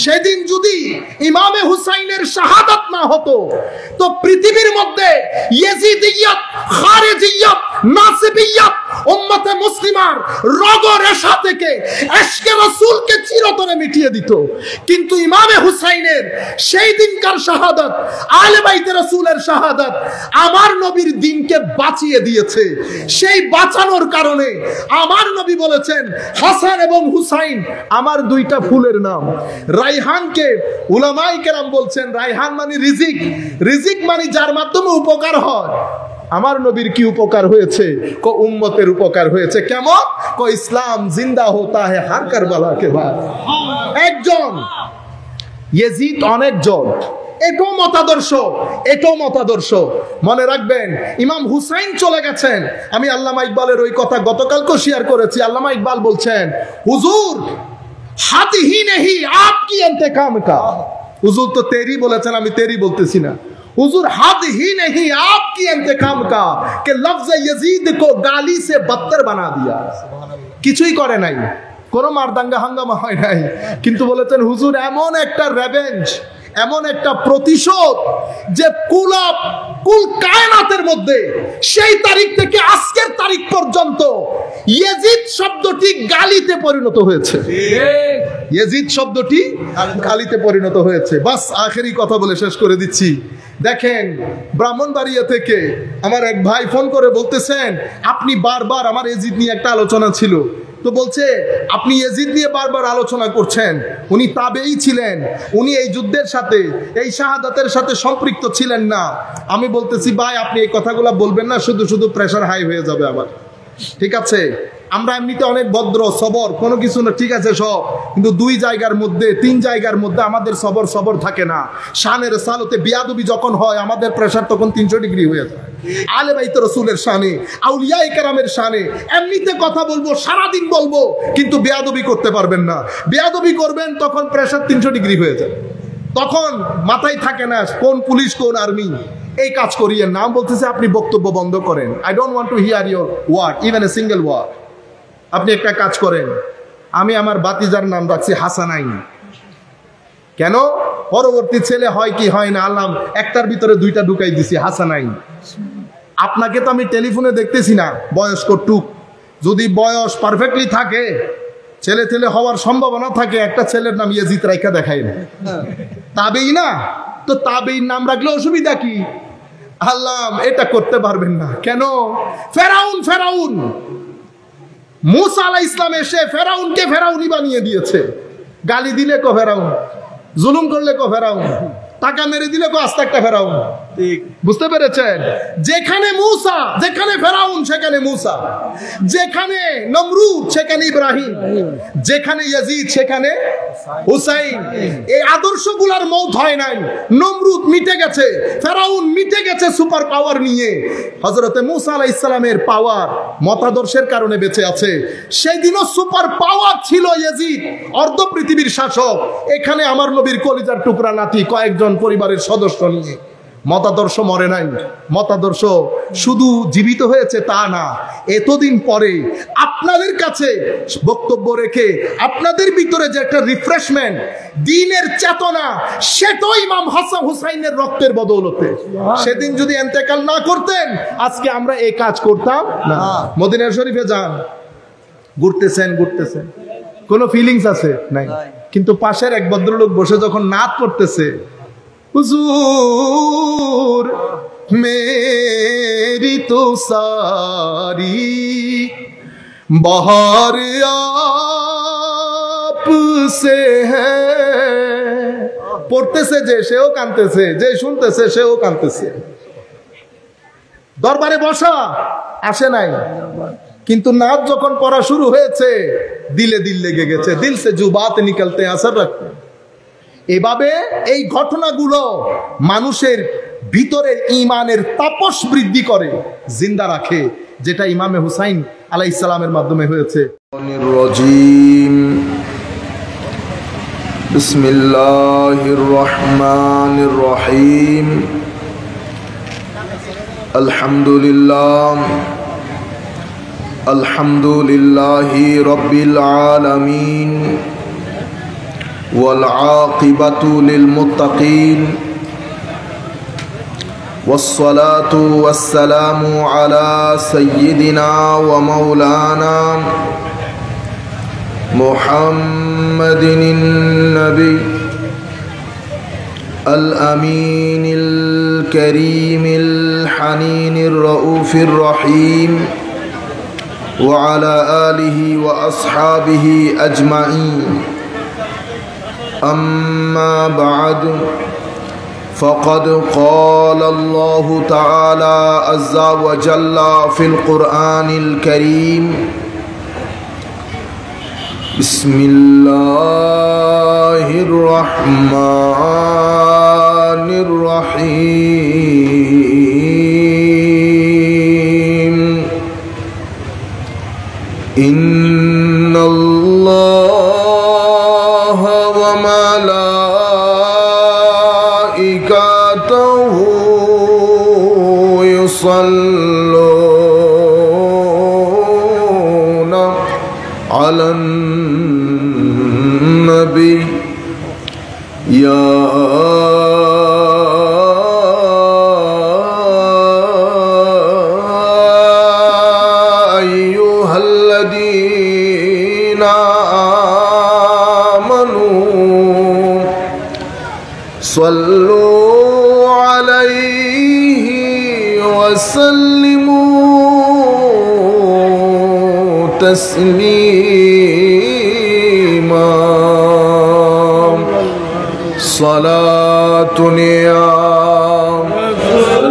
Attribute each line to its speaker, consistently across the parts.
Speaker 1: সেদিন যদি ইমামে হুসাইনের শাহাদাত না হতো তো পৃথিবীর মধ্যে ইয়াজিদিয়ত, খারিজিয়ত, নাসিবিয়ত উম্মতে মুসলিমার রগ রেশা থেকে ইশকে রাসূলকে চিরতরে মিটিয়ে দিত। কিন্তু ইমামে হুসাইনের সেই দিনকার শাহাদাত, আলে বাইতে রাসূলের শাহাদাত আমার নবীর দ্বীনকে বাঁচিয়ে দিয়েছে। সেই বাঁচানোর কারণে আমার নবী বলেছেন হাসান এবং হুসাইন আমার দুইটা ফুলের নাম। রাইহানকে উলামায়ে কেরাম বলছেন রাইহান মানে রিজিক, রিজিক মানে যার মাধ্যমে উপকার হয়। আমার নবীর কি উপকার হয়েছে? কো উম্মতের উপকার হয়েছে। কেমন? কো ইসলাম জিন্দা হোতা है हर करबला के बाद। একজন ইয়াজিদ অনেকজন, এটাও মতাদর্শ, এটাও মতাদর্শ। মনে রাখবেন ইমাম হুসাইন চলে গেছেন। আমি আল্লামা ইকবালের ওই কথা গতকালকে শেয়ার করেছি। আল্লামা ইকবাল বলছেন হুজুর হাত হি নেহি আপকি ইন্তেকাম কা। হুজুর তো তেরি বলেছেন, আমি তেরি বলতেছি না। हुजूर हद ही नहीं आपकी इंतकाम का कि लफ्ज यजीद को गाली से बदतर बना दिया। কিছুই করে নাই, কোনো মারদাঙ্গা হাঙ্গামা হয় নাই, কিন্তু বলেছেন হুজুর এমন একটা রেভেঞ্জ, এমন একটা প্রতিশোধ যে কুল কায়নাতের মধ্যে সেই তারিখ থেকে আজকের তারিখ পর্যন্ত ইয়াজিদ শব্দটি গালিতে পরিণত হয়েছে। ইয়াজিদ শব্দটি গালিতে পরিণত হয়েছে। বাস আখেরি কথা বলে শেষ করে দিচ্ছি। দেখেন ব্রাহ্মণবাড়িয়া থেকে আমার এক ভাই ফোন করে বলতেছেন আপনি বারবার, আমার ইয়াজিদ নিয়ে একটা আলোচনা ছিল, তো বলছে আপনি ইয়াজিদ নিয়ে বারবার আলোচনা করছেন, উনি তাবেঈ ছিলেন, উনি এই যুদ্ধের সাথে, এই শাহাদাতের সাথে সম্পৃক্ত ছিলেন না। আমি বলতেছি ভাই আপনি এই কথাগুলো বলবেন না, শুধু শুধু প্রেশার হাই হয়ে যাবে আমার। ঠিক আছে, আমরা এমনিতে অনেক ভদ্র সবর, কোনো কিছু না, ঠিক আছে সব, কিন্তু দুই জায়গার মধ্যে, তিন জায়গার মধ্যে আমাদের সবর থাকে না। শানের সালতে বিয়াদবি যখন হয় আমাদের প্রেশার তখন 300 ডিগ্রি হয়ে যায়। আলে বাইত রাসূলের শানে, আউলিয়ায়ে কেরামের শানে এমনিতে কথা বলবো, সারাদিন বলবো, কিন্তু বেয়াদবি করতে পারবেন না। বেয়াদবি করবেন তখন প্রেশার 300 ডিগ্রি হয়ে যায়, তখন মাথায় থাকে না কোন পুলিশ কোন আর্মি। এই কাজ করিয়েন না। বলতেছে আপনি বক্তব্য বন্ধ করেন, I don't want to hear your word, even a single word. আপনি একটা কাজ করেন, আমি আমার বাতিজার নাম রাখছি হাসানাইন। কেন? পরবর্তী ছেলে হয় কি হয় না, আল্লাহ একটার ভিতরে দুইটা ঢুকাই দিছি, হাসানাইন। আপনাকে তো আমি টেলিফোনে দেখতেছি না, বয়স্ক টুক, যদি বয়স পারফেক্টলি থাকে, ছেলে ছেলে হওয়ার সম্ভাবনা থাকে, একটা ছেলের নাম ইয়াজিদ রাইখা দেখাই না, তাবেই না, তো তাবেই নাম রাখলে অসুবিধা কি? আল্লাহ এটা করতে পারবেন না। কেন? ফেরাউন মুসা আলাইহিস সালাম এসে ফেরাউনকে ফেরাউনি বানিয়ে দিয়েছে। গালি দিলে কো ফেরাউন, জুলুম করলে কো ফেরাউন, টাকা মেরে দিলে কো আস্তে একটা ফেরাউন। ঠিক বুঝতে পেরেছেন? যেখানে মুসা, যেখানে ফেরাউন সেখানে মুসা, যেখানে নমরুদ সেখানে ইব্রাহিম, যেখানে ইয়াজিদ সেখানে হুসাইন। এই আদর্শগুলোর মৌত হয় নাই। নমরুদ মিটে গেছে, ফেরাউন মিটে গেছে সুপার পাওয়ার নিয়ে। হযরতে মুসা আলাইহিস সালামের পাওয়ার মতাদর্শের কারণে বেঁচে আছে। সেই দিনও সুপার পাওয়ার ছিল ইয়াজিদ, অর্ধ পৃথিবীর শাসক। এখানে আমার নবীর কলিজার টুকরা নাতি কয়েকজন পরিবারের সদস্য নিয়ে। মতাদর্শ মরে নাই, মতাদর্শ শুধু জীবিত হয়েছে তা না, এতদিন পরে আপনাদের কাছে বক্তব্য রেখে আপনাদের ভিতরে যে একটা রিফ্রেশমেন্ট, দ্বীনের চেতনা, সেটাই ইমাম হাসান হুসাইনের রক্তের বদৌলতে। সেদিন যদি ইন্তেকাল না করতেন আজকে আমরা এই কাজ করতাম না। মদিনা শরীফে যান, ঘুরতেছেন, কোনো ফিলিংস আছে নাই, কিন্তু পাশের এক ভদ্রলোক বসে যখন নাত করতেছে, हुजूर मेरी तो सारी बहार आपसे है। পড়তেছে যে সেও কাঁদতেছে, যে শুনতেছে সেও কাঁদতেছে। দরবারে বসা আসে নাই, কিন্তু নাচ যখন পড়া শুরু হয়েছে দিলে দিল লেগে গেছে। দিল সে जो बात निकलते हैं असर रखते हैं। এভাবে এই ঘটনাগুলো মানুষের ভিতরের ঈমানের তাপস বৃদ্ধি করে, জিন্দা রাখে, যেটা ইমামে হুসাইন আলাইহিস সালামের মাধ্যমে হয়েছে। বিসমিল্লাহির রহমানির রহিম। আলহামদুলিল্লাহি রাব্বিল আলামিন। والعاقبة للمتقين والصلاة والسلام على سيدنا ومولانا محمد النبي الأمين الكريم الحنين الرؤوف الرحيم وعلى آله وأصحابه أجمعين. أما بعد فقد قال الله تعالى عز وجل في القرآن الكريم: بسم الله الرحمن الرحيم. إن الله وملائكته يصلون على النبي يا أيها الذين آمنوا صلوا عليه وسلموا تسليما. صلاة يا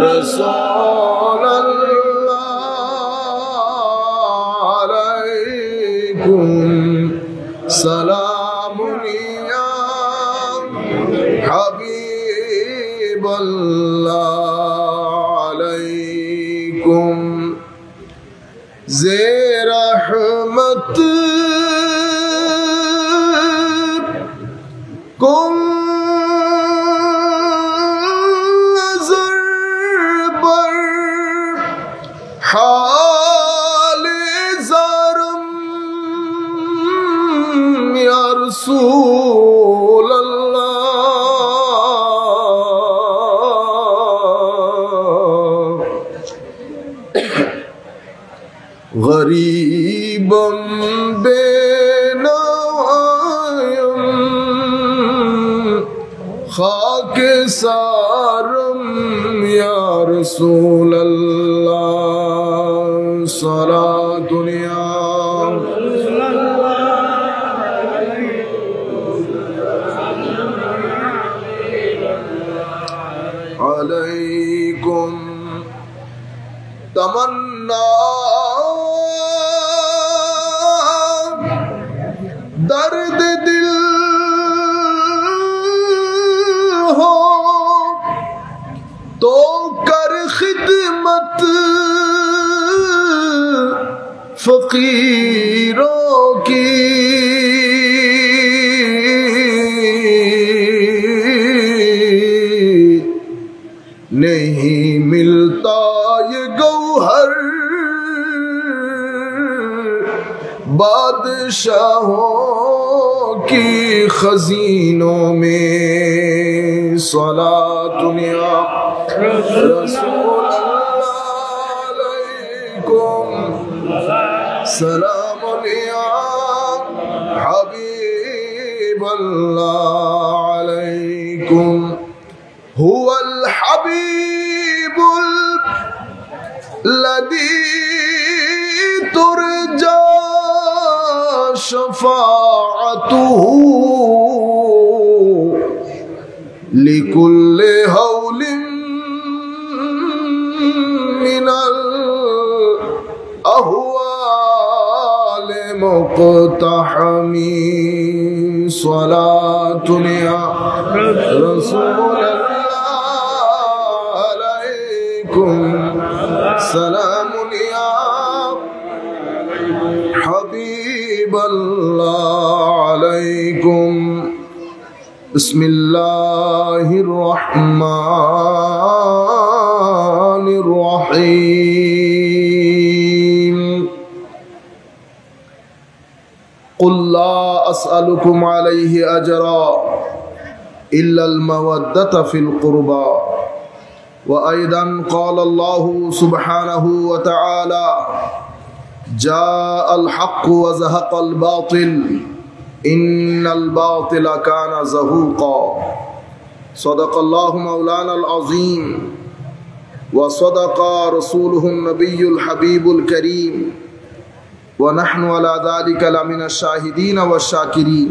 Speaker 1: رسول الله عليكم سلام يا حبيب الله عليكم زیر رحمت کن نظر بر حال زارم یا رسول اللہ. غریبم بے نوایم خاک سارم یا رسول اللہ. صلاة دنیا علیکم. تمنا درد دل ہو تو کر خدمت فقیروں کی. نہیں ملتا یہ گوہر بادشاہوں کی خزینوں میں. صلاۃ یا رسول اللہ علیکم سلام یا حبیب اللہ علیکم. هو الحبیب الذی ترجى شفاعته لكل هول من الأهوال مقتحم. صلاة يا رسول الله عليكم سلام يا حبيب الله عليكم. بسم الله الرحمن الرحيم. قل لا আসআলুকুম আলাইহি আজরা ইল্লাল মাওয়াদ্দাতা ফিল কুরবা ওয়া আইদান ক্বালা আল্লাহু সুবহানাহু ওয়া তাআলা জাআল হাক্কু ওয়া যাহাকাল বাতিল ইন্নাল বাতিলা কানা যাহুকা সাদাকাল্লাহু মাওলানাল আযীম ওয়া সাদাকা রাসূলুহুন নবিয়্যুল হাবিবুল কারীম ওয়া নাহনু আলা যালিকা লামিনাশ শাহিদিন ওয়াশ শাকিরিন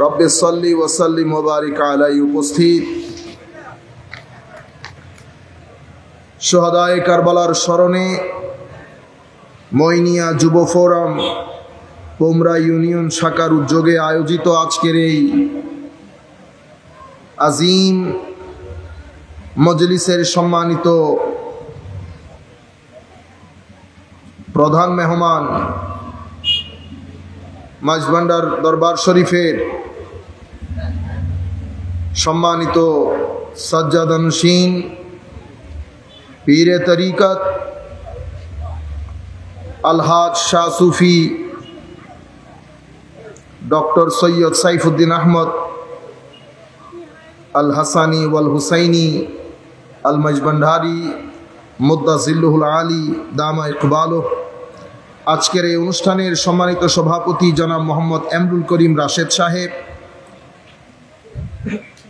Speaker 1: রব্বি সাল্লি ওয়া সাল্লিম ওয়া বারিক আলাইহি। উপস্থিত শুহাদায়ে কারবালার স্মরণে মইনিয়া যুব ফোরাম পোমরা ইউনিয়ন শাখার উদ্যোগে আয়োজিত আজকের এই আজিম মজলিসের সম্মানিত প্রধান মেহমান, মাঝভান্ডার দরবার শরীফের সম্মানিত সাজ্জাদানশীন পীরে তরিকত আলহাজ শাহ সুফি ডক্টর সৈয়দ সাইফুদ্দিন আহমদ আল হাসানি ওয়াল হুসাইনি আল মজভান্ডারি মুদ্দাজিল্লুহুল আলী দামা ইকবালুহ। আজকের এই অনুষ্ঠানের সম্মানিত সভাপতি জনাব মোহাম্মদ এমরুল করিম রাশেদ সাহেব,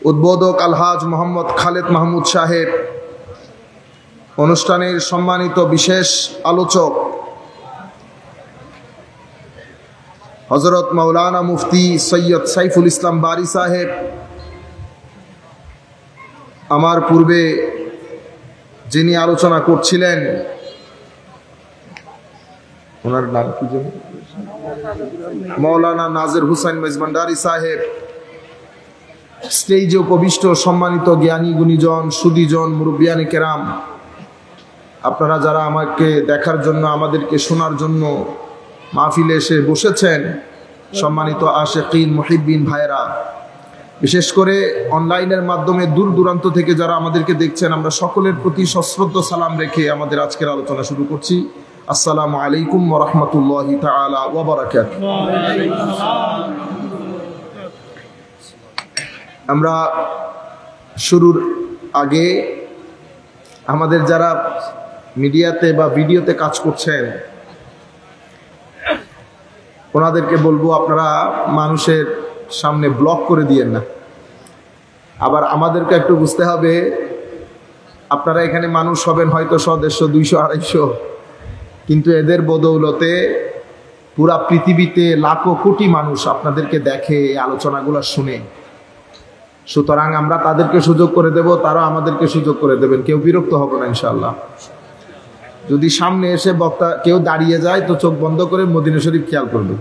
Speaker 1: উদ্বোধক আলহাজ মোহাম্মদ খালেদ মাহমুদ সাহেব, অনুষ্ঠানের সম্মানিত বিশেষ আলোচক হযরত মাওলানা মুফতি সৈয়দ সাইফুল ইসলাম বারী সাহেব, আমার পূর্বে যিনি আলোচনা করছিলেন ওনার নাম কি যেন মাওলানা নাজির হুসাইন মেজভান্ডারি সাহেব, স্টেজে উপবিষ্ট সম্মানিত জ্ঞানী গুণীজন, সুদীজন, মুরব্বিয়ানে কেরাম, আপনারা যারা আমাকে দেখার জন্য, আমাদেরকে শোনার জন্য মাহফিলে এসে বসেছেন, সম্মানিত আশিকিন মুহিব্বিন ভাইরা, বিশেষ করে অনলাইনের মাধ্যমে দূর দূরান্ত থেকে যারা আমাদেরকে দেখছেন, আমরা সকলের প্রতি সশ্রদ্ধ সালাম রেখে আমাদের আজকের আলোচনা শুরু করছি। আসসালামু আলাইকুম ওয়া রাহমাতুল্লাহি তাআলা ওয়া বারাকাতুহু। আমরা শুরুর আগে আমাদের যারা মিডিয়াতে বা ভিডিওতে কাজ করছেন ওনাদেরকে বলবো, আপনারা মানুষের সামনে ব্লক করে দিয়েন না। আবার আমাদেরকে একটু বুঝতে হবে, আপনারা এখানে মানুষ হবেন হয়তো 100, 150, 200, 250, কিন্তু এদের বদৌলতে পুরা পৃথিবীতে লাখো কোটি মানুষ আপনাদেরকে দেখে, এই আলোচনাগুলো শুনে। সুতরাং আমরা তাদেরকে সুযোগ করে দেব, তারা আমাদেরকে সুযোগ করে দেবেন, কেউ বিরক্ত হবে না ইনশাআল্লাহ। যদি সামনে এসে বক্তা কেউ দাঁড়িয়ে যায় তো চোখ বন্ধ করে মদিনা শরীফ খেয়াল করবে।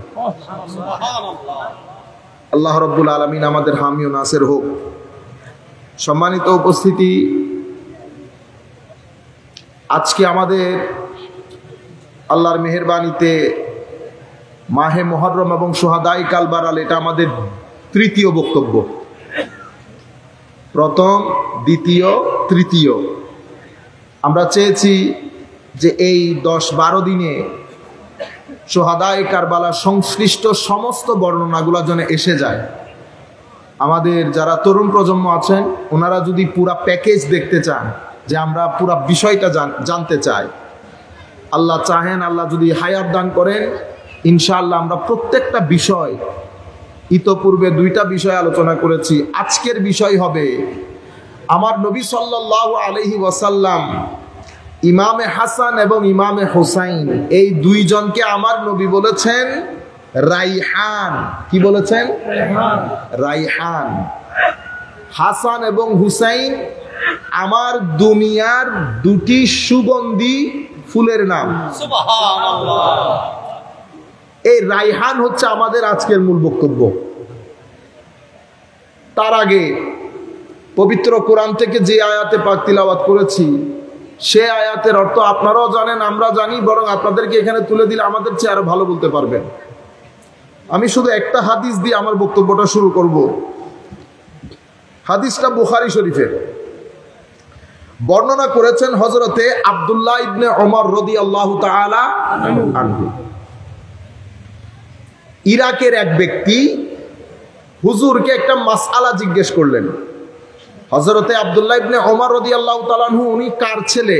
Speaker 1: আল্লাহ রাব্বুল আলামিন আমাদের হামি ও নাসির হোক। সম্মানিত উপস্থিতি, আজকে আমাদের আল্লাহর মেহেরবানিতে মাহে মুহররম এবং শুহাদায়ে কারবালার এটা আমাদের তৃতীয় বক্তব্য। প্রথম, দ্বিতীয়, তৃতীয়। আমরা চেয়েছি যে এই 10-12 দিনে শুহাদায়ে কারবালার সংশ্লিষ্ট সমস্ত বর্ণনাগুলো যেন এসে যায়। আমাদের যারা তরুণ প্রজন্ম আছেন ওনারা যদি পুরা প্যাকেজ দেখতে চান, যে আমরা পুরা বিষয়টা জানতে চাই, আল্লাহ চাহেন, আল্লাহ যদি হায়াত দান করেন, ইনশাআল্লাহ আমরা প্রত্যেকটা বিষয়, ইতোপূর্বে 2টা বিষয় আলোচনা করেছি, আজকের বিষয় হবে আমার নবী সাল্লাল্লাহু আলাইহি ওয়াসাল্লাম ইমামে হাসান এবং ইমামে হুসাইন, এই 2 জনকে আমার নবী বলেছেন রাইহান। কি বলেছেন? রাইহান। হাসান এবং হুসাইন আমার দুনিয়ার 2টি সুগন্ধি ফুলের নাম। সুবহানাল্লাহ। এই রাইহান হচ্ছে আমাদের আজকের মূল বক্তব্য। তার আগে পবিত্র কোরআন থেকে যে আয়াতে পাক তিলাওয়াত করেছি, সে আয়াতের অর্থ আপনারাও জানেন, আমরা জানি, বরং আপনাদেরকে এখানে তুলে দিলে আমাদের চেয়ে আরো ভালো বলতে পারবেন। আমি শুধু একটা হাদিস দিয়ে আমার বক্তব্যটা শুরু করব। হাদিসটা বুখারী শরীফের, বর্ণনা করেছেন হযরতে আব্দুল্লাহ ইবনে ওমর রাদিয়াল্লাহু তাআলা আনহু। ইরাকের এক ব্যক্তি হুজুরকে একটা মাসআলা জিজ্ঞেস করলেন। হযরতে আব্দুল্লাহ ইবনে ওমর রাদিয়াল্লাহু তাআলা আনহু উনি কার ছেলে?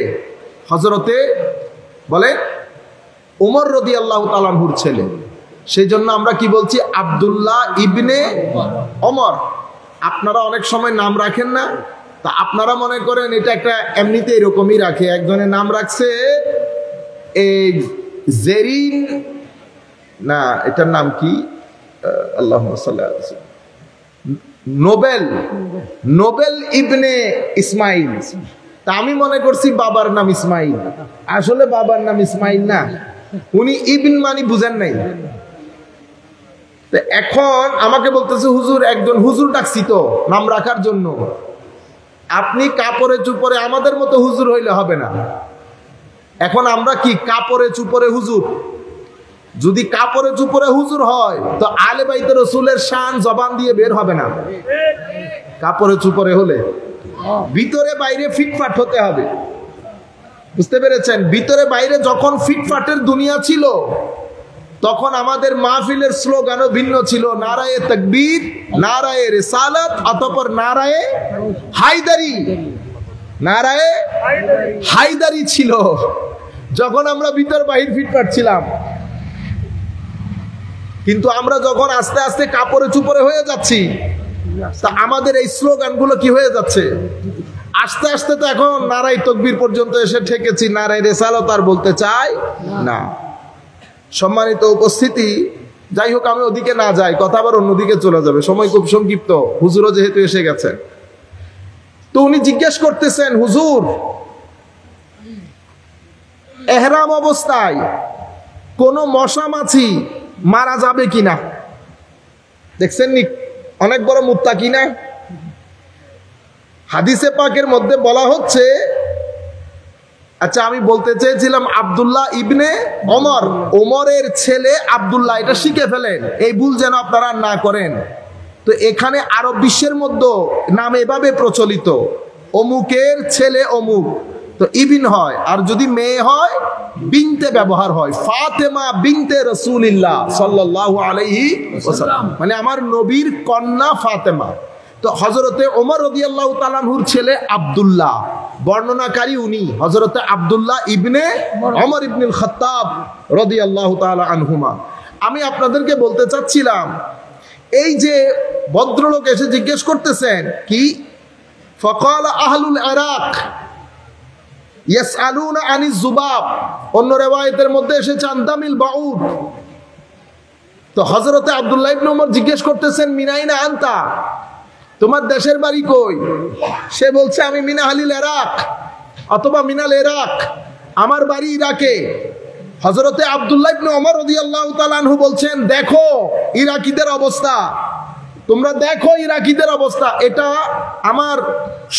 Speaker 1: হযরতে বলে ওমর রাদিয়াল্লাহু তাআলা আনহুর ছেলে। সেই জন্য আমরা কি বলছি? আব্দুল্লাহ ইবনে ওমর। আপনারা অনেক সময় নাম রাখেন না, তা আপনারা মনে করেন এটা একটা এমনিতে এরকমই রাখে। একজনের নাম রাখছে এই জেরিন, না এটার নাম কি, আল্লাহুম্মা সাল্লি আলা নোবেল, নোবেল ইবনে ইসমাইল। তা আমি মনে করছি বাবার নাম ইসমাইল, আসলে বাবার নাম ইসমাইল না, উনি ইবন মানে বুঝেন নাই। এখন আমাকে বলতেছে হুজুর, একজন হুজুর ডাকছি তো নাম রাখার জন্য, আপনি কাপড়ে চুপড়ে আমাদের মতো হুজুর হইলে হবে না। এখন আমরা কি কাপড়ে চুপড়ে হুজুর? যদি কাপড়ে চুপড়ে হুজুর হয় তো আলে বাইতে রাসূলের শান জবান দিয়ে বের হবে না। কাপড়ে চুপড়ে হলে ভিতরে বাইরে ফিটফাট হতে হবে, বুঝতে পেরেছেন? ভিতরে বাইরে যখন ফিটফাটের দুনিয়া ছিল তখন আমাদের মাহফিলের স্লোগানও ভিন্ন ছিল, নারায়ে তাকবীর, নারায়ে রিসালাত, অতঃপর নারায়ে হায়দারি। নারায়ে হায়দারি ছিল যখন আমরা ভিতর বাহির ফিটফাট ছিলাম। কিন্তু আমরা যখন আস্তে আস্তে কাপড়ে চুপড়ে হয়ে যাচ্ছি, তা আমাদের এই স্লোগানগুলো কি হয়ে যাচ্ছে? আস্তে আস্তে তো এখন নারায়ে তাকবীর পর্যন্ত এসে ঠেকেছি, নারায়ে রিসালাত আর বলতে চাই না। সম্মানিত উপস্থিতি, যাই হোক আমি ওদিকে না যাই, কথা আবার অন্যদিকে চলে যাবে, সময় খুব সংক্ষিপ্ত, হুজুরও যেহেতু এসে গেছে। তো উনি জিজ্ঞেস করতেছেন, হুজুর এহরাম অবস্থায় কোন মশা মাছি মারা যাবে কিনা? দেখছেন নি অনেক বড় মুত্তাকি না? হাদিসে পাকের মধ্যে বলা হচ্ছে, আচ্ছা আমি বলতে চেয়েছিলাম আব্দুল্লাহ ইবনে ওমর, ওমরের ছেলে আব্দুল্লাহ, এটা শিখে ফেলেন, এই ভুল যেন আপনারা না করেন। তো এখানে আরব বিশ্বের মধ্যে নাম এভাবে প্রচলিত, অমুকের ছেলে অমুক, তো ইবিন হয়, আর যদি মেয়ে হয় বিনতে ব্যবহার হয়। ফাতেমা বিনতে রাসূলুল্লাহ সাল্লাল্লাহু আলাইহি ওয়াসাল্লাম, মানে আমার নবীর কন্যা ফাতেমা। তো হযরতে ওমর রাদিয়াল্লাহু তাআলা আনহুর ছেলে আব্দুল্লাহ, বর্ণনাকারী উনি হযরতে আব্দুল্লাহ ইবনে ওমর ইবনুল খাত্তাব রাদিয়াল্লাহু তাআলা আনহুমা। আমি আপনাদেরকে বলতে চাচ্ছিলাম, এই যে ভদ্রলোক এসে জিজ্ঞেস করতেছেন কি, ফাকাল আহলুল ইরাক ইয়াসআলুনা আনিজ যুবাব, অন্য রিওয়ায়াতের মধ্যে এসেছে আনদামিল বাউদ। তো হযরতে আব্দুল্লাহ ইবনে ওমর জিজ্ঞেস করতেছেন, মিনাইনা আনতা, তোমার দেশের বাড়ি কই? সে বলছে আমি মিনাহালিল ইরাক অথবা মিনাল ইরাক, আমার বাড়ি ইরাকে। হযরতে আব্দুল্লাহ ইবনে ওমর রাদিয়াল্লাহু তাআলা আনহু বলছেন, দেখো ইরাকিদের অবস্থা, তোমরা দেখো ইরাকিদের অবস্থা। এটা আমার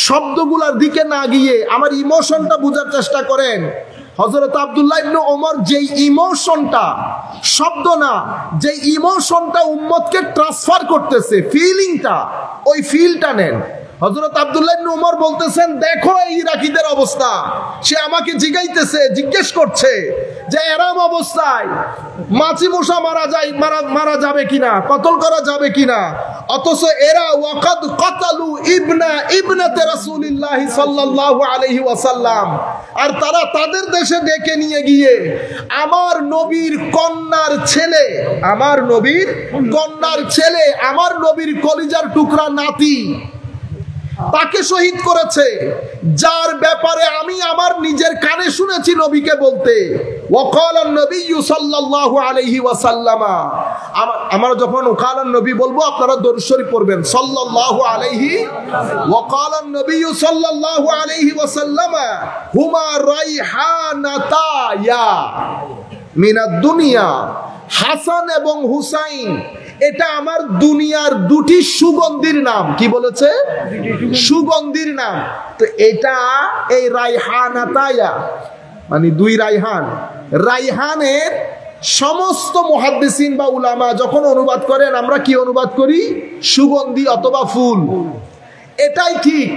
Speaker 1: শব্দগুলোর দিকে না গিয়ে আমার ইমোশনটা বোঝার চেষ্টা করেন। হযরত আব্দুল্লাহ ইবনে ওমর যেই ইমোশনটা, শব্দ না, যে ইমোশনটা উম্মতকে ট্রান্সফার করতেছে, ফিলিংটা, ওই ফিলটা নেন। হযরত আব্দুল্লাহ ইবনে ওমর বলতেছেন, দেখো এই ইরাকিদের অবস্থা। সে আমাকে জিজ্ঞেস করছে যে এরাম অবস্থায় মাছি মশা মারা যাবে কিনা, কতল করা যাবে কিনা, অথচ এরা ওয়াকাদ কাতালু ইবনাতে রাসূলুল্লাহ সাল্লাল্লাহু আলাইহি ওয়াসাল্লাম, আর তারা তাদের দেশে ডেকে নিয়ে গিয়ে আমার নবীর কন্যার ছেলে, আমার নবীর কন্যার ছেলে, আমার নবীর কলিজার টুকরা নাতি, তাকে শহীদ করেছে, যার ব্যাপারে আমি আমার নিজের কানে শুনেছি নবীকে বলতে, ওয়াকালান নবী সাল্লাল্লাহু আলাইহি ওয়াসাল্লাম। আমরা যখন ওয়াকালান নবী বলবো আপনারা দরুদ শরীফ পড়বেন, সাল্লাল্লাহু আলাইহি, ওয়াকালান নবী সাল্লাল্লাহু আলাইহি ওয়াসাল্লাম হুমা রাইহানাতায়া মিনাদ দুনিয়া, হাসান এবং হুসাইন এটা আমার দুনিয়ার দুটি সুগন্ধির নাম। কি বলেছে? সুগন্ধির নাম। তো এটা এই রাইহানাতায়া মানে দুই রাইহান, রাইহানের সমস্ত মুহাদ্দিসিন বা উলামা যখন অনুবাদ করেন, আমরা কি অনুবাদ করি? সুগন্ধি অথবা ফুল। এটাই ঠিক,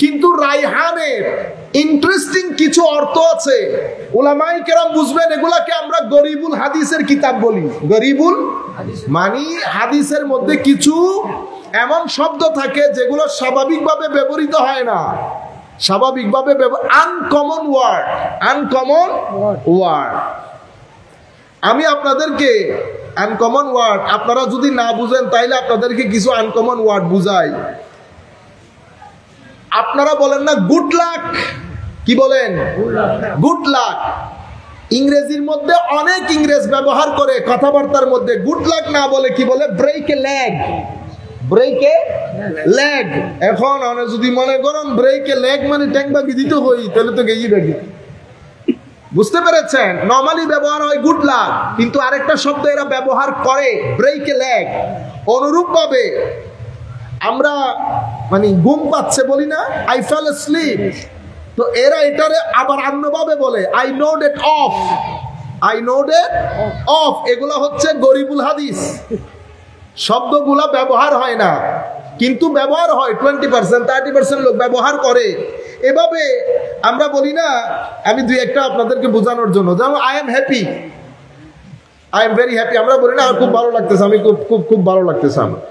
Speaker 1: কিন্তু রায়হানের ইন্টারেস্টিং কিছু অর্থ আছে, উলামায়ে কেরাম বুঝবেন, এগুলাকে আমরা গরিবুল হাদিসের কিতাব বলি। গরিবুল মানে হাদিসের মধ্যে কিছু এমন শব্দ থাকে যেগুলো স্বাভাবিকভাবে ব্যবহৃত হয় না, স্বাভাবিকভাবে আনকমন ওয়ার্ড, আনকমন ওয়ার্ড। আমি আপনাদেরকে আনকমন ওয়ার্ড, আপনারা যদি না বুঝেন তাইলে আপনাদেরকে কিছু আনকমন ওয়ার্ড বুঝাই। আপনারা বলেন না গুড লাক, কি বলেন? Good luck. ইংরেজির মধ্যে অনেক ইংরেজ ব্যবহার করে কথাবার্তার মধ্যে গুড লাক না বলে কি বলে? Break a leg, break a leg. এখন যদি মনে করেন ব্রেক এ লেগ মানে ট্যাঙ্ক বাগি দিতে হই, তাহলে তো গেই বাগি। বুঝতে পেরেছেন? নরমালি ব্যবহার হয় গুড লাক, কিন্তু আরেকটা শব্দ এরা ব্যবহার করে ব্রেক এ লেগ। অনুরূপ ভাবে আমরা মানে ঘুম পাচ্ছে বলি না, আই ফেল asleep, তো এরা এটারে আবার অন্যভাবে বলে I nodded of, I nodded of. এগুলো হচ্ছে গরিবুল হাদিস, শব্দগুলা ব্যবহার হয় না, কিন্তু ব্যবহার হয় 20%, 30% লোক ব্যবহার করে। এভাবে আমরা বলি না, আমি দুই একটা আপনাদেরকে বোঝানোর জন্য, যেমন I am happy, I am very happy, আমরা বলি না আমার খুব ভালো লাগতেছে, আমি খুব খুব খুব ভালো লাগতেছে আমার,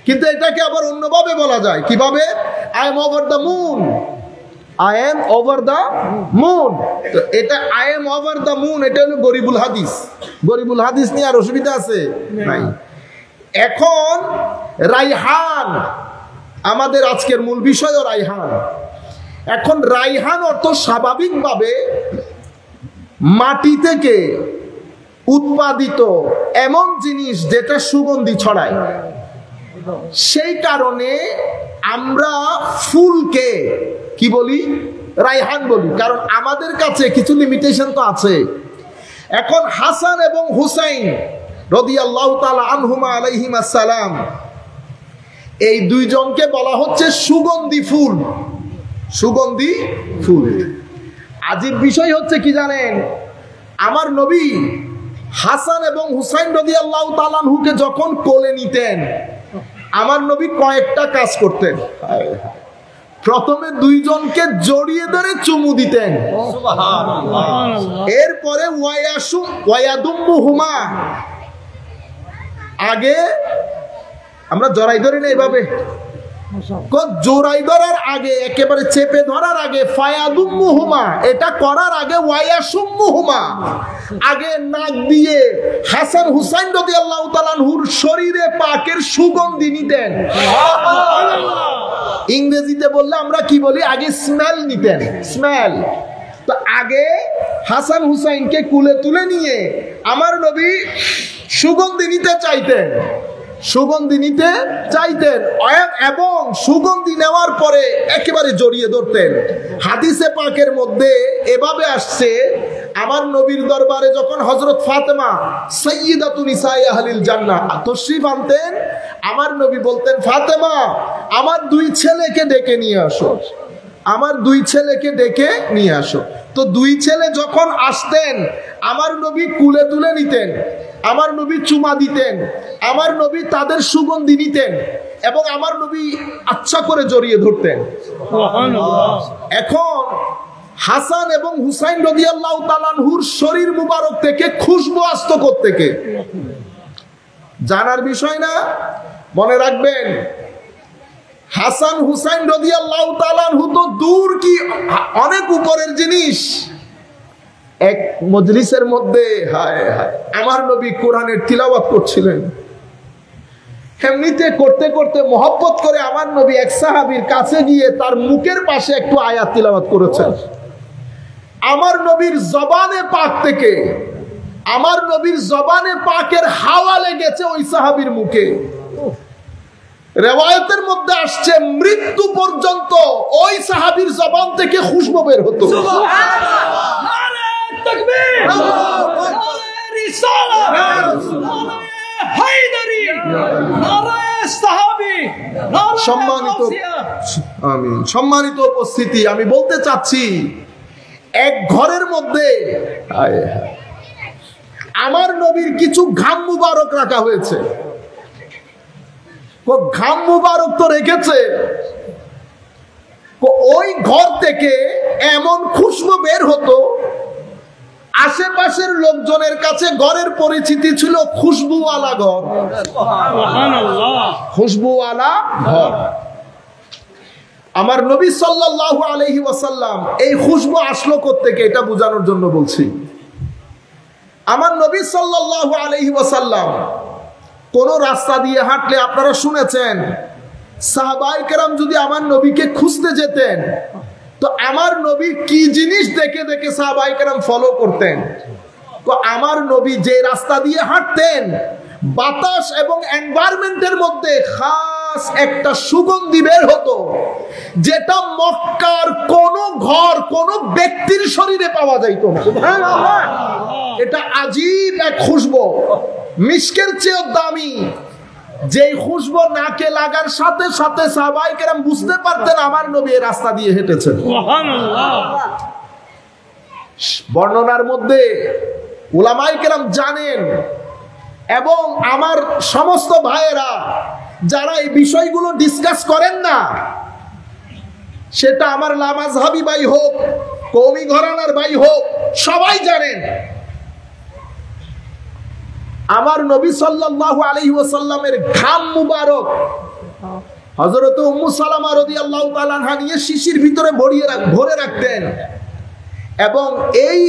Speaker 1: কিন্তু এটাকে আবার অন্যভাবে বলা যায়, কিভাবে? I am over the moon, I am over the moon. তো এটা I am over the moon, এটা হলো গরিবুল হাদিস। গরিবুল হাদিস নিয়ে আর অসুবিধা আছে নাই। এখন রাইহান, আমাদের আজকের মূল বিষয়ও রাইহান। এখন রাইহান অর্থ স্বাভাবিকভাবে মাটি থেকে উৎপাদিত এমন জিনিস যেটা সুগন্ধি ছড়ায়, সেই কারণে আমরা ফুলকে কি বলি? রাইহান বলি, কারণ আমাদের কাছে কিছু লিমিটেশন তো আছে। এখন হাসান এবং হুসাইন রাদিয়াল্লাহু তাআলা আনহুমা আলাইহিমা সালাম, এই দুইজনকে বলা হচ্ছে সুগন্ধি ফুল, সুগন্ধি ফুল। আজীব বিষয় হচ্ছে কি জানেন? আমার নবী হাসান এবং হুসাইন রাদিয়াল্লাহু তাআলা আনহুকে যখন কোলে নিতেন, আমার নবী কয়েকটা কাজ করতেন। প্রথমে দুইজনকে জড়িয়ে ধরে চুমু দিতেন, এরপরে ওয়ায়াদুম্মুহুমা, আগে আমরা জড়াই ধরি না এভাবে, জোড়াই ধরার আগে, একেবারে চেপে ধরার আগে ফায়াদুম্মুহুমা, এটা করার আগে ওয়ায়াসুম্মুহুমা, আগে নাক দিয়ে হাসান হুসাইন রাদিয়াল্লাহু তাআলা আনহুর শরীরে পাকের সুগন্ধি নিতেন। ইংরেজিতে বললে আমরা কি বলি? আগে স্মেল নিতেন, স্মেল। তো আগে হাসান হুসাইনকে কুলে তুলে নিয়ে আমার নবী সুগন্ধি নিতে চাইতেন, সুগন্ধি নিতে চাইতেন, এবং সুগন্ধি নেওয়ার পরে একেবারে জড়িয়ে ধরতেন। হাদিসে পাকের মধ্যে এভাবে আসছে, আমার নবীর দরবারে যখন হযরত ফাতেমা সাইয়্যিদাতু নিসায়ে আহলিল জান্নাহ তশরিফ আনতেন, আমার নবী বলতেন, ফাতেমা আমার দুই ছেলেকে ডেকে নিয়ে আসো, আমার দুই ছেলেকে ডেকে নিয়ে আসো। তো দুই ছেলে যখন আসতেন, আমার নবী কুলে তুলে নিতেন, আমার নবী চুমা দিতেন, আমার নবী তাদের সুগন্ধি নিতেন, এবং আমার নবী আচ্ছা করে জড়িয়ে ধরতেন। এখন হাসান এবং হুসাইন রাদিয়াল্লাহু তাআলা আনহুর শরীর মুবারক থেকে খুশবু আসতো কোত্থেকে? জানার বিষয় না? মনে রাখবেন, হাসান হুসাইন রাদিয়াল্লাহু তাআলা আনহু তো দূর কি অনেক উপরের জিনিস। এক মজলিসের মধ্যে হায় হায় আমার নবী কোরআনের তিলাওয়াত করছিলেন, এমনিতে করতে করতে মহব্বত করে আমার নবী এক সাহাবীর কাছে গিয়ে তার মুখের পাশে একটু আয়াত তিলাওয়াত করেছেন। আমার নবীর জবানে পাক থেকে, আমার নবীর জবানে পাকের হাওয়া লেগেছে ওই সাহাবীর মুখে। রিওয়ায়াতের মধ্যে আসছে মৃত্যু পর্যন্ত ওই সাহাবীর জবান থেকে খুশবু বের হতো। সম্মানিত উপস্থিতি, আমি বলতে চাচ্ছি, এক ঘরের মধ্যে আমার নবীর কিছু ঘাম মুবারক রাখা হয়েছে। ঘাম মুবারক তো রেখেছে, ওই ঘর থেকে এমন খুশবু বের হতো, আশেপাশের লোকজনের কাছে ঘরের পরিচিতি ছিল খুশবুওয়ালা ঘর, খুশবুওয়ালা ঘর। আমার নবী সাল্লাল্লাহু আলাইহি ওয়াসাল্লাম এই খুশবু আসলো কোত্থেকে এটা বোঝানোর জন্য বলছি। আমার নবী সাল্লাল্লাহু আলাইহি ওয়াসাল্লাম কোন রাস্তা দিয়ে হাঁটলে আপনারা শুনেছেন সাহাবায়ে কেরাম যদি আমার নবীকে খুঁজতে যেতেন তো আমার নবী কি জিনিস দেখে দেখে সাহাবায়ে কেরাম ফলো করতেন। তো আমার নবী যে রাস্তা দিয়ে হাঁটতেন বাতাস এবং এনভায়রনমেন্টের মধ্যে খাস একটা সুগন্ধি বের হতো, যেটা মক্কার কোন ঘর কোন ব্যক্তির শরীরে পাওয়া যাইত না। সুবহানাল্লাহ, এটা আজীব এক খুশবু, মিশকের চেয়েও দামি। যেই খুশবু নাকে লাগার সাথে সাথে সাহাবায়ে কেরাম বুঝতে পারতেন আমার নবী এই রাস্তা দিয়ে হেঁটেছেন। সুবহানাল্লাহ। বর্ণনার মধ্যে উলামায়ে কেরাম জানেন, এবং আমার সমস্ত ভাইয়েরা যারা এই বিষয়গুলো ডিসকাস করেন না, সেটা আমার লামাজহাবি ভাই হোক, কওমি ঘরানার ভাই হোক, সবাই জানেন আমার নবী সাল্লাল্লাহু আলাইহি ওয়াসাল্লামের ঘাম মুবারক হযরত উম্মু সালামা রাদিয়াল্লাহু তাআলা আনহা নিয়ে শিশির ভিতরে ভরে রাখতেন, এবং এই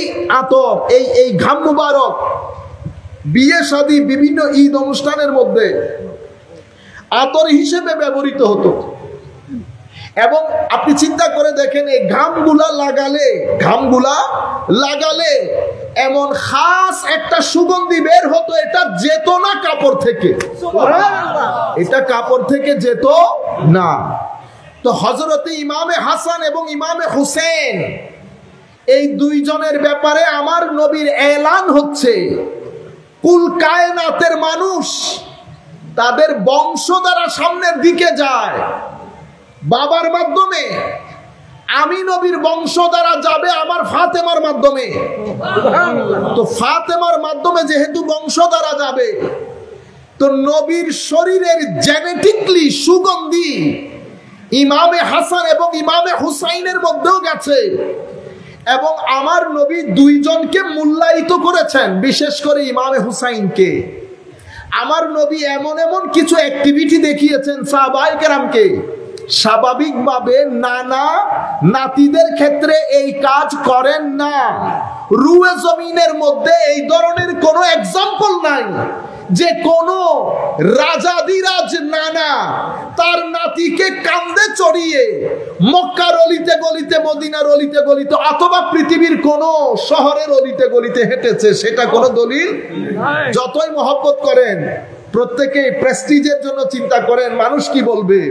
Speaker 1: আতর এই ঘাম মুবারক বিয়ে শাদী বিভিন্ন ঈদ অনুষ্ঠানের মধ্যে আতর হিসেবে ব্যবহৃত হতো। এবং আপনি চিন্তা করে দেখেন এই ঘামগুলা লাগালে এমন খাস একটা সুগন্ধি বের হতো, এটা যেত না কাপড় থেকে, এটা কাপড় থেকে যেত না। তো হযরতে ইমামে হাসান এবং ইমামে হুসেন এই দুইজনের ব্যাপারে আমার নবীর এলান হচ্ছে, কুল কায়নাতের মানুষ তাদের বংশ দ্বারা সামনের দিকে যায়, বাবার মাধ্যমে। আমি নবীর বংশ দ্বারা যাবে আমার ফাতেমার মাধ্যমে। তো ফাতেমার মাধ্যমে যেহেতু বংশ দ্বারা যাবে, তো নবীর শরীরের জেনেটিকলি সুগন্ধি ইমামে হাসান এবং ইমামে হুসাইনের মধ্যেও গেছে। এবং আমার নবী দুইজনকে মূল্যায়িত করেছেন, বিশেষ করে ইমামে হুসাইনকে। আমার নবী এমন এমন কিছু অ্যাক্টিভিটি দেখিয়েছেন সাহাবায়ে কেরামকে, স্বাভাবিকভাবে নানা নাতিদের ক্ষেত্রে এই কাজ করেন না। রুয়ে জমিনের মধ্যে এই ধরনের কোনো এক্সাম্পল নাই যে কোন রাজাদিরাজ নানা তার নাতিকে কাঁধে চড়িয়ে মক্কার অলিতে গলিতে, মদিনার অলিতে গলিতে, অথবা পৃথিবীর কোন শহরের অলিতে গলিতে হেঁটেছে, সেটা কোনো দলিল। যতই মহব্বত করেন, প্রত্যেকে প্রেস্টিজের জন্য চিন্তা করেন মানুষ কি বলবে,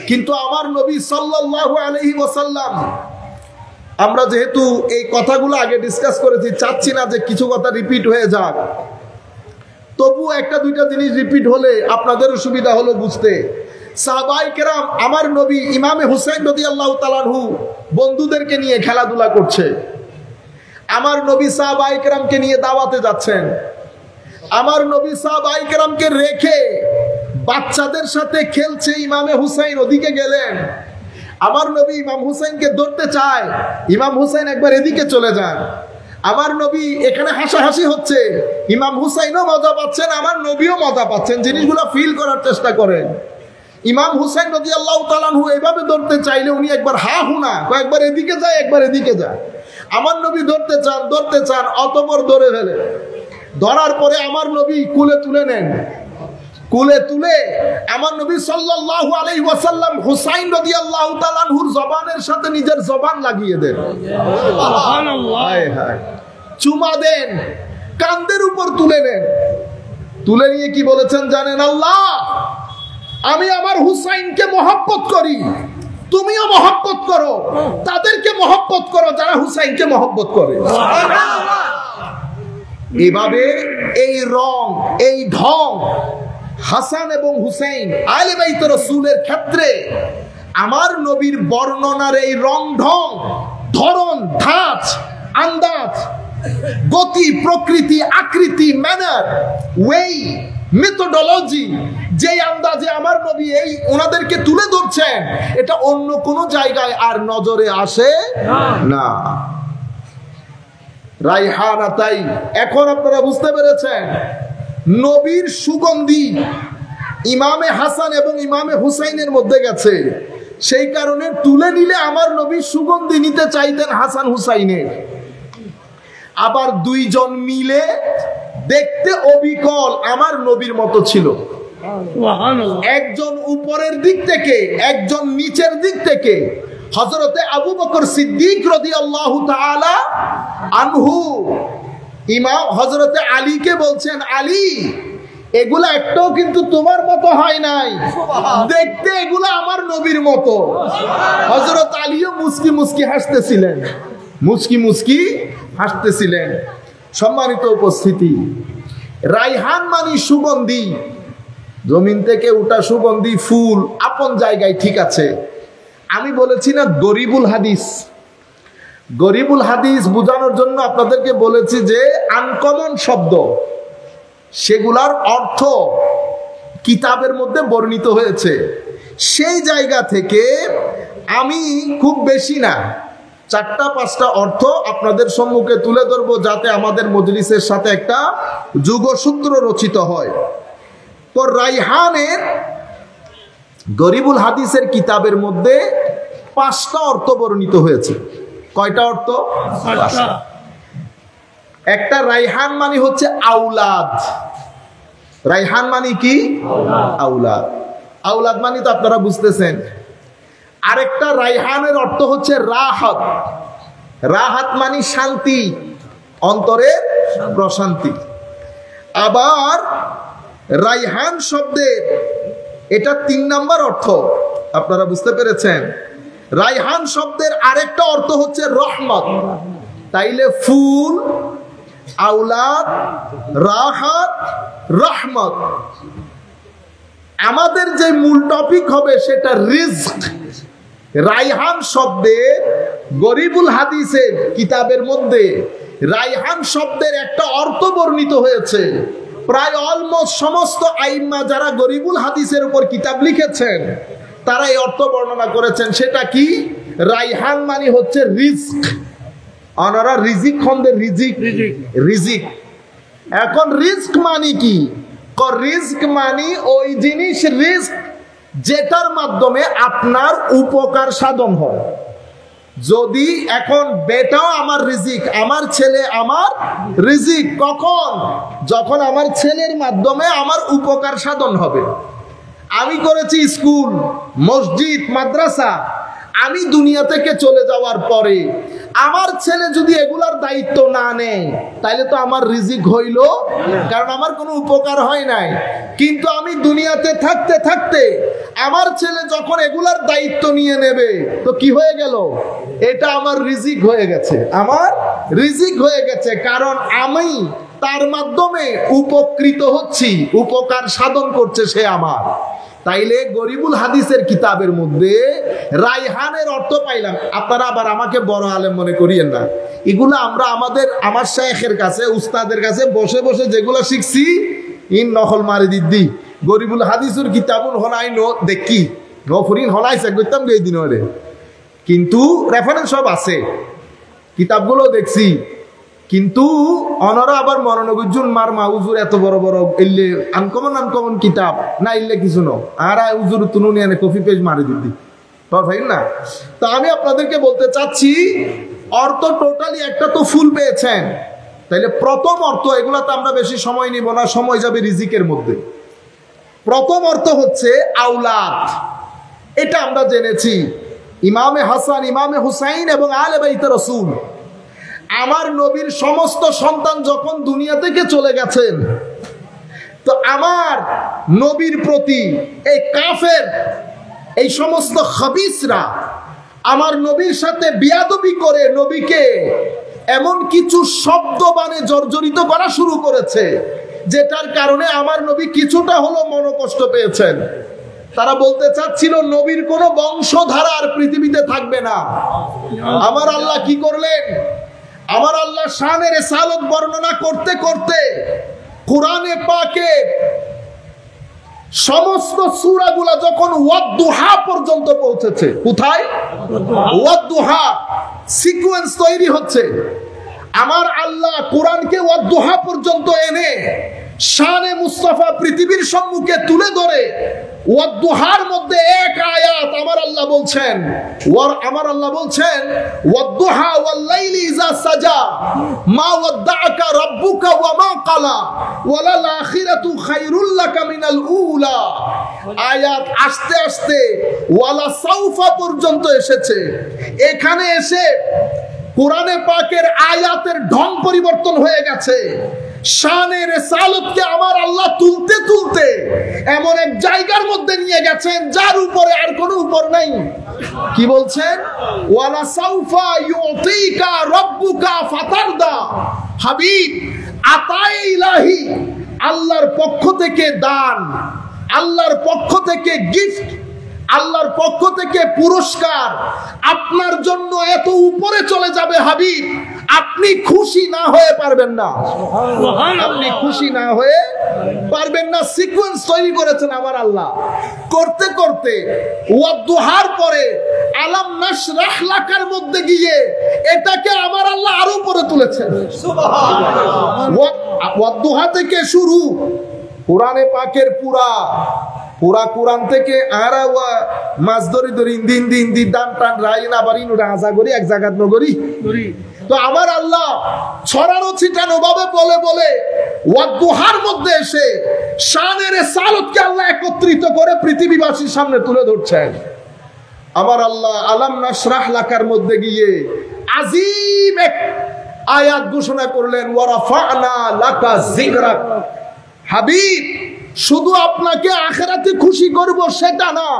Speaker 1: কিন্তু আমার নবী সাল্লাল্লাহু আলাইহি ওয়াসাল্লাম, আমরা যেহেতু এই কথাগুলো আগে ডিসকাস করেছি, চাচ্ছি না যে কিছু কথা রিপিট হয়ে যাক, তবু একটা দুইটা জিনিস রিপিট হলে আপনাদেরও সুবিধা হলো বুঝতে। সাহাবায়ে কেরাম, আমার নবী ইমামে হুসাইন রাদিয়াল্লাহু তাআলা আনহু বন্ধুদেরকে নিয়ে খেলাধুলা করছে, আমার নবী সাহাবায়ে কেরামকে নিয়ে দাওয়াতে যাচ্ছেন, আমার নবী সাহাবায়ে কেরামকে রেখে বাচ্চাদের সাথে খেলছে, ইমামে হুসাইন ওদিকে গেলেন। আমার নবী ইমাম হুসাইনকে ধরতে চায়, ইমাম হুসাইন একবার এদিকে চলে যান। আমার নবী এখানে হাসাহাসি হচ্ছে, ইমাম হুসাইনও মজা পাচ্ছেন, আমার নবীও মজা পাচ্ছেন, জিনিসগুলো ফিল করার চেষ্টা করেন। ইমাম হুসাইন রাদিয়াল্লাহু তাআলা আনহু এইভাবে ধরতে চাইলে উনি একবার হা হুনা, একবার এদিকে যায় একবার এদিকে যায়। আমার নবী ধরতে চান, অতঃপর ধরে ফেলে। ধরার পরে আমার নবী কুলে তুলে নেন, কুলে তুলে আমার নবী সাল্লাল্লাহু আলাইহি ওয়াসাল্লাম হুসাইন রাদিয়াল্লাহু তাআলা আনহুর জবানের সাথে নিজের জবান লাগিয়ে দেন। সুবহানাল্লাহ, হায় হায়, চুমা দেন, কাঁধের উপর তুলে নেন। তুলে নিয়ে কি বলেছেন জানেন? আল্লাহ, আমি আমার হুসাইনকে মহব্বত করি, তুমিও মহব্বত করো, তাদেরকে মহব্বত করো যারা হুসাইনকে মহব্বত করে। এভাবে এই রং, এই ঢং হাসান এবং হুসাইন আহলে বাইত রাসূলের ক্ষেত্রে আমার নবীর বর্ণনার এই রং ঢং, ধরন, ধাঁচ, আন্দাজ, গতি, প্রকৃতি, আকৃতি, ম্যানার, ওয়ে, মেথোডোলজি, যেই আন্দাজে আমার নবী এই ওনাদেরকে তুলে ধরছেন, এটা অন্য কোন জায়গায় আর নজরে আসে না। রাইহানা, তাই এখন আপনারা বুঝতে পেরেছেন নবীর সুগন্ধি ইমামে হাসান এবং ইমামে হুসাইনের মধ্যে গেছে, সেই কারণে তুলে নিলে আমার নবীর সুগন্ধি নিতে চাইতেন হাসান হুসাইনের। আবার দুইজন মিলে দেখতে অবিকল আমার নবীর মতো ছিল, একজন উপরের দিক থেকে একজন নিচের দিক থেকে। হযরতে আবু বকর সিদ্দিক রাদিয়াল্লাহু তাআলা আনহু ইমাম হযরতে আলীকে বলছেন, আলী এগুলা একটাও কিন্তু তোমার মতো হয় নাই, দেখতে এগুলা আমার নবীর মতো। হযরত আলীও মুস্কি মুস্কি হাসতেছিলেন, মুস্কি মুস্কি হাসতেছিলেন। সম্মানিত উপস্থিতি, রাইহান মানে সুগন্ধি, জমিন থেকে উঠা সুগন্ধি ফুল, আপন জায়গায় ঠিক আছে। আমি বলেছি না গরিবুল হাদিস, গরিবুল হাদিস বোঝানোর জন্য আপনাদেরকে বলেছি যে আনকমন শব্দ, সেগুলার অর্থ কিতাবের মধ্যে বর্ণিত হয়েছে। সেই জায়গা থেকে আমি খুব বেশি না 4-5টা অর্থ আপনাদের সম্মুখে তুলে ধরবো, যাতে আমাদের মজলিসের সাথে একটা যুগসূত্র রচিত হয়। তো রাইহানের গরিবুল হাদিসের কিতাবের মধ্যে 5টা অর্থ বর্ণিত হয়েছে। কয়টা অর্থ? 5টা। একটা রাইহান মানে হচ্ছে আউলাদ। রাইহান মানে কি? আউলাদ। আউলাদ মানে তো আপনারা বুঝতেছেন। আরেকটা রাইহানের অর্থ হচ্ছে রাহাত। রাহাত মানে শান্তি, অন্তরের প্রশান্তি। আবার রাইহান শব্দের এটা 3 নাম্বার অর্থ, আপনারা বুঝতে পেরেছেন। রাইহান শব্দের আরেকটা অর্থ হচ্ছে রহমত। তাইলে ফুল, আউলাদ, রাহাত, রহমত। আমাদের যে মূল টপিক হবে সেটা রিজক। রাইহান শব্দের গরিবুল হাদিসের কিতাবের মধ্যে রাইহান শব্দের একটা অর্থ বর্ণিত হয়েছে। প্রায় অলমোস্ট সমস্ত আইম্মা যারা গরিবুল হাদিসের উপর কিতাব লিখেছেন তারা এই অর্থ বর্ণনা করেছেন। সেটা কি? রাইহান মানে হচ্ছে রিজক। অনারা রিজিক খন্দের রিজিক, রিজিক। এখন রিজক মানে কি? রিজক মানে ওই জিনিস রিজক যেটার মাধ্যমে আপনার উপকার সাধন হয়। যদি এখন বেটাও আমার রিজিক, আমার ছেলে আমার রিজিক, কখন? যখন আমার ছেলের মাধ্যমে আমার উপকার সাধন হবে। আমি করেছি স্কুল, মসজিদ, মাদ্রাসা, আমি দুনিয়া থেকে চলে যাওয়ার পরে আমার ছেলে যদি এগুলার দায়িত্ব না নেয় তাহলে তো আমার রিজিক হইল, কারণ আমার কোনো উপকার হয় নাই। কিন্তু আমি দুনিয়াতে থাকতে থাকতে আমার ছেলে যখন এগুলার দায়িত্ব নিয়ে নেবে তো কি হয়ে গেল? এটা আমার রিজিক হয়ে গেছে, আমার রিজিক হয়ে গেছে, কারণ আমি তার মাধ্যমে উপকৃত হচ্ছি, উপকার সাধন করছে সে আমার। তাইলে গরিবুল হাদিসের কিতাবের মধ্যে রাইহানের অর্থ পাইলাম। আপনারা আবার আমাকে বড় আলেম মনে করিয়েন না, এগুলো আমরা আমার শায়েখের কাছে, উস্তাদের কাছে বসে বসে যেগুলো শিখছি, ইন নকল মারি দিদি গরিবুল হাদিসের কিতাবুল হনাই দেখি নফরিন হনাইছে করতাম এই দিন ওরে, কিন্তু রেফারেন্স সব আছে, কিতাবগুলো দেখছি। কিন্তু অনরা আবার মনোনগুজুন মার মা উজুর এত বড় বড় ইল্লে আনকমন আনকমন কিতাব না, ইল্লে কিছু নো আর উজুর তুনু নিয়ে কপি পেজ মারি দিদি ভাই না। তো আমি আপনাদেরকে বলতে চাচ্ছি অর্থ টোটালি একটা তো ফুল পেয়েছেন। তাইলে প্রথম অর্থ, এগুলাতে আমরা বেশি সময় নিব না, সময় যাবে রিজিকের মধ্যে। প্রথম অর্থ হচ্ছে আওলাদ। এটা আমরা জেনেছি ইমামে হাসান, ইমামে হুসাইন এবং আলে বাইতে রাসূল, আমার নবীর সমস্ত সন্তান যখন দুনিয়া থেকে চলে গেছেন, তো আমার নবীর প্রতি এই কাফের, এই সমস্ত খবিসরা আমার নবীর সাথে বিয়াদবি করে নবীকে এমন কিছু শব্দ বানে জর্জরিত করা শুরু করেছে, যেটার কারণে আমার নবী কিছুটা হলো মনোকষ্ট পেয়েছেন। তারা বলতে চাচ্ছিল নবীর কোনো বংশধারা আর পৃথিবীতে থাকবে না। আমার আল্লাহ কি করলেন? আমার আল্লাহ শানের রিসালাত বর্ণনা করতে করতে কোরআনে পাকে সমস্ত সূরাগুলা যখন ওয়াদ-দুহা পর্যন্ত পৌঁছেছে, কোথায়? ওয়াদ-দুহা সিকোয়েন্স তৈরি হচ্ছে। আমার আল্লাহ কোরআনকে ওয়াদ-দুহা পর্যন্ত এনে শানে মুস্তাফা পৃথিবীর সম্মুখে তুলে ধরে ওয়াদ-দুহার মধ্যে এক আয়াত আমার আল্লাহ বলছেন, ওয়াদ-দুহা ওয়াল-লাইলি ইযা সাজা মা ওয়াদ্দাআকা রাব্বুকা ওয়া মা ক্বালা ওয়ালাল আখিরাতু খায়রুল লাকা মিনাল উলা। আয়াত আস্তে আস্তে ওয়ালা সাউফা পর্যন্ত এসেছে। এখানে এসে কোরআনে পাকের আয়াতের ঢং পরিবর্তন হয়ে গেছে। শানে রিসালাতকে আমার আল্লাহ তুলতে তুলতে এমন এক জায়গার মধ্যে নিয়ে গেছেন যার উপরে আর কোনো উপর নাই। কি বলছেন? ওয়ালা সাউফা ইউতিকা রাব্বুকা ফাতারদা। হাবিব, আতায়ে ইলাহি, আল্লাহর পক্ষ থেকে দান, আল্লাহর পক্ষ থেকে গিফট, আল্লাহর পক্ষ থেকে পুরস্কার আপনার জন্য এত উপরে চলে যাবে হাবিব, আপনি খুশি না হয়ে পারবেন না। আপনি খুশি না হয়ে পারবেন না। সিকোয়েন্স তৈরি করেছেন আমার আল্লাহ। করতে করতে ওয়াদ-দুহার পরে আলাম নাশরাহ লাকার মধ্যে গিয়ে এটাকে আমার আল্লাহ আরো উপরে তুলেছেন। সুবহানাল্লাহ। ওয়াদ-দুহা থেকে শুরু কোরআনে পাকের পুরা কোরআন থেকে আরা মাছ ধরি ধরি দিন দিন দিন দান টান রাই না পারি রাজা করি এক জায়গাত নগরী। তো আমার আল্লাহ ছড়ানো ছিটানো ভাবে বলে বলে ওয়াদ-দুহার মধ্যে এসে শানে রিসালাতকে আল্লাহ একত্রিত করে পৃথিবীবাসীর সামনে তুলে ধরছেন। আমার আল্লাহ আলাম নাশরাহ লাকার মধ্যে গিয়ে আজিম এক আয়াত ঘোষণা করলেন, ওয়া রাফা'না লাকা যিকরাক। হাবিব, শুধু আপনাকে আখিরাতে খুশি করব সেটা না,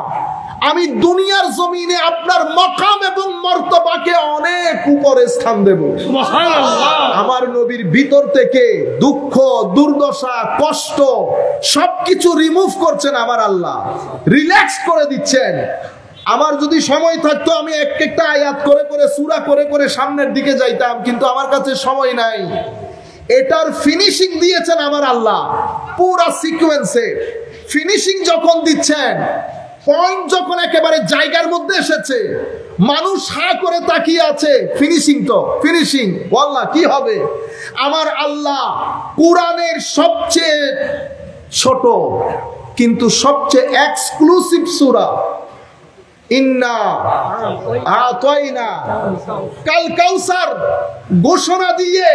Speaker 1: আমি দুনিয়ার জমিনে আপনার মাকাম এবং মর্তবাকে অনেক উপরে স্থান দেব। সুবহানাল্লাহ। আমার নবীর ভিতর থেকে দুঃখ, দুর্দশা, কষ্ট সবকিছু রিমুভ করছেন আমার আল্লাহ, রিল্যাক্স করে দিচ্ছেন। আমার যদি সময় থাকতো আমি একটা আয়াত করে করে সূরা করে করে সামনের দিকে যাইতাম, কিন্তু আমার কাছে সময় নাই। এটার ফিনিশিং দিয়েছেন আমার আল্লাহ পুরা সিকোয়েন্সে। ফিনিশিং যখন দিচ্ছেন, পয়েন্ট যখন একেবারে জায়গার মধ্যে এসেছে, মানুষ হা করে তাকিয়ে আছে। ফিনিশিং তো ফিনিশিং, আল্লাহ কি হবে? আমার আল্লাহ কোরআনের সবচেয়ে ছোট কিন্তু সবচেয়ে এক্সক্লুসিভ সূরা ইন্না আতাইনা কাল কাউসার ঘোষণা দিয়ে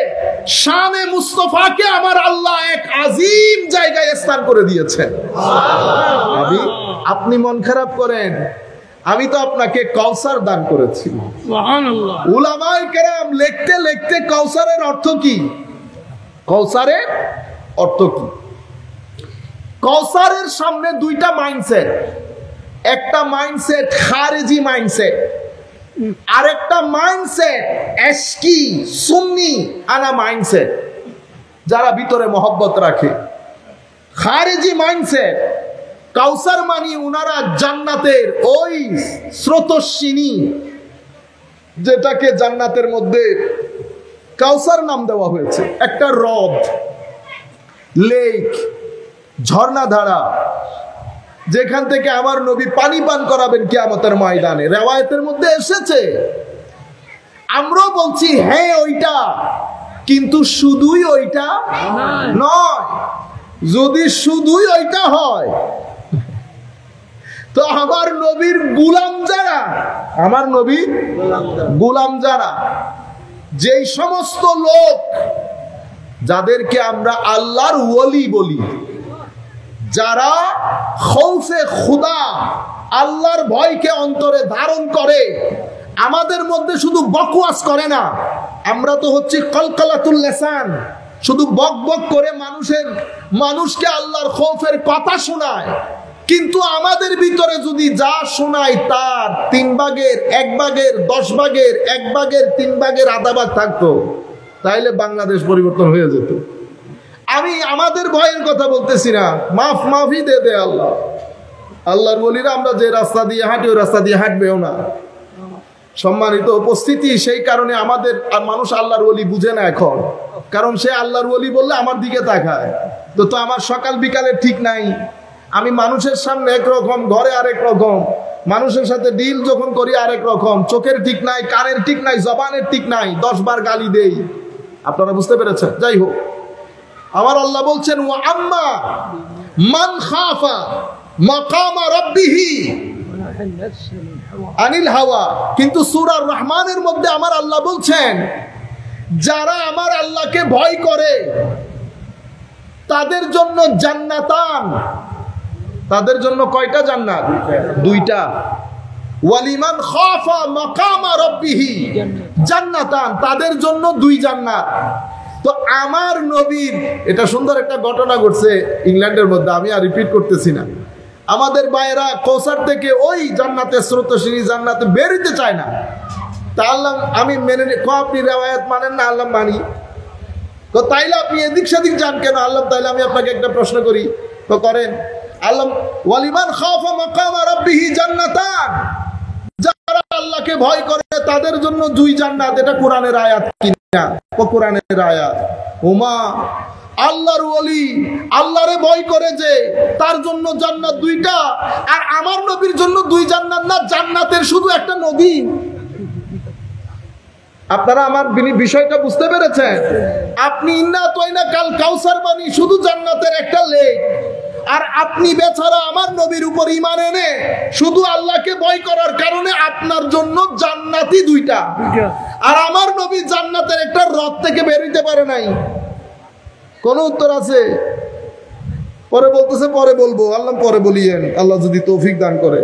Speaker 1: শানে মুস্তাফাকে আমার আল্লাহ এক আজিম জায়গায় স্থান করে দিয়েছেন। আপনি মন খারাপ করেন, আমি তো আপনাকে কাউসার দান করেছি। সুবহানাল্লাহ। উলামায়ে কেরাম লিখতে লিখতে কাউসারের অর্থ কি, কাউসারের অর্থ কি? কাউসারের সামনে দুইটা মাইন্ডসেট, একটা মাইন্ডসেট খারেজি মাইন্ডসেট, আরেকটা মাইন্ডসেট এশকি সুন্নি আনা মাইন্ডসেট, যারা ভিতরে মহব্বত রাখে। খারেজি মাইন্ডসেট, কাউসার মানি উনারা জান্নাতের ওই স্রোতস্বিনী, যেটাকে জান্নাতের মধ্যে কাউসার নাম দেওয়া হয়েছে, একটা হ্রদ, লেক, ঝর্ণাধারা, যেখান থেকে আমার নবী পানি পান করাবেন কিয়ামতের ময়দানে। রিওয়ায়াতের মধ্যে এসেছে। আমরাও বলছি হ্যাঁ ওইটা, কিন্তু শুধুই ওইটা নয়। যদি শুধুই ওইটা হয় তো আমার নবীর গোলাম যারা, আমার নবীর গোলাম যারা, যেই সমস্ত লোক যাদেরকে আমরা আল্লাহর ওলি বলি, যারা খৌফে খুদা, আল্লাহর ভয়কে অন্তরে ধারণ করে, আমাদের মধ্যে শুধু বকওয়াস করে না, আমরা তো হচ্ছে কলকলাতুল লিসান, শুধু বক বক করে মানুষকে আল্লাহর খৌফের কথা শোনায়, কিন্তু আমাদের ভিতরে যদি যা শোনায় তার 3 ভাগের 1 ভাগের 10 ভাগের 1 ভাগের 3 ভাগের আধা ভাগ থাকতো, তাইলে বাংলাদেশ পরিবর্তন হয়ে যেত। আমি আমাদের ভয়ের কথা বলতেছি না, মাফি দে আল্লাহ। আল্লাহর ওলিরা আমরা যে রাস্তা দিয়ে হাঁটি ওই রাস্তা দিয়ে হাঁটবেও না। সম্মানিত উপস্থিতি, সেই কারণে আমাদের মানুষ আল্লাহর ওলি বুঝে না এখন, কারণ সে আল্লাহর ওলি বললে আমার দিকে তাকায়। তো আমার সকাল বিকালে ঠিক নাই, আমি মানুষের সামনে একরকম, ঘরে আরেক রকম, মানুষের সাথে ডিল যখন করি আরেক রকম, চোখের ঠিক নাই, কানের ঠিক নাই, জবানের ঠিক নাই, 10 বার গালি দেই। আপনারা বুঝতে পেরেছেন? যাই হোক, আমার আল্লাহ বলছেন ওয়া আম্মা মান খাফা মাকামা রাব্বিহি আনিল হাওয়া। কিন্তু সূরা রহমানের মধ্যে আমার আল্লাহ বলছেন যারা আমার আল্লাহকে ভয় করে তাদের জন্য জান্নাতান, তাদের জন্য কয়টা জান্নাত? 2টা। ওয়ালিমান খাফা মাকামা রাব্বিহি জান্নাতান, তাদের জন্য 2 জান্নাত। তো আমার নবীর এটা সুন্দর একটা ঘটনা ঘটছে ইংল্যান্ডের মধ্যে, আমি আর রিপিট করতেছি না। আমাদের ভাইয়েরা কৌসার থেকে ওই জান্নাতের স্রোতস্বিনী জান্নাতে বের হইতে চায় না। তা আল্লাহ আমি মেনে আপনি রেওয়ায়াত মানেন না? আল্লাহ মানি। তো তাইলে আপনি এদিক সেদিক যান কেন? আল্লাহ তাইলে আমি আপনাকে একটা প্রশ্ন করি, তো করেন। আল্লাহ ওয়ালিমান খাফা মাকামা রাব্বিহি জান্নাতান, যারা আল্লাহকে ভয় করে তাদের জন্য 2 জান্নাত। এটা কোরআনের আয়াত কিনা? কোরআনের আয়াত। ওমা, আল্লাহর ওলি আল্লাহরে ভয় করে যে তার জন্য জান্নাত 2টা, আর আমার নবীর জন্য 2 জান্নাত না, জান্নাতের শুধু একটা নদী। আপনারা আমার বিষয়টা বুঝতে পেরেছেন? আপনি ইন্না তয়না কাল কাউসার বাণী শুধু জান্নাতের একটা লেক, আর আপনি বেচারা আমার নবীর উপর ঈমান এনে শুধু আল্লাহকে ভয় করার কারণে আপনার জন্য জান্নাতই 2টা, আর আমার নবী জান্নাতের একটা রথ থেকে বের হইতে পারে নাই। কোন উত্তর আছে? পরে বলতেছে পরে বলবো। আল্লাহ পরে বলিয়েন, আল্লাহ যদি তৌফিক দান করে।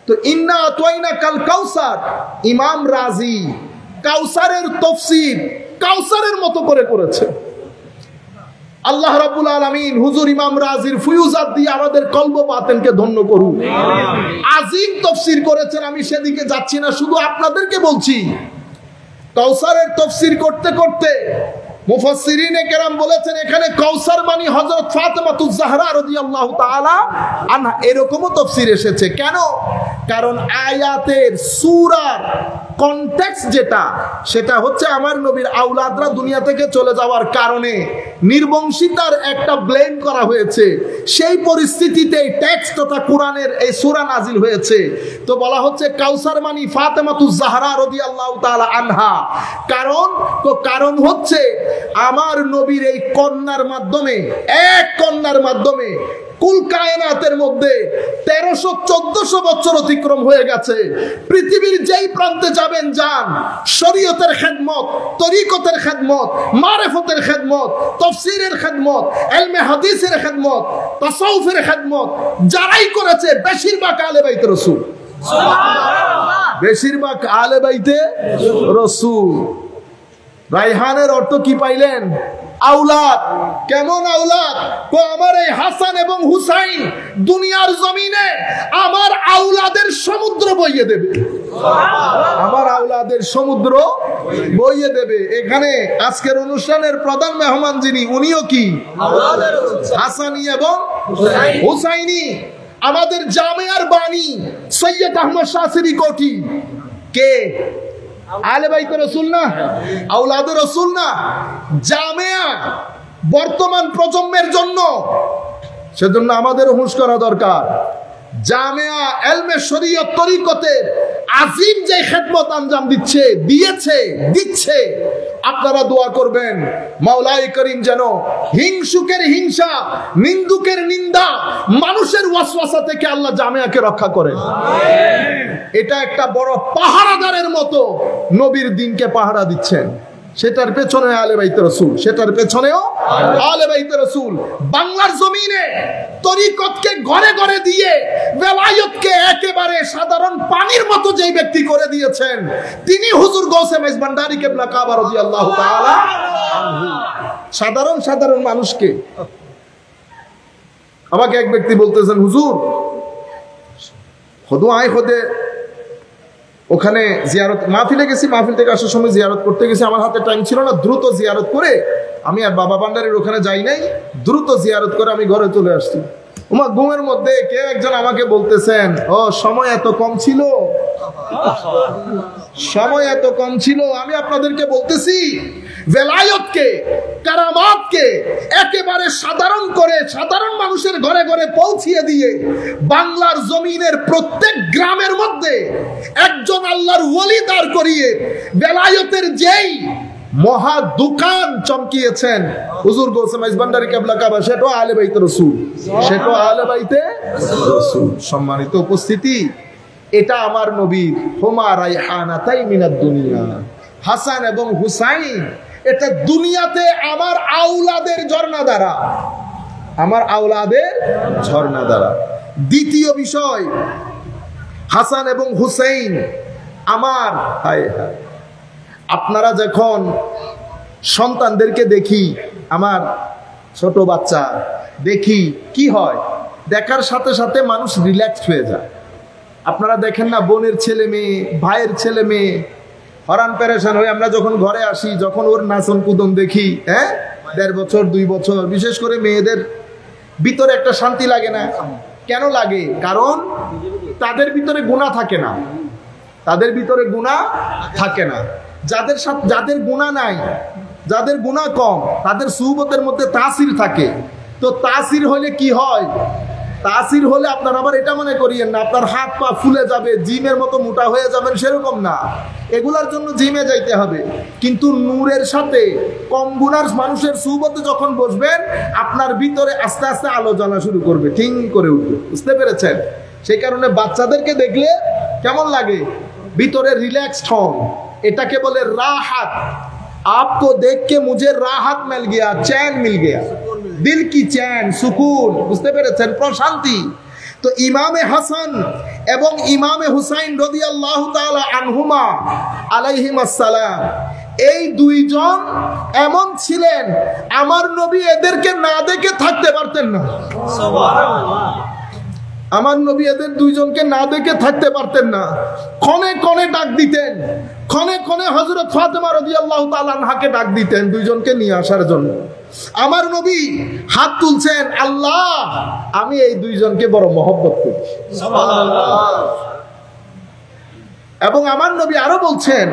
Speaker 1: তো ইন্না আতওয়াইনা কাল কাউসার, ইমাম রাজি কাউসারের তাফসীর কাউসারের মতো করে করেছে। আল্লাহ রাব্বুল আলামিন হুজুর ইমাম রাজির ফুয়ুজাত দিয়ে আমাদের কলব বাতেনকে ধন্য করুন। আজিম তাফসীর করেছেন, আমি সেদিকে যাচ্ছি না, শুধু আপনাদেরকে বলছি কাউসারের তাফসীর করতে করতে মুফাসসিরিনে কেরাম বলেছেন এখানে কাউসার মানে হযরত ফাতেমাতুজ জাহরা রাদিয়াল্লাহু তাআলা আনহা, এরকমও তাফসীর এসেছে। কেন? কারণ আয়াতের সূরার কনটেক্সট যেটা, সেটা হচ্ছে আমার নবীর আওলাদরা দুনিয়া থেকে চলে যাওয়ার কারণে নির্বংশিতার একটা ব্লেম করা হয়েছে। সেই পরিস্থিতিতে টেক্সট তথা কোরআনের এই সূরা নাজিল হয়েছে। তো বলা হচ্ছে কাউসার মানে ফাতেমাতুজ জাহরা রাদিয়াল্লাহু তাআলা আনহা। কারণ হচ্ছে আমার নবীর এই কন্যার মাধ্যমে, এক কন্যার মাধ্যমে কুল কায়নাতের মধ্যে 1300-1400 বছর অতিক্রম হয়ে গেছে। পৃথিবীর যেই প্রান্তে যাবেন যান, শরীয়তের খেদমত, তরিকতের খেদমত, মারিফতের খেদমত, তাফসীরের খেদমত, ইলমে হাদিসের খেদমত, তাসাউফের খেদমত যারাই করেছে বেশিরভাগ আলে বাইত রাসূল। সুবহানাল্লাহ, বেশিরভাগ আলে বাইতে রাসূল। রায়হানের অর্থ কি পাইলেন? আওলাদ। কেমন আওলাদ? আমার এই হাসান এবং হুসাইন দুনিয়ার জমিনে আমার আওলাদের সমুদ্র বইয়ে দেবে, আমার আওলাদের সমুদ্র বইয়ে দেবে। এখানে আজকের অনুষ্ঠানের প্রধান মেহমান যিনি, উনিও কি হাসানি এবং হুসাইনি। আমাদের জামিয়ার বাণী সৈয়দ আহমদ শাহসিরি কোঠি কে? আলে বাইত রাসূল না, আওলাদে রাসূল না। জামিয়া বর্তমান প্রজন্মের জন্য, সেজন্য আমাদের হুঁশ করা দরকার। জামিয়া ইলমে শরীয়ত তরিকতের আজিম যে খেদমত আঞ্জাম দিচ্ছে, আপনারা দোয়া করবেন মাওলাই করিম যেন হিংসুকের হিংসা, নিন্দুকের নিন্দা, মানুষের ওয়াসওয়াসা থেকে আল্লাহ জামিয়াকে রক্ষা করেন। এটা একটা বড় পাহারাদারের মতো নবীর দিনকে পাহারা দিচ্ছেন। সেটার পেছনে আলে বাইত রাসূল, সেটার পেছনেও আলে বাইত রাসূল। বাংলার জমিনে তরিকতকে ঘরে ঘরে দিয়ে বেলায়েতকে একেবারে সাধারণ পানির মতো যেই ব্যক্তি করে দিয়েছেন, তিনি হুজুর গৌসে মাইজ ভান্ডারী কেবলা কাবা রাদিয়াল্লাহু তাআলা আনহু। সাধারণ মানুষকে, আমাকে এক ব্যক্তি বলতেছেন, হুজুর খোদো আয় খোদে ওখানে জিয়ারত মাহফিলে গেছি, মাহফিল থেকে আসার সময় জিয়ারত করতে গেছি, আমার হাতে টাইম ছিল না, দ্রুত জিয়ারত করে আমি আর বাবা ভান্ডারীর ওখানে যাই নাই, দ্রুত জিয়ারত করে আমি ঘরে চলে আসছি। ওমা ঘুমের মধ্যে কেউ একজন আমাকে বলতেছেন, ও সময় এত কম ছিল, সময় এত কম ছিল। আমি আপনাদেরকে বলতেছি ভেলায়তকে, কারামাতকে একেবারে সাধারণ করে সাধারণ মানুষের ঘরে ঘরে পৌঁছিয়ে দিয়ে বাংলার জমিনের প্রত্যেক গ্রামের মধ্যে একজন আল্লাহর ওলি দাঁড় করিয়ে ভেলায়তের যেই মহা দোকান চমকিয়েছেন হুজুর গৌসে মাইজভান্ডারী কেবলা কাবা, সেটাও আহলে বাইতে রাসূল, সেটাও আহলে বাইতে রাসূল। সম্মানিত উপস্থিতি, এটা আমার নবীর হুমা রাইহানাতাই মিনাদ দুনিয়া, হাসান এবং হুসাইন, এটা দুনিয়াতে আমার আওলাদের ঝর্ণা দ্বারা, আমার আওলাদের ঝর্ণা দ্বারা। দ্বিতীয় বিষয়, হাসান এবং হুসাইন আমার, হায় হায়, আপনারা যখন সন্তানদেরকে দেখি, আমার ছোট বাচ্চা দেখি, কি হয়, দেখার সাথে সাথে মানুষ রিল্যাক্স হয়ে যায়। আপনারা দেখেন না, বোনের ছেলে মেয়ে, ভাইয়ের ছেলে মেয়ে হরান পেরেশান হয়ে আমরা যখন ঘরে আসি, যখন ওর নাচন কুদন দেখি, 1.5 বছর 2 বছর, বিশেষ করে মেয়েদের ভিতরে একটা শান্তি লাগে না? কেন লাগে? কারণ তাদের ভিতরে গুনাহ থাকে না, তাদের ভিতরে গুনাহ থাকে না। যাদের সাথে, যাদের গুনাহ নাই, যাদের গুনাহ কম, তাদের সুহবতের মধ্যে তাসির থাকে। তো তাসির হলে কি হয়? তাসির হলে আপনার আবার এটা মনে করিয়েন না আপনার হাত পা ফুলে যাবে, জিমের মতো মোটা হয়ে যাবেন, সেরকম না। এগুলার জন্য জিমে যাইতে হবে, কিন্তু নূরের সাথে কম গুনার মানুষের সুহবতে যখন বসবেন, আপনার ভিতরে আস্তে আস্তে আলো জ্বলা শুরু করবে, ঠিক করে উঠবে। বুঝতে পেরেছেন? সেই কারণে বাচ্চাদেরকে দেখলে কেমন লাগে? ভিতরে রিল্যাক্সড হন, এটাকে বলে রাহাত। आपको देख के मुझे राहत मिल गया, चैन मिल गया, दिल की चैन, सुकून। বুঝতে পেরেছেন? প্রশান্তি। তো ইমামে হাসান এবং ইমামে হুসাইন রাদিয়াল্লাহু তাআলা আনহুমা আলাইহিমাস সালাম, এই দুইজন এমন ছিলেন, আমার নবী এদেরকে না দেখে থাকতে পারতেন না। সুবহানাল্লাহ। আমার নবী এদের দুইজনকে না দেখে থাকতে পারতেন না। ক্ষণে ক্ষণে ডাক দিতেন, ক্ষণে ক্ষণে হযরত ফাতেমা রাদিয়াল্লাহু তাআলা আনহাকে ডাক দিতেন দুইজনকে নিয়ে আসার জন্য। আমার নবী হাত তুলছেন, আল্লাহ আমি এই দুইজনকে বড় মহব্বত করি। সুবহানাল্লাহ। এবং আমার নবী আরো বলছেন,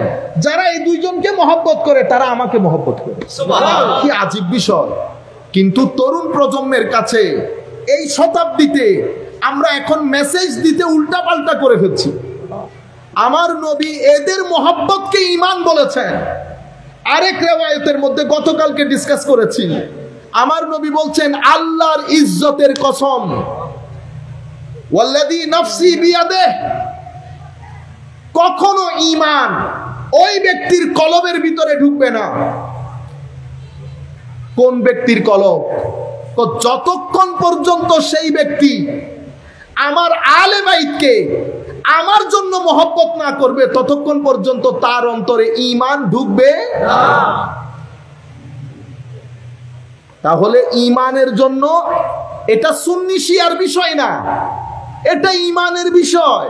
Speaker 1: যারা এই দুইজনকে মহব্বত করে তারা আমাকে মহব্বত করে। সুবহানাল্লাহ। কি আজীব বিষয়! কিন্তু তরুণ প্রজন্মের কাছে এই শতাব্দীতে আমরা এখন মেসেজ দিতে উল্টা পাল্টা করে ফেলছি। আমার নবী এদের মহব্বতকে ঈমান বলেছেন। আরেক রিওয়ায়াতের মধ্যে গতকালকে ডিসকাস করেছি, আমার নবী বলছেন, আল্লাহর ইজ্জতের কসম, ওয়াল্লাযী নাফসি বিয়াদিহি, কখনো ঈমান ওই ব্যক্তির কলবের ভিতরে ঢুকবে না। কোন ব্যক্তির কলব? যতক্ষণ পর্যন্ত সেই ব্যক্তি আমার আলে বাইতকে আমার জন্য মহব্বত না করবে, ততক্ষণ পর্যন্ত তার অন্তরে ঈমান ঢুকবে না। তাহলে ঈমানের জন্য এটা সুন্নি শিয়ার বিষয় না, এটা ঈমানের বিষয়।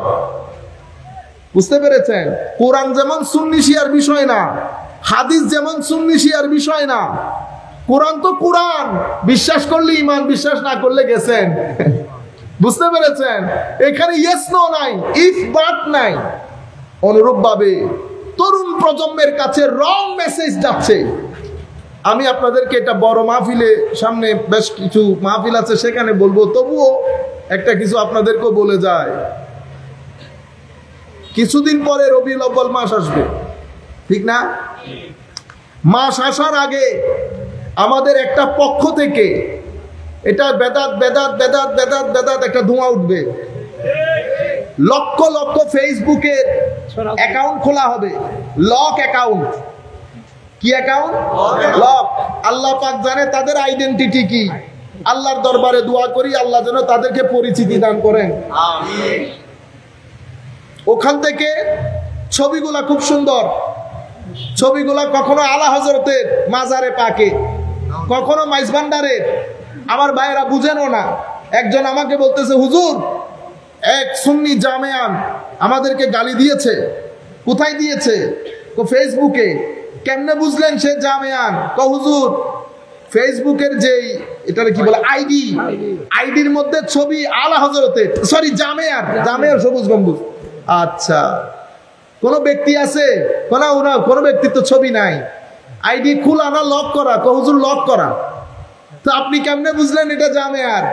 Speaker 1: বুঝতে পেরেছেন? কোরআন যেমন সুন্নি শিয়ার বিষয় না, হাদিস যেমন সুন্নি শিয়ার বিষয় না। কোরআন তো কোরআন, বিশ্বাস করলে ঈমান, বিশ্বাস না করলে গেছেন। বুঝতে পেরেছেন? এখানে ইয়েস নো নাই, ইফ বাট নাই। অনুরূপভাবে তরুণ প্রজন্মের কাছে রং মেসেজ যাচ্ছে। আমি আপনাদেরকে এটা বড় মাহফিলে, সামনে বেশ কিছু মাহফিল আছে, সেখানে বলবো, তবুও একটা কিছু আপনাদেরকেও বলে যায়। কিছুদিন পরে রবিউল আউয়াল মাস আসবে, ঠিক না? মাস আসার আগে আমাদের একটা পক্ষ থেকে এটা বেদাত বেদাত বেদাত বেদাত বেদাত একটা ধোঁয়া উঠবে। লক্ষ লক্ষ ফেসবুকের অ্যাকাউন্ট খোলা হবে, লক অ্যাকাউন্ট। কি অ্যাকাউন্ট? লক। আল্লাহ পাক জানে তাদের আইডেন্টিটি কি। আল্লাহর দরবারে দোয়া করি, আল্লাহ যেন তাদেরকে পরিচিতি দান করেন। আমিন। ওখান থেকে ছবিগুলা খুব সুন্দর, ছবিগুলা কখনো আলা হযরতের মাজারে পাকে, কখনো মাইজভান্ডারের। আমার ভাইয়েরা বুঝেনও না। একজন আমাকে বলতেছে, হুজুর এক সুন্নি জামেয়ান আমাদেরকে গালি দিয়েছে। কোথায় দিয়েছে? ফেসবুকে। কেমনে বুঝলেন সে জামেয়ান? হুজুর ফেসবুকের যেই এটারে কি বলে আইডি, আইডির মধ্যে ছবি আলা হযরতের, সরি জামেয়ার, জামেয়ার সবুজ গম্বুজ। আচ্ছা, কোন ব্যক্তি আছে? কোনো ব্যক্তির তো ছবি নাই। আইডি খোলা না লক করা? হুজুর লক করা। তো আপনি কেমনে বুঝলেন এটা জামিয়ার?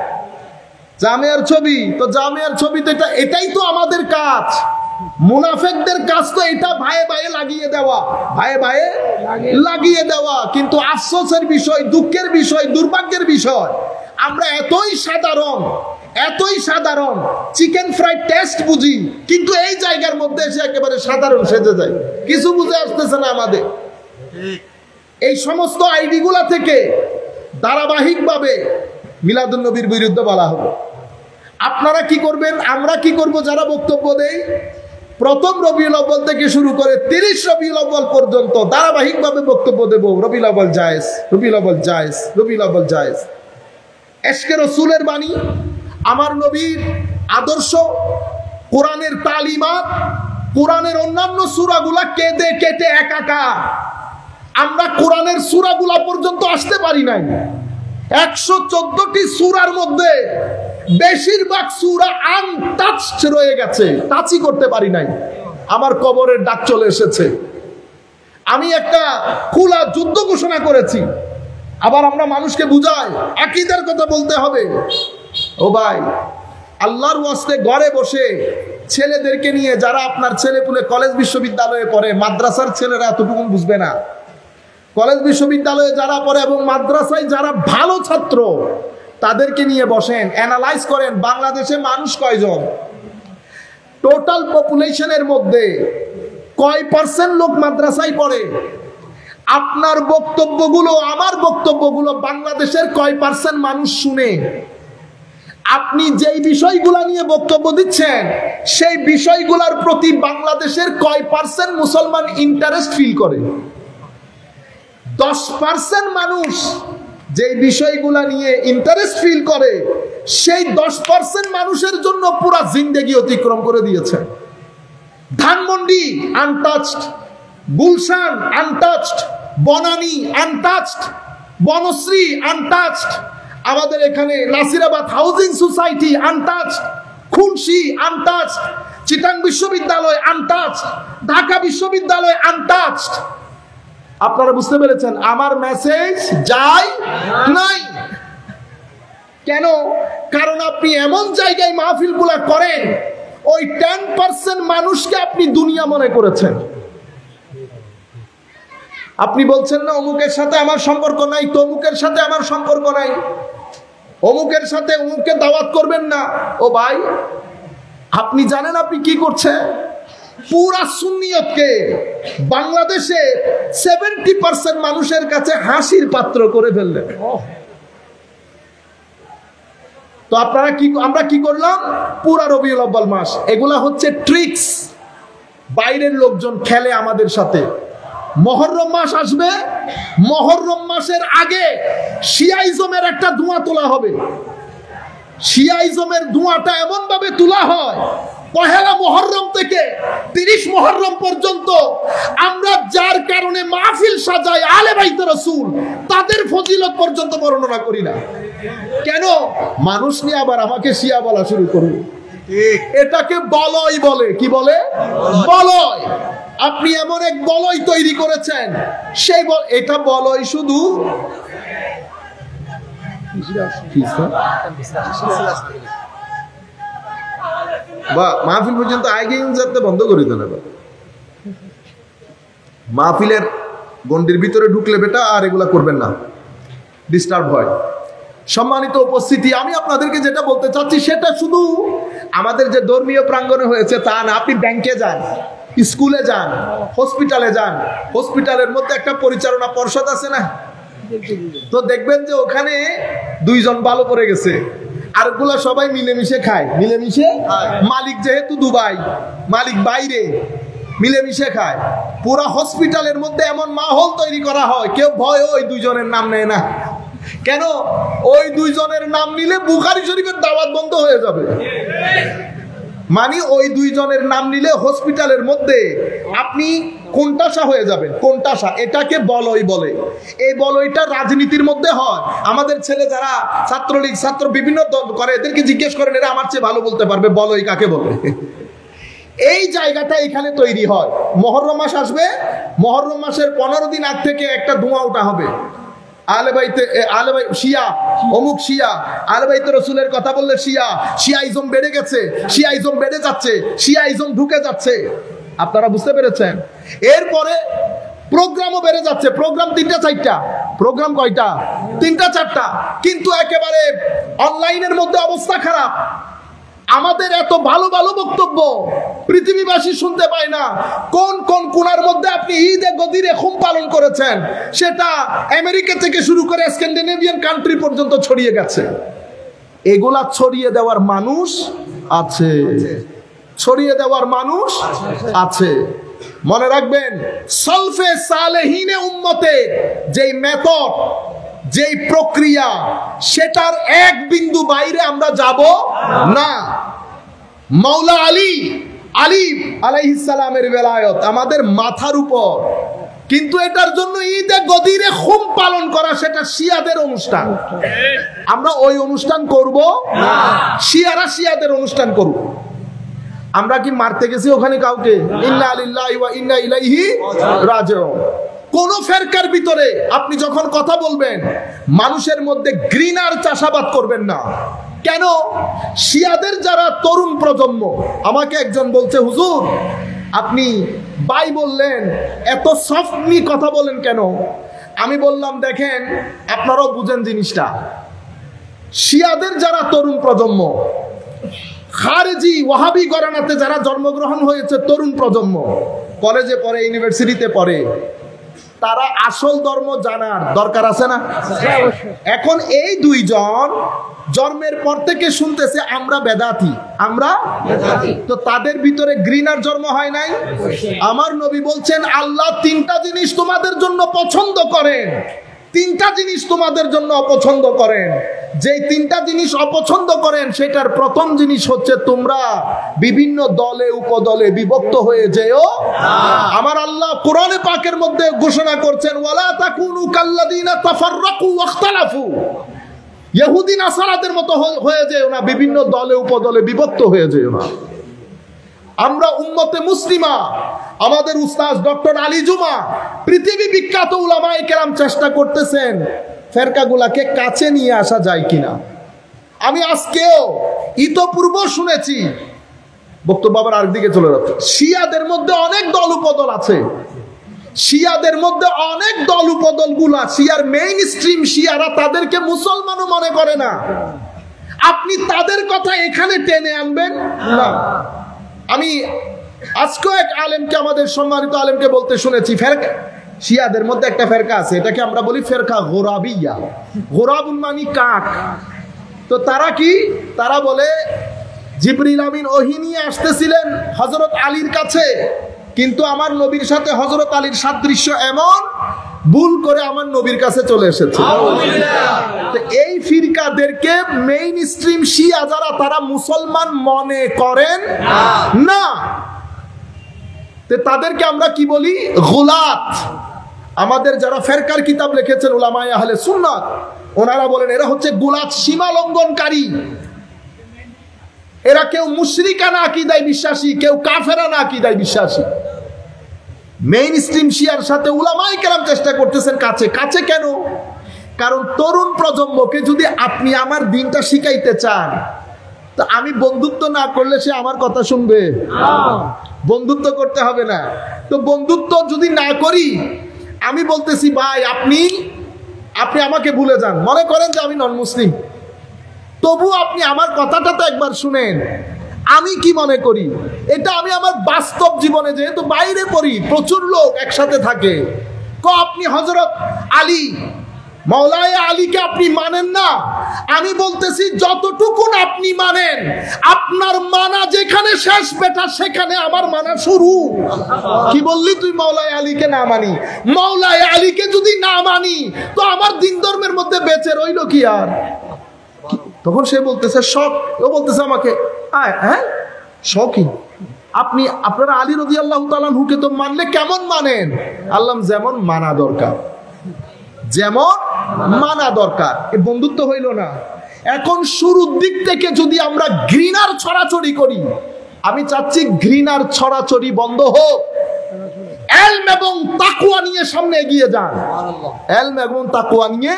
Speaker 1: জামিয়ার ছবি তো জামিয়ার ছবি তো এটাই তো আমাদের কাজ। মুনাফিকদের কাজ তো এটা ভাইয়ে ভাইয়ে লাগিয়ে দেওয়া, ভাইয়ে ভাইয়ে লাগিয়ে দেওয়া। কিন্তু আফসোসের বিষয়, দুঃখের বিষয়, দুর্ভাগ্যের বিষয়, আমরা এতই সাধারণ চিকেন ফ্রাইড টেস্ট বুঝি, কিন্তু এই জায়গার মধ্যে এসে একেবারে সাধারণ সেজে যায়, কিছু বুঝে আসতেছে না আমাদের। এই সমস্ত আইডি গুলা থেকে ধারাবাহিকভাবে মিলাদুন নবীর বিরুদ্ধে বলা হবে। আপনারা কি করবেন, আমরা কি করব? যারা বক্তব্য দেই, প্রথম রবিউল আউয়াল থেকে শুরু করে 30 রবিউল আউয়াল পর্যন্ত ধারাবাহিকভাবে বক্তব্য দেব। রবিউল আউয়াল জায়েজ, রবিউল আউয়াল জায়েজ, রবিউল আউয়াল জায়েজ। এশকে রসুলের বাণী, আমার নবীর আদর্শ, কোরআনের তালিমাত, কোরআনের অন্যান্য সূরাগুলা কেটে কেটে একাকার। আমরা কোরআনের সূরাগুলা পর্যন্ত আসতে পারি নাই। 114টি সূরার মধ্যে বেশিরভাগ সূরা আনটাচড রয়ে গেছে, টাচই করতে পারি নাই। আমার কবরের ডাক চলে এসেছে। আমি একটা খোলা যুদ্ধ ঘোষণা করেছি। আবার আমরা মানুষকে বুঝাই, আকীদার কথা বলতে হবে। ও ভাই, আল্লাহর ওয়াস্তে ঘরে বসে ছেলেদেরকে নিয়ে, যারা আপনার ছেলেপুলে কলেজ বিশ্ববিদ্যালয়ে পড়ে, মাদ্রাসার ছেলেরা এতটুকু বুঝবে না। কলেজ বিশ্ববিদ্যালয়ে যারা পড়ে এবং মাদ্রাসায় যারা ভালো ছাত্র, তাদেরকে নিয়ে বসেন, অ্যানালাইজ করেন বাংলাদেশে মানুষ কয়জন, টোটাল পপুলেশনের মধ্যে কয় পার্সেন্ট লোক মাদ্রাসায় পড়ে। আপনার বক্তব্যগুলো, আমার বক্তব্যগুলো বাংলাদেশের কয় পার্সেন্ট মানুষ শুনে। আপনি যেই বিষয়গুলো নিয়ে বক্তব্য দিচ্ছেন, সেই বিষয়গুলোর প্রতি বাংলাদেশের কয় পার্সেন্ট মুসলমান ইন্টারেস্ট ফিল করে। 10% মানুষ যে বিষয়গুলা নিয়ে ইন্টারেস্ট ফিল করে, সেই 10% মানুষের জন্য পুরা জিন্দেগি অতিক্রম করে দিয়েছে। Dhanmondi untouched, Gulshan untouched, Banani untouched, Banasree untouched, আমাদের এখানে Nasirabad housing society untouched, Khulshi untouched, Chittagong বিশ্ববিদ্যালয় আনটাচড, ঢাকা বিশ্ববিদ্যালয় আনটাচড। আপনারা বুঝতে পেরেছেন আমার মেসেজ যায় নাই কেন? কারণ আপনি এমন জায়গায় মাহফিলগুলা করেন, ওই 10% মানুষকে আপনি দুনিয়া মনে করেছেন। আপনি বলছেন না অমুকের সাথে আমার সম্পর্ক নাই, তমুকের সাথে আমার সম্পর্ক নাই, অমুকের সাথে অমুককে দাওয়াত করবেন না। ও ভাই, আপনি জানেন আপনি কি করছেন? পুরা সুন্নিয়তকে বাংলাদেশে 70% মানুষের কাছে হাসির পাত্র করে ফেললেন। তো আপনারা কি, আমরা কি করলাম? পুরা রবিউল আউয়াল মাস, এগুলা হচ্ছে ট্রিক্স। বাইরের লোকজন খেলে আমাদের সাথে। মুহররম মাস আসবে, মুহররম মাসের আগে শিয়াইজমের একটা ধোঁয়া তোলা হবে। শিয়াইজমের ধোঁয়াটা এমন ভাবে তোলা হয়, পহেলা মুহররম থেকে 30 মুহররম পর্যন্ত আমরা যার কারণে মাহফিল সাজাই আলে বাইতে রাসূল, তাদের ফজিলত পর্যন্ত বর্ণনা করি না। কেন? মানুষ নিয়ে আবার আমাকে শিয়া বলা শুরু করবে। এটাকে বলয় বলে। কি বলে? বলয়। আপনি এমন এক বলয় তৈরি করেছেন, সেই এটা বলয় শুধু বা মাহফিল পর্যন্ত আগে যাতে বন্ধ করে দেন। মাহফিলের গন্ডির ভিতরে ঢুকলে বেটা আর এগুলা করবেন না, ডিস্টার্ব হয়। সম্মানিত উপস্থিতি, আমি আপনাদেরকে যেটা বলতে চাচ্ছি সেটা শুধু আমাদের যে ধর্মীয় প্রাঙ্গণে হয়েছে তা না। আপনি ব্যাংকে যান, স্কুলে যান, হসপিটালে যান, হসপিটালের মধ্যে একটা পরিচালনা পর্ষদ আছে না, তো দেখবেন যে ওখানে 2 জন ভালো করে গেছে, আরগুলা সবাই মিলেমিশে খায়। মিলেমিশে, মালিক যেহেতু দুবাই, মালিক বাইরে, মিলেমিশে খায়। পুরা হসপিটালের মধ্যে এমন মাহল তৈরি করা হয়, কেউ ভয় ওই 2 জনের নাম নেয় না। কেন? ওই 2 জনের নাম নিলে বুখারী শরীফের দাওয়াত বন্ধ হয়ে যাবে। মানে ওই 2 জনের নাম নিলে হসপিটালের মধ্যে আপনি কোনটাশা হয়ে যাবেন। কোনটাশা, এটাকে বলয় বলে। এই বলয়টা রাজনীতির মধ্যে হয়। আমাদের ছেলে যারা ছাত্রলীগ, ছাত্র বিভিন্ন দল করে, এদেরকে জিজ্ঞেস করেন, এরা আমার চেয়ে ভালো বলতে পারবে বলয় কাকে বলে। এই জায়গাটা এখানে তৈরি হয়। মুহররম মাস আসবে, মুহররম মাসের 15 দিন আগ থেকে একটা ধোঁয়া ওঠা হবে, আহলে বাইতে শিয়া, অমুক শিয়া, আহলে বাইতে রাসূলের কথা বললে শিয়া, শিয়াইজম বেড়ে গেছে, শিয়াইজম বেড়ে যাচ্ছে, শিয়াইজম ঢুকে যাচ্ছে। আপনারা বুঝতে পেরেছেন? এরপরে প্রোগ্রামও বেড়ে যাচ্ছে। প্রোগ্রাম 3টা 4টা, প্রোগ্রাম কয়টা? 3টা 4টা। কিন্তু একেবারে অনলাইনের মধ্যে অবস্থা খারাপ। আমাদের এত ভালো ভালো বক্তব্য পৃথিবীবাসী শুনতে পায় না। কোন কোন কোণার মধ্যে আপনি ঈদে গদিরে খুম পালন করেছেন, সেটা আমেরিকা থেকে শুরু করে স্ক্যান্ডিনেভিয়ান কান্ট্রি পর্যন্ত ছড়িয়ে গেছে। এগুলা ছড়িয়ে দেওয়ার মানুষ আছে, ছড়িয়ে দেওয়ার মানুষ আছে। মনে রাখবেন, সলফে সালেহিনে উম্মতে যেই মেথড, যেই প্রক্রিয়া, সেটার এক বিন্দু বাইরে আমরা যাব না। মাওলা আলী আলাইহিস সালামের বেলায়ত আমাদের মাথার উপর, কিন্তু এটার জন্য ঈদে গদিরে খুম পালন করা সেটা শিয়াদের অনুষ্ঠান। আমরা ওই অনুষ্ঠান করব না, শিয়ারা শিয়াদের অনুষ্ঠান করব। আমরা কি মারতে গেছি ওখানে কাউকে? ইন্না লিল্লাহি ওয়া ইন্না ইলাইহি রাজিউন। কোন ফেরকার ভিতরে আপনি যখন কথা বলবেন, মানুষের মধ্যে ঘৃণার চাষাবাদ করবেন না। কেন? শিয়াদের যারা তরুণ প্রজন্ম, আমাকে একজন বলছে, হুজুর আপনি বাই বললেন, এত সফটলি কথা বলেন কেন? আমি বললাম, দেখেন আপনারাও বুঝেন জিনিসটা। শিয়াদের যারা তরুণ প্রজন্ম, খারেজি ওয়াহাবি গরানাতে যারা জন্মগ্রহণ হয়েছে, তরুণ প্রজন্ম, কলেজে পড়ে, ইউনিভার্সিটিতে পড়ে, তারা আসল ধর্ম জানার দরকার আছে না? এখন এই দুইজন জন্মের পর থেকে শুনতেছে আমরা বেদাতি, আমরা তো তাদের ভিতরে ঘৃণার জন্ম হয় নাই? আমার নবী বলছেন, আল্লাহ 3টা জিনিস তোমাদের জন্য পছন্দ করেন, 3টা জিনিস তোমাদের জন্য অপছন্দ করেন। যেই 3টা জিনিস অপছন্দ করেন, সেটার প্রথম জিনিস হচ্ছে তোমরা বিভিন্ন দলে উপদলে বিভক্ত হয়ে যেও। আমার আল্লাহ কোরআনে পাকের মধ্যে ঘোষণা করছেন, ওয়ালা তাকুনু কাল্লাযিনা তাফাররাকু ওয়াখতালাফু। ইহুদি নাসারাদের মতো হয়ে যেও না, বিভিন্ন দলে উপদলে বিভক্ত হয়ে যেও না। আমরা উম্মতে মুসলিমা, আমাদের উস্তাদ ডক্টর আলী জুমা, পৃথিবী বিখ্যাত উলামায়ে কেরাম চেষ্টা করতেছেন ফেরকাগুলাকে কাছে নিয়ে আসা যায় কিনা। আমি আজকেও ইতপূর্ব শুনেছি, বক্তব্য আবার আরেকদিকে চলে যাচ্ছে, শিয়াদের মধ্যে অনেক দল উপদল আছে। শিয়াদের মধ্যে অনেক দল উপদল গুলা, শিয়ার মেইন স্ট্রিম শিয়ারা তাদেরকে মুসলমানও মনে করে না। আপনি তাদের কথা এখানে টেনে আনবেন না। আমি আজকে এক আলেমকে, আমাদের সম্মানিত আলেমকে বলতে শুনেছি, ফেরকা শিয়াদের মধ্যে একটা ফেরকা আছে, এটাকে আমরা বলি ফেরকা গোরাবিয়া। গোরাবুন মানে কাক। তো তারা কি? তারা বলে জিবরিল আমিন ওহী নিয়ে আসতেছিলেন হযরত আলীর কাছে, কিন্তু আমার নবীর সাথে হযরত আলীর সাদৃশ্য এমন, ভুল করে আমার নবীর কাছে চলে এসেছে। তো এই ফিরকাদেরকে মেইন স্ট্রিম শিয়া যারা, তারা মুসলমান মনে করেন না। তাদেরকে আমরা কি বলি? গুলাত। আমাদের যারা ফেরকার কিতাব লিখেছেন উলামায়ে আহলে সুন্নাত, ওনারা বলেন এরা হচ্ছে গুলাত, সীমা লঙ্ঘনকারী। এরা কেউ মুশরিকানা আকীদায় বিশ্বাসী, কেউ কাফেরানা আকীদায় বিশ্বাসী। মেইন স্ট্রিম শিয়ার সাথে উলামায়ে কেরাম চেষ্টা করতেছেন কাছে। কাছে কেন? কারণ তরুণ প্রজন্মকে যদি আপনি আমার দিনটা শিখাইতে চান, তো আমি বন্ধুত্ব না করলে সে আমার কথা শুনবে? বন্ধুত্ব করতে হবে না। তো বন্ধুত্ব যদি না করি, আমি বলতেছি ভাই আপনি আমাকে ভুলে যান, মনে করেন যে আমি নন মুসলিম, তবু আপনি আমার কথাটা তো একবার শুনেন। আমি কি মনে করি, এটা আমি আমার বাস্তব জীবনে, যেহেতু বাইরে পড়ি, প্রচুর লোক একসাথে থাকে, আপনি হযরত আলী, মাওলায়ে আলীকে আপনি মানেন না। আমি বলতেছি যতটুকুন আপনি মানেন, আপনার মানা যেখানে শেষ বেটা, সেখানে আমার মানা শুরু। কি বললি তুই? মাওলায়ে আলীকে না মানি। মাওলায়ে আলীকে যদি না মানি, তো আমার দিন ধর্মের মধ্যে বেঁচে রইল কি আর? তখন সে বলতেছে শখ। ও বলতেছে আমাকে, হ্যাঁ শখই আপনি, আপনারা আলী রাদিয়াল্লাহু তাআলা আনহুকে তো মানলে কেমন মানেন? আল্লাহ যেমন মানা দরকার, যেমন মানা দরকার। এ বন্ধুত্ব হইল না। এখন শুরুর দিক থেকে যদি আমরা ঘৃণার ছড়াছড়ি করি, আমি চাচ্ছি ঘৃণার ছড়াছড়ি বন্ধ হোক। ইলম এবং তাকওয়া নিয়ে সামনে এগিয়ে যান, ইলম এবং তাকওয়া নিয়ে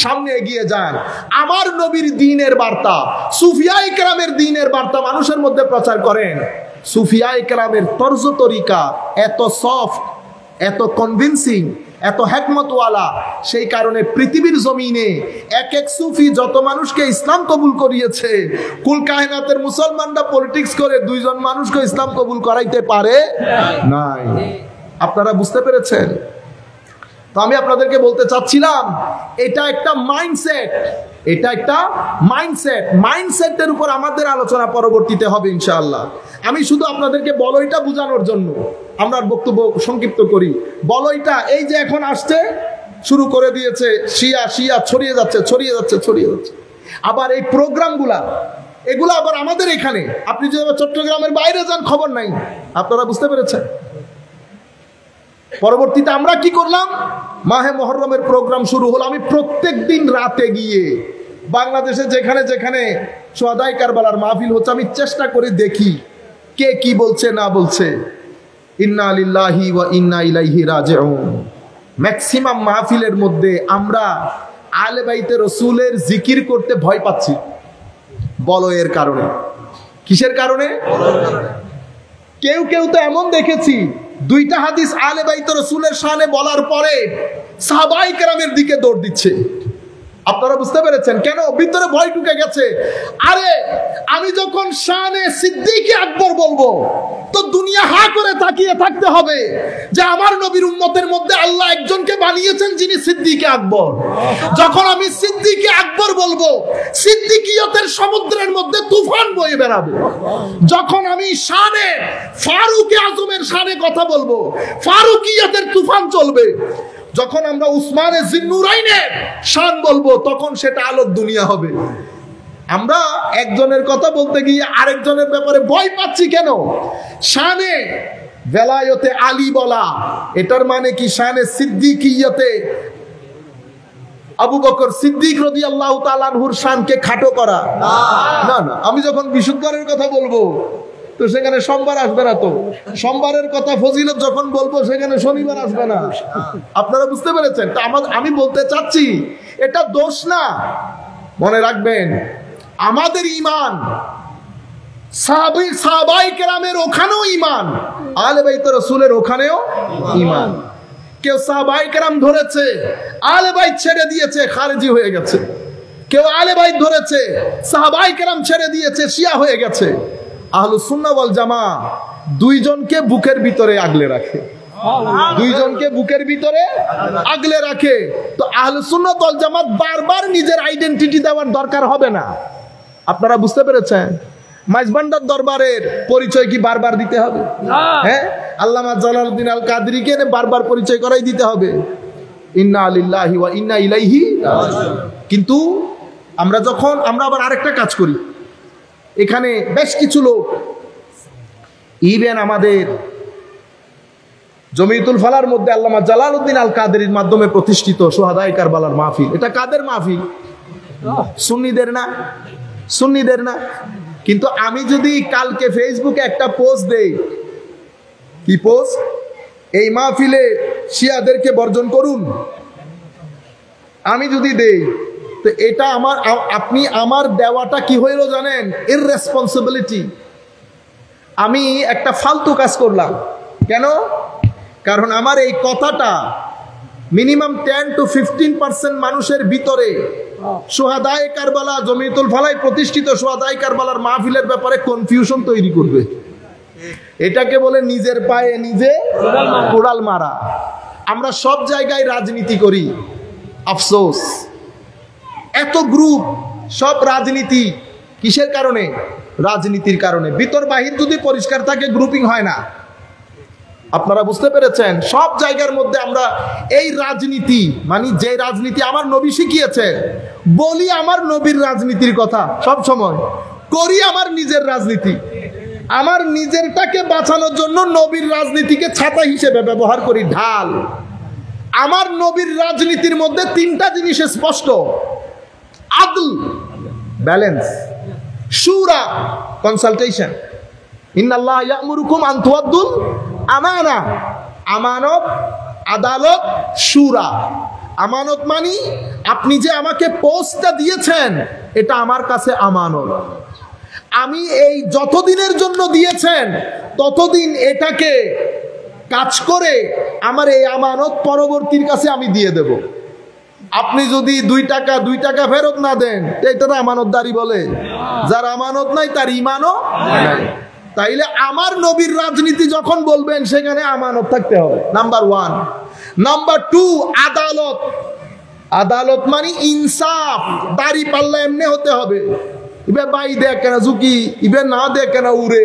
Speaker 1: সামনে এগিয়ে যান। আমার নবীর দ্বীনের বার্তা, সুফিয়ায়ে কেরামের দ্বীনের বার্তা মানুষের মধ্যে প্রচার করেন। সুফিয়ায়ে কেরামের তর্জ তরিকা এত সফট, এত কনভিন্সিং, এত হিকমতওয়ালা, সেই কারণে পৃথিবীর জমিনে এক এক সুফি যত মানুষকে ইসলাম কবুল করিয়েছে, কুল কায়নাতের মুসলমানরা পলিটিক্স করে দুইজন মানুষকে ইসলাম কবুল করাইতে পারে নাই। আপনারা বুঝতে পেরেছেন? তো আমি আপনাদেরকে বলতে চাচ্ছিলাম, এটা একটা মাইন্ডসেট, এটা একটা মাইন্ডসেট। মাইন্ডসেটের উপর আমাদের আলোচনা পরবর্তীতে হবে ইনশাআল্লাহ। আমি শুধু আপনাদেরকে বলইটা বোঝানোর জন্য আমরা বক্তব্য সংক্ষিপ্ত করি। বলইটা এই যে এখন আসছে, শুরু করে দিয়েছে, শিয়া শিয়া ছড়িয়ে যাচ্ছে ছড়িয়ে যাচ্ছে ছড়িয়ে যাচ্ছে। আবার এই প্রোগ্রামগুলা, এগুলো আবার আমাদের এখানে, আপনি যদি চট্টগ্রামের বাইরে যান খবর নাই। আপনারা বুঝতে পেরেছেন? পরবর্তীতে আমরা কি করলাম, মাহে মুহররমের প্রোগ্রাম শুরু হলো। আমি প্রত্যেক দিন রাতে গিয়ে বাংলাদেশে যেখানে যেখানে শুহাদায়ে কারবালার মাহফিল হচ্ছে, আমি চেষ্টা করে দেখি কে কি বলছে না বলছে। ইন্না লিল্লাহি ওয়া ইন্না ইলাইহি রাজিউন। ম্যাক্সিমাম মাহফিলের মধ্যে আমরা আলে বাইতে রাসূলের জিকির করতে ভয় পাচ্ছি, বলয়ের কারণে। কিসের কারণে? কেউ কেউ তো এমন দেখেছি, দুইটা হাদিস আলে বাইতে রাসূলের শানে বলার পরে সাহাবায়ে কেরামের দিকে দৌড় দিচ্ছে। আপনারা বুঝতে পেরেছেন কেন? ভিতরে ভয় ঢুকে গেছে। আরে আমি যখন শানে সিদ্দিক আকবর বলবো, তো দুনিয়া হা করে তাকিয়ে থাকতে হবে যে আমার নবীর উম্মতের মধ্যে আল্লাহ একজনকে বানিয়েছেন যিনি সিদ্দিক আকবর। যখন আমি সিদ্দিক আকবর বলবো, সিদ্দিকিয়তের সমুদ্রের মধ্যে তুফান বয়ে বেড়াবে। যখন আমি শানে ফারুক আজমের শানে কথা বলবো, ফারুকিয়তের তুফান চলবে। যখন আমরা উসমানে জিন্নুরাইনের শান বলবো, তখন সেটা আলোর দুনিয়া হবে। আমরা একজনের কথা বলতে গিয়ে আরেকজনের ব্যাপারে ভয় পাচ্ছি কেন? শানে বেলায়েতে আলী বলা, এটার মানে কি শানে সিদ্দিকিয়তে আবু বকর সিদ্দিক রাদিয়াল্লাহু তাআলা আনহুর শানকে খাটো করা? না না। আমি যখন বিশুদ্ধের কথা বলবো, তো সেখানে সোমবার আসবে না। তো সোমবারের কথা ফজিলত যখন বলবো, সেখানে শনিবার আসবে না। আপনারা বুঝতে পেরেছেন? তা আমি বলতে চাচ্ছি, এটা দোষ না। মনে রাখবেন, আমাদের ঈমান সাহাবায়ে কেরামের ওখানেও ঈমান, আলে বাইত রাসূলের ওখানেও ঈমান। কেউ সাহাবায়ে কেরাম ধরেছে, আলে বাইত ছেড়ে দিয়েছে, খারেজি হয়ে গেছে। কেউ আলে বাইত ধরেছে, সাহাবায়ে কেরাম ছেড়ে দিয়েছে, শিয়া হয়ে গেছে। আহলুস সুন্নাহ ওয়াল জামাআহ দুইজনকে বুকের ভিতরে আগলে রাখে, দুইজনকে বুকের ভিতরে আগলে রাখে। তো আহলুস সুন্নাহ ওয়াল জামাত বারবার নিজের আইডেন্টিটি দেওয়ার দরকার হবে না। আপনারা বুঝতে পেরেছেন? মাইজবান্ডার দরবারের পরিচয় কি বারবার দিতে হবে? হ্যাঁ, আল্লামা জালালউদ্দিন আল কাদরিকে বারবার পরিচয় করাই দিতে হবে, ইন্না লিল্লাহি ওয়া ইন্না ইলাইহি রাজিউন। কিন্তু আমরা আবার আরেকটা কাজ করি, এখানে বেশ কিছু লোক, ইভেন আমাদের জমিয়তুল ফালার মধ্যে আল্লামা জালালউদ্দিন আল কাদেরীর মাধ্যমে প্রতিষ্ঠিত শুহাদায়ে কারবালার মাহফিল, এটা কাদের মাহফিল? সুন্নিদের না? সুন্নিদের না? কিন্তু আমি যদি কালকে ফেসবুকে একটা পোস্ট দেই, কি পোস্ট? এই মাহফিলে শিয়াদেরকে বর্জন করুন, আমি যদি দেই, তো এটা আমার দেওয়াটা কি হইল জানেন? ইররেসপন্সিবিলিটি। আমি একটা ফালতু কাজ করলাম। কেন? কারণ আমার এই কথাটা মিনিমাম 10 to 15% মানুষের ভিতরে শুহাদায়ে কারবালা, জমিয়তুল ফালায় প্রতিষ্ঠিত শুহাদায়ে কারবালার মাহফিলের ব্যাপারে কনফিউশন তৈরি করবে। এটাকে বলে নিজের পায়ে নিজে কোড়াল মারা। আমরা সব জায়গায় রাজনীতি করি, আফসোস। এত গ্রুপ, সব রাজনীতি। কিসের কারণে? রাজনীতির কারণে। ভিতর বাহির যদি পরিষ্কার থাকে, গ্রুপিং হয় না। আপনারা বুঝতে পেরেছেন? সব জায়গার মধ্যে আমরা এই রাজনীতি, মানে যে রাজনীতি আমার নবী শিখিয়েছে, বলি আমার নবীর রাজনীতির কথা সব সময়, করি আমার নিজের রাজনীতি। আমার নিজেরটাকে বাঁচানোর জন্য নবীর রাজনীতিকে ছাতা হিসেবে ব্যবহার করি, ঢাল। আমার নবীর রাজনীতির মধ্যে তিনটা জিনিস স্পষ্ট: আদল, ব্যালেন্স; শুরা, কনসালটেশন। ইন্নাল্লাহ ইয়া'মুরুকুম আন তুআদ্দুল আমানা, আমানত, আদালত, শুরা। আমানত মানি আপনি যে আমাকে পোস্টটা দিয়েছেন এটা আমার কাছে আমানত, আমি এই যতদিনের জন্য দিয়েছেন ততদিন এটাকে কাজ করে আমার এই আমানত পরবর্তীর কাছে আমি দিয়ে দেব। আপনি যদি 2 টাকা ফেরত না দেন এটা আমানতদারি বলে? যার আমানত নাই তার ঈমানও নাই। তাইলে আমার নবীর রাজনীতি যখন বলবেন সেখানে আমানত থাকতে হবে, নাম্বার 1। নাম্বার 2, আদালত। আদালত মানে ইনসাফ, দাড়ি পাল্লা এমনি হতে হবে, ইবে বাই দেখ কেনা ঝুঁকি, ইবে না দেখ কেনা উড়ে,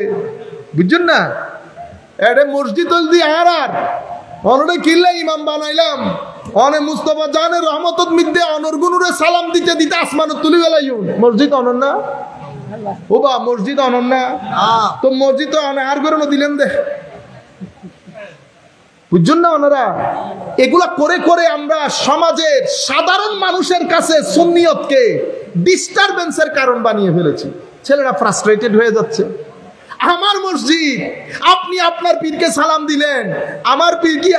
Speaker 1: বুঝছেন না? এটা মসজিদ দিয়ে আর অনরে কিল্লা ইমাম বানাইলাম, অনে মুস্তফা জানের রহমতত মিদ্দে অনর গুনুরে সালাম দিতে দিতে আসমানত তুলি বেলাইও। মসজিদ অনর না ও বা মসজিদ অনর না, তো মসজিদ তো আর করে দিলেন দে, বুঝছেন না? ওনারা এগুলা করে করে আমরা সমাজের সাধারণ মানুষের কাছে সুন্নিয়তকে ডিস্টারবেন্সের কারণ বানিয়ে ফেলেছি। ছেলেরা ফ্রাস্ট্রেটেড হয়ে যাচ্ছে। আমার মসজিদ, আপনি আপনার পীরকে সালাম দিলেন, আমার পীর কি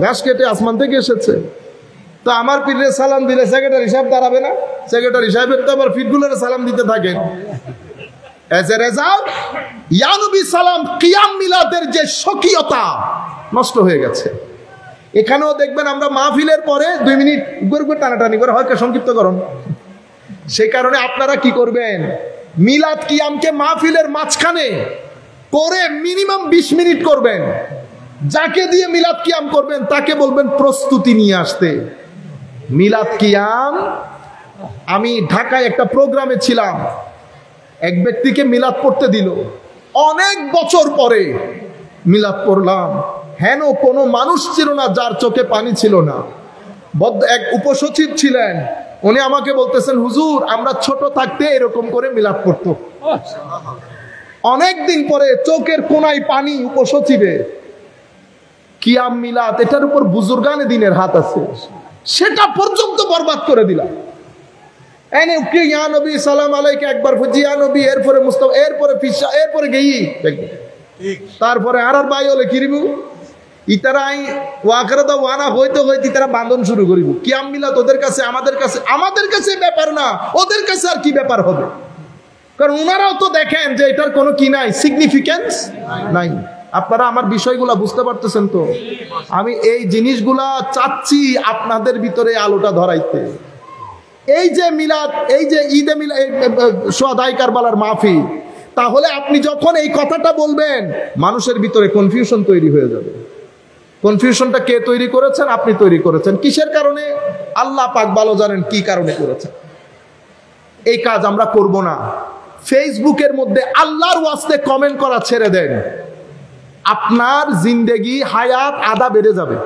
Speaker 1: ঘাস কেটে আসমান থেকে এসেছে? তো আমার পীরে সালাম দিলে সেক্রেটারি সাহেব দাঁড়াবে না? সেক্রেটারি সাহেবের তো আবার পীরগুলোর সালাম দিতে থাকেন। এজ এ রেজাল্ট ইয়া নবী সালাম কিয়াম মিলাদের যে স্বকীয়তা নষ্ট হয়ে গেছে। এখানেও দেখবেন আমরা মাহফিলের পরে 2 মিনিট উপর টানাটানি করে হয় সংক্ষিপ্তকরণ। সেই কারণে আপনারা কি করবেন, মিলাদ কিয়ামকে মাহফিলের মাঝখানে করে মিনিমাম 20 মিনিট করবেন। যাকে দিয়ে মিলাদ কিয়াম করবেন তাকে বলবেন প্রস্তুতি নিয়ে আসতে। মিলাদ কিয়াম, আমি ঢাকায় একটা প্রোগ্রামে ছিলাম, এক ব্যক্তিকে মিলাদ পড়তে দিল, অনেক বছর পরে মিলাদ পড়লাম, হেন কোনো মানুষ ছিল না যার চোখে পানি ছিল না। এক উপসচিব ছিলেন, উনি আমাকে বলতেছেন, হুজুর আমরা ছোট থাকতে এরকম করে মিলাদ পড়তো। অনেক দিন পরে চোখের কোনায় পানি উপসচিবে। কিয়াম মিলাদ, এটার উপর বুজুর্গানে দিনের হাত আছে, সেটা পর্যন্ত বরবাদ করে দিলাম। ইয়া নবী সালাম আলাইকে একবার ফুজিয়া নবী, এরপরে মুস্তাফা, এরপরে ফিসা, এরপরে গেই, তারপরে আর বাই হলে কিরিবু ইতারাই ওয়াকরা দা ওয়ানা হইতে হইতে তারা বান্ধন শুরু করিব। কিয়াম মিলাদ ওদের কাছে, আমাদের কাছে ব্যাপার না, ওদের কাছে আর কি ব্যাপার হবে? কারণ ওনারাও তো দেখেন যে এটার কোনো কি নাই, সিগনিফিকেন্স নাই। আপনারা আমার বিষয়গুলা বুঝতে পারতেছেন তো? আমি এই জিনিসগুলা চাচ্ছি আপনাদের ভিতরে আলোটা ধরাইতে। এই যে মিলাদ, এই যে ঈদে মিলাদ, সোহাদায়ে কারবালার মাহফিল, তাহলে আপনি যখন এই কথাটা বলবেন মানুষের ভিতরে কনফিউশন তৈরি হয়ে যাবে। কনফিউশনটা কে তৈরি করেছেন? আপনি তৈরি করেছেন। কিসের কারণে? আল্লাহ পাক ভালো জানেন কি কারণে করেছেন। এই কাজ আমরা করব না। ফেসবুকের মধ্যে আল্লাহর ওয়াস্তে কমেন্ট করা ছেড়ে দেন, আপনার জিন্দেগি হায়াত আদা বেড়ে যাবে।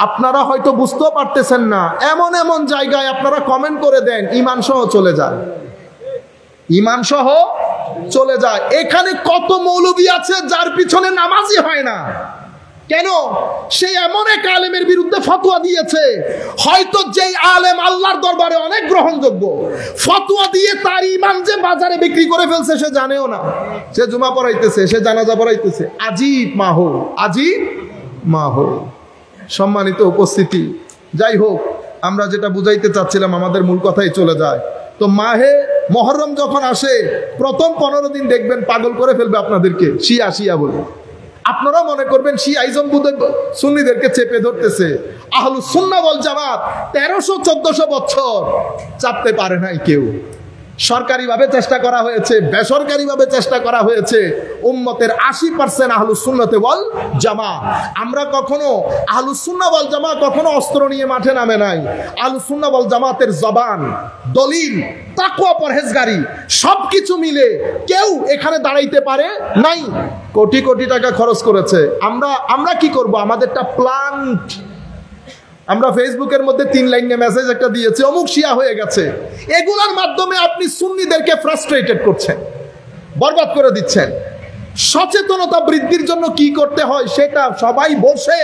Speaker 1: আপনারা হয়তো বুঝতেও পারতেছেন না, এমন এমন জায়গায় আপনারা কমেন্ট করে দেন, ঈমান সহ চলে যায়, ঈমান সহ চলে যায়। এখানে কত মৌলবী আছে যার পিছনে নামাজই হয় না। কেন? সে এমন এক আলেমের বিরুদ্ধে ফতোয়া দিয়েছে, হয়তো যেই আলেম আল্লাহর দরবারে অনেক গ্রহণযোগ্য, ফতোয়া দিয়ে তার ঈমান যে বাজারে বিক্রি করে ফেলছে সে জানেও না। সে জুমা পড়াইতেছে, সে জানাজা পড়াইতেছে। আজীব মাহৌল, আজীব মাহৌল। সম্মানিত উপস্থিতি, যাই হোক, আমরা যেটা বুঝাইতে চাচ্ছিলাম আমাদের মূল কথাই চলে যায়। তো মাহে মুহররম যখন আসে, প্রথম 15 দিন দেখবেন পাগল করে ফেলবে আপনাদেরকে, শিয়া শিয়া বলে। আপনারা মনে করবেন শিয়াইজম বুঝে সুন্নিদেরকে চেপে ধরতেছে। আহলুস সুন্নাহ ওয়াল জামাত 1300-1400 বছর চাপতে পারে নাই কেউ। সরকারিভাবে চেষ্টা করা হয়েছে, বেসরকারিভাবে চেষ্টা করা হয়েছে। উম্মতের 80% আহলুস সুন্নাতে ওয়াল জামাত। আমরা কখনো আহলুস সুন্নাহ ওয়াল জামাত কখনো অস্ত্র নিয়ে মাঠে নামে নাই। আহলুস সুন্নাহ ওয়াল জামাতের জবান, দলিল, তাকওয়া, পরহেজগারি সবকিছু মিলে কেউ এখানে দাঁড়াইতে পারে নাই। কোটি কোটি টাকা খরচ করেছে। আমরা কি করব? আমাদেরটা প্ল্যান্ট। আমরা ফেসবুকের মধ্যে 3 লাইনে মেসেজ একটা দিয়েছি, অমুক শিয়া হয়ে গেছে। এগুলোর মাধ্যমে আপনি সুন্নিদেরকে ফ্রাস্ট্রেটেড করছেন, বরবাদ করে দিচ্ছেন। সচেতনতা বৃদ্ধির জন্য কি করতে হয় সেটা সবাই বসে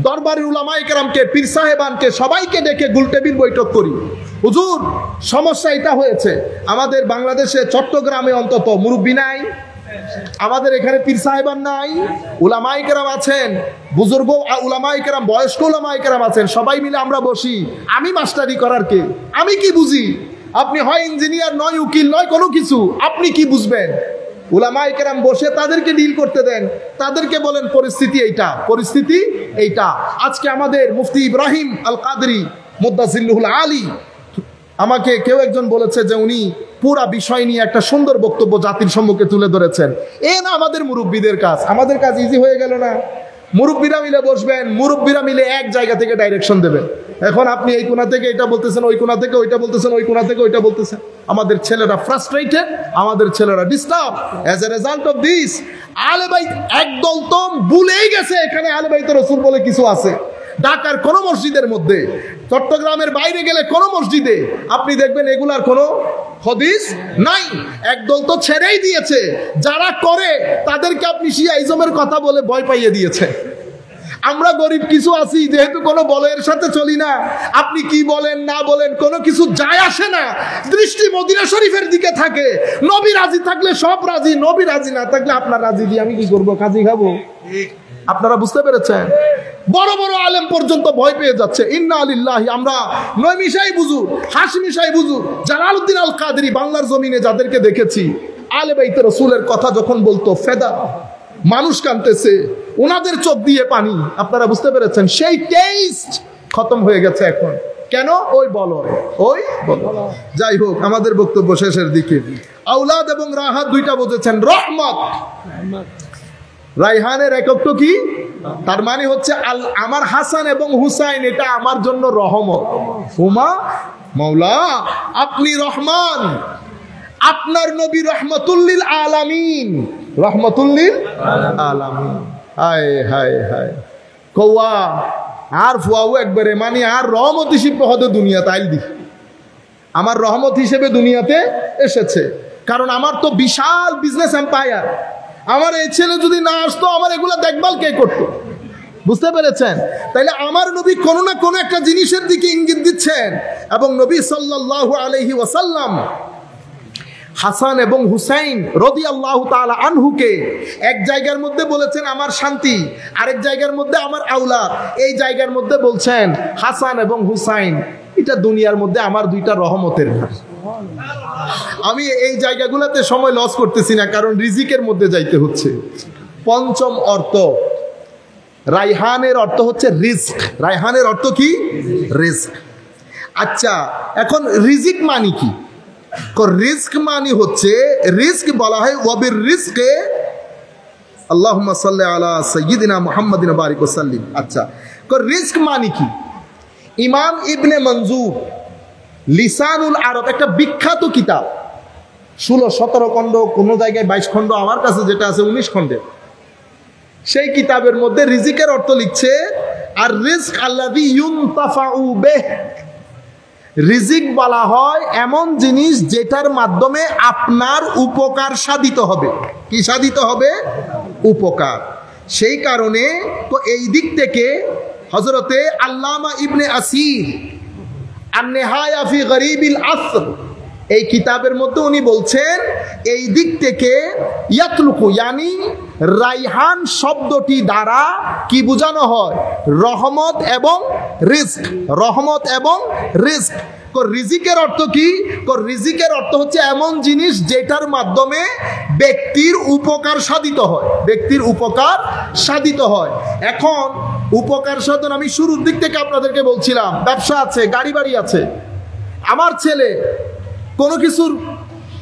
Speaker 1: দরবারের উলামায়ে কেরামকে, পীর সাহেবানকে সবাইকে ডেকে গোলটেবিল বৈঠক করি। হুজুর, সমস্যা এটা হয়েছে, আমাদের বাংলাদেশে চট্টগ্রামে অন্তত মুরব্বি নাই, আমাদের এখানে পীর সাহেবান নাই, উলামায়ে কেরাম আছেন, বুজুর্গ উলামায়ে কেরাম, বয়স্ক উলামায়ে কেরাম আছেন, সবাই মিলে আমরা বসি। আমি মাস্টারি করার কে? আমি কি বুঝি? আপনি হয় ইঞ্জিনিয়ার, নয় উকিল, নয় কোনো কিছু, আপনি কি বুঝবেন? উলামায়ে কেরাম বসে তাদেরকে ডিল করতে দেন, তাদেরকে বলেন পরিস্থিতি এইটা, পরিস্থিতি এইটা। আজকে আমাদের মুফতি ইব্রাহিম আল কাদরি মুদ্দাজিল্লুহুল আলী, আমাকে কেউ একজন বলেছে যে উনি পুরা বিষয় নিয়ে একটা সুন্দর বক্তব্য জাতির সম্মুখে তুলে ধরেছেন। এ না আমাদের মুরব্বীদের কাজ, আমাদের কাজ ইজি হয়ে গেল না? মুরব্বীরা মিলে বসবেন, মুরব্বীরা মিলে এক জায়গা থেকে ডাইরেকশন দেবেন। এখন আপনি এই কোণা থেকে এটা বলতেছেন, ওই কোণা থেকে ওইটা বলতেছেন, ওই কোণা থেকে ওইটা বলতেছেন। আমাদের ছেলেরা ফ্রাস্ট্রেটেড, আমাদের ছেলেরা disturb. As a result of this, আহলে বাইত একদল তো ভুলেই গেছে এখানে আহলে বাইত রাসূল বলে কিছু আছে। ঢাকার কোন মসজিদের মধ্যে, চট্টগ্রামের বাইরে গেলে কোন মসজিদে আপনি দেখবেন এগুলার কোনো হাদিস নাই। একদল তো ছেড়েই দিয়েছে, যারা করে তাদেরকে আপনি শিয়াইজমের কথা বলে ভয় পাইয়ে দিয়েছে। আমরা গরিব কিছু আছি, যেহেতু কোনো বলের সাথে চলি না, আপনি কি বলেন না বলেন কোনো কিছু যায় আসে না। দৃষ্টি মদিনা শরীফের দিকে থাকে। নবী রাজি থাকলে সব রাজি, নবী রাজি না থাকলে আপনার রাজি দিয়ে আমি কি করবো? কাজী খাবো? আপনারা বুঝতে পেরেছেন? বড় বড় আলেম পর্যন্ত ভয় পেয়ে যাচ্ছে। ইন্না লিল্লাহি, আমরা নয়মি সাহেব হুজুর, হাশমি সাহেব হুজুর, জালালউদ্দিন আল কাদরি, বাংলার জমিনে যাদেরকে দেখেছি, আহলে বাইত রাসূলের কথা যখন বলতো ফেদা, মানুষ কাঁদতেছে, ওনাদের চোখ দিয়ে পানি। আপনারা বুঝতে পেরেছেন? সেই টেস্ট খতম হয়ে গেছে এখন। কেন? ওই বলো, ওই বলো। যাই হোক, আমাদের বক্তব্য শেষের দিকে। আওলাদ এবং রাহাত দুইটা বুঝেছেন। রহমত, রাইহানের একক কি? তার মানে হচ্ছে আমার হাসান এবং হুসাইন, এটা আমার জন্য রহমত। হুমা মাওলা, আপনি রহমান, আপনার নবী রহমতুল্লিল আলামিন, রহমতুল্লিল আলামিন। হায় হায় হায়, কৌয়া আর ফুয়াও একবারে, মানে আর রহমত হিসেবে হতে দুনিয়াতে আইল দি, আমার রহমত হিসেবে দুনিয়াতে এসেছে। কারণ আমার তো বিশাল বিজনেস এম্পায়ার। আমার এই ছেলে যদি না আসতো, আমার এগুলো দেখভাল কে করতো? বুঝতে পেরেছেন? তাইলে আমার নবী কোনো না কোনো একটা জিনিসের দিকে ইঙ্গিত দিচ্ছেন। এবং নবী সাল্লাল্লাহু আলাইহি ওয়াসাল্লাম হাসান এবং হুসাইন রাদিয়াল্লাহু তাআলা আনহুকে এক জায়গার মধ্যে বলেছেন আমার শান্তি, আরেক জায়গার মধ্যে আমার আওলাদ, এই জায়গার মধ্যে বলছেন হাসান এবং হুসাইন এটা দুনিয়ার মধ্যে আমার দুইটা রহমতের ঘর। আমি এই জায়গাগুলোতে সময় লস করতেছি না, কারণ রিজিকের মধ্যে যাইতে হচ্ছে। পঞ্চম অর্থ, রাইহানের অর্থ হচ্ছে রিস্ক। রাইহানের অর্থ কি? রিস্ক। আচ্ছা, এখন রিজিক মানে কি? রিস্ক মানে হচ্ছে, রিস্ক বলা হয় ওয়াবির রিস্কে আল্লাহুম্মা সাল্লি আলা সাইয়্যিদিনা মুহাম্মাদিন ওয়া বারিক ওয়া সাল্লিম। আচ্ছা, রিস্ক মানে কি? ইমাম ইবনে মনজুর লিসানুল আরব, একটা বিখ্যাত কিতাব, 16-17 খণ্ড, কোন জায়গায় 22 খণ্ড, আমার কাছে যেটা আছে 19 খণ্ডের, সেই কিতাবের মধ্যে রিজিকের অর্থ লিখছে আর রিজক আল্লাযী ইউনতাফাউ বিহ। রিজিক বলা হয় এমন জিনিস যেটার মাধ্যমে আপনার উপকার সাধিত হবে। কি সাধিত হবে? উপকার। সেই কারণে তো এই দিক থেকে হযরতে আল্লামা ইবনে আসির আন-নিহায়া ফি গরিবিল আসর, এই কিতাবের মধ্যে উনি বলছেন এই দিক থেকে ইয়াতলুকু, ইয়ানি রাইহান শব্দটি দ্বারা কি বোঝানো হয়? রহমত এবং রিজক। রহমত এবং রিজক। রিজিকের অর্থ কি? রিজিকের অর্থ হচ্ছে এমন জিনিস যেটার মাধ্যমে ব্যক্তির উপকার সাধিত হয়, ব্যক্তির উপকার সাধিত হয়। এখন উপকার সাধন আমি শুরুর দিক থেকে আপনাদেরকে বলছিলাম, ব্যবসা আছে, গাড়ি বাড়ি আছে, আমার ছেলে কোনো কিছুর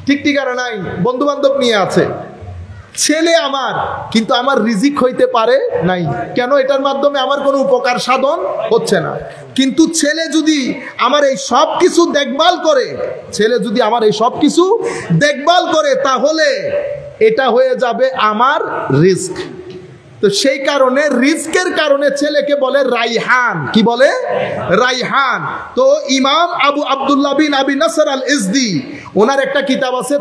Speaker 1: ঠিক ঠিকানা নাই, বন্ধু বান্ধব নিয়ে আছে, ছেলে আমার, কিন্তু আমার রিজিক হইতে পারে নাই। কেন? এটার মাধ্যমে আমার কোনো উপকার সাধন হচ্ছে না। কিন্তু ছেলে যদি আমার এই সব কিছু দেখভাল করে, ছেলে যদি আমার এই সব কিছু দেখভাল করে, তাহলে এটা হয়ে যাবে আমার রিস্ক। তো সেই কারণে রিজকের কারণে ছেলেকে বলে রাইহান। কি বলে? রাইহান। তো ইমাম আবু আব্দুল্লাহ বিন আবি নাসর আল ইজদি, ওনার একটা কিতাব আছে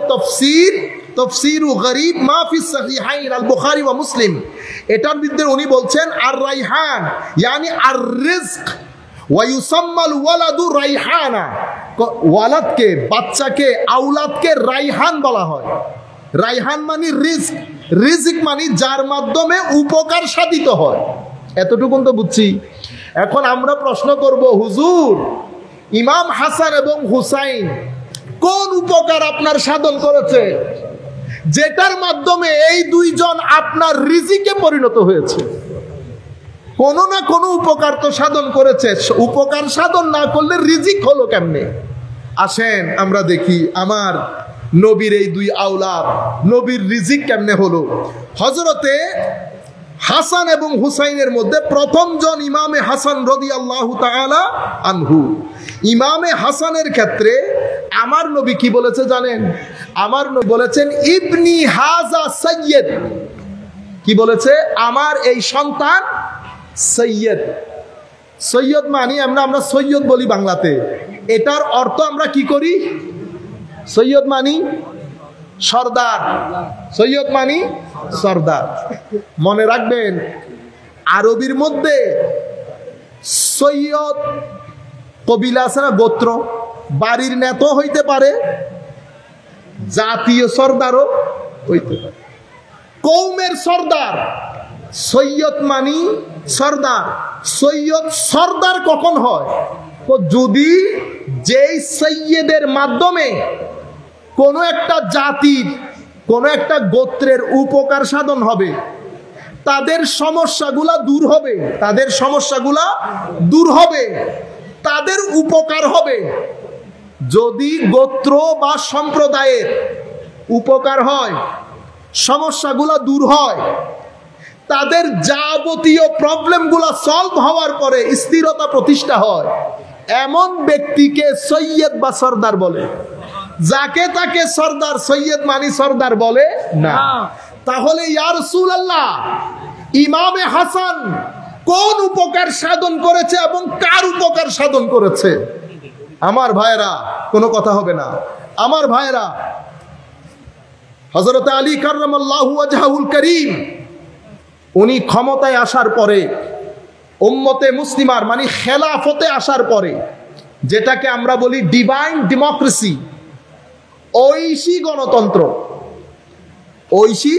Speaker 1: তফসিরু গরিব মা ফিস সহিহাইন আল বুখারী ওয়া মুসলিম, এটার মধ্যে উনি বলছেন আর রাইহান ইয়ানি আর রিজক ওয়া ইউসাম্মাল ওয়ালাদু রাইহানা, ওয়ালাদকে, বাচ্চাকে, আওলাদকে রাইহান বলা হয়। রাইহান মানে রিজক, রিজক মানে যার মাধ্যমে উপকার সাধিত হয়। এতটুকুন তো বুঝছি। এখন আমরা প্রশ্ন করব, হুজুর ইমাম হাসান এবং হুসাইন কোন উপকার আপনার সাধন করেছে যেটার মাধ্যমে এই দুইজন আপনার রিজিকে পরিণত হয়েছে? কোনো না কোনো উপকার তো সাধন করেছে, উপকার সাধন না করলে রিজিক হলো কেমনে? আসেন আমরা দেখি আমার নবীর এই দুই আওলাদ, নবীর রিজিক কেমনে হলো। হযরতে হাসান এবং হুসাইনের মধ্যে প্রথম জন ইমামে হাসান রাদিয়াল্লাহু তাআলা আনহু। ইমামে হাসানের ক্ষেত্রে আমার নবী কি বলেছে জানেন? আমার নবী বলেছেন ইবনি হাজা সাইয়্যিদ। কি বলেছে? আমার এই সন্তান সৈয়দ। সৈয়দ মানে আমরা সৈয়দ বলি বাংলাতে, এটার অর্থ আমরা কি করি? সৈয়দ মানি সর্দার, সৈয়দ মানি সর্দার। মনে রাখবেন আরবির মধ্যে সৈয়দ কবিলা আছে না, গোত্র, বাড়ির নেতা হইতে পারে, জাতীয় সর্দারও হইতে পারে। কৌমের সর্দার সৈয়দ মানি সর্দার। সৈয়দ সর্দার কখন হয়? তো যদি যেই সৈয়দের মাধ্যমে কোনো একটা জাতির, কোনো একটা গোত্রের উপকার সাধন হবে, তাদের সমস্যাগুলা দূর হবে, তাদের সমস্যাগুলা দূর হবে, তাদের উপকার হবে। যদি গোত্র বা সম্প্রদায়ের উপকার হয়, সমস্যাগুলা দূর হয়, তাদের যাবতীয় প্রবলেমগুলো সলভ হওয়ার পরে স্থিরতা প্রতিষ্ঠা হয়, এমন ব্যক্তিকে সৈয়দ বা সর্দার বলে। যাকে তাকে সর্দার, সৈয়দ মানি সর্দার বলে না। তাহলে ইয়া রাসূলুল্লাহ ইমামে হাসান কোন উপকার সাধন করেছে এবং কার উপকার সাধন করেছে? আমার ভাইরা, কোনো কথা হবে না। আমার ভাইরা, হযরত আলী কাররামাল্লাহু ওয়াজহাহুল কারীম উনি ক্ষমতায় আসার পরে, উম্মতে মুসলিমার মানে খেলাফতে আসার পরে, যেটাকে আমরা বলি ডিভাইন ডেমোক্রেসি, ঐশী গণতন্ত্র। ঐশী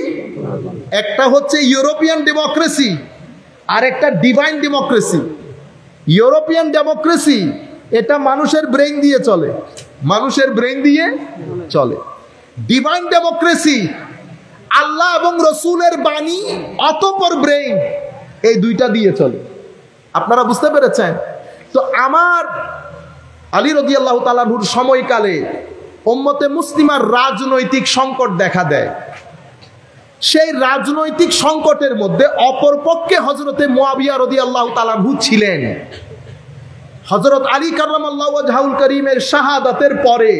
Speaker 1: একটা হচ্ছে ইউরোপিয়ান ডেমোক্রেসি আর একটা ডিভাইন ডেমোক্রেসি। ইউরোপিয়ান ডেমোক্রেসি এটা মানুষের ব্রেন দিয়ে চলে, মানুষের ব্রেন দিয়ে চলে। ডিভাইন ডেমোক্রেসি আল্লাহ এবং রসুলের বাণী অতঃপর ব্রেন, এই দুইটা দিয়ে চলে। আপনারা বুঝতে পেরেছেন? তো আমার আলী রাদিয়াল্লাহু তাআলা আনহুর সময়কালে উম্মতে মুসলিমার রাজনৈতিক সংকট দেখা দেয়। সেই রাজনৈতিক সংকটের মধ্যে অপরপক্ষে হযরতে মুয়াবিয়া রাদিয়াল্লাহু তাআলা আনহু ছিলেন। হযরত আলী কাররামাল্লাহু ওয়াজহাহুল কারীমের শাহাদাতের পরে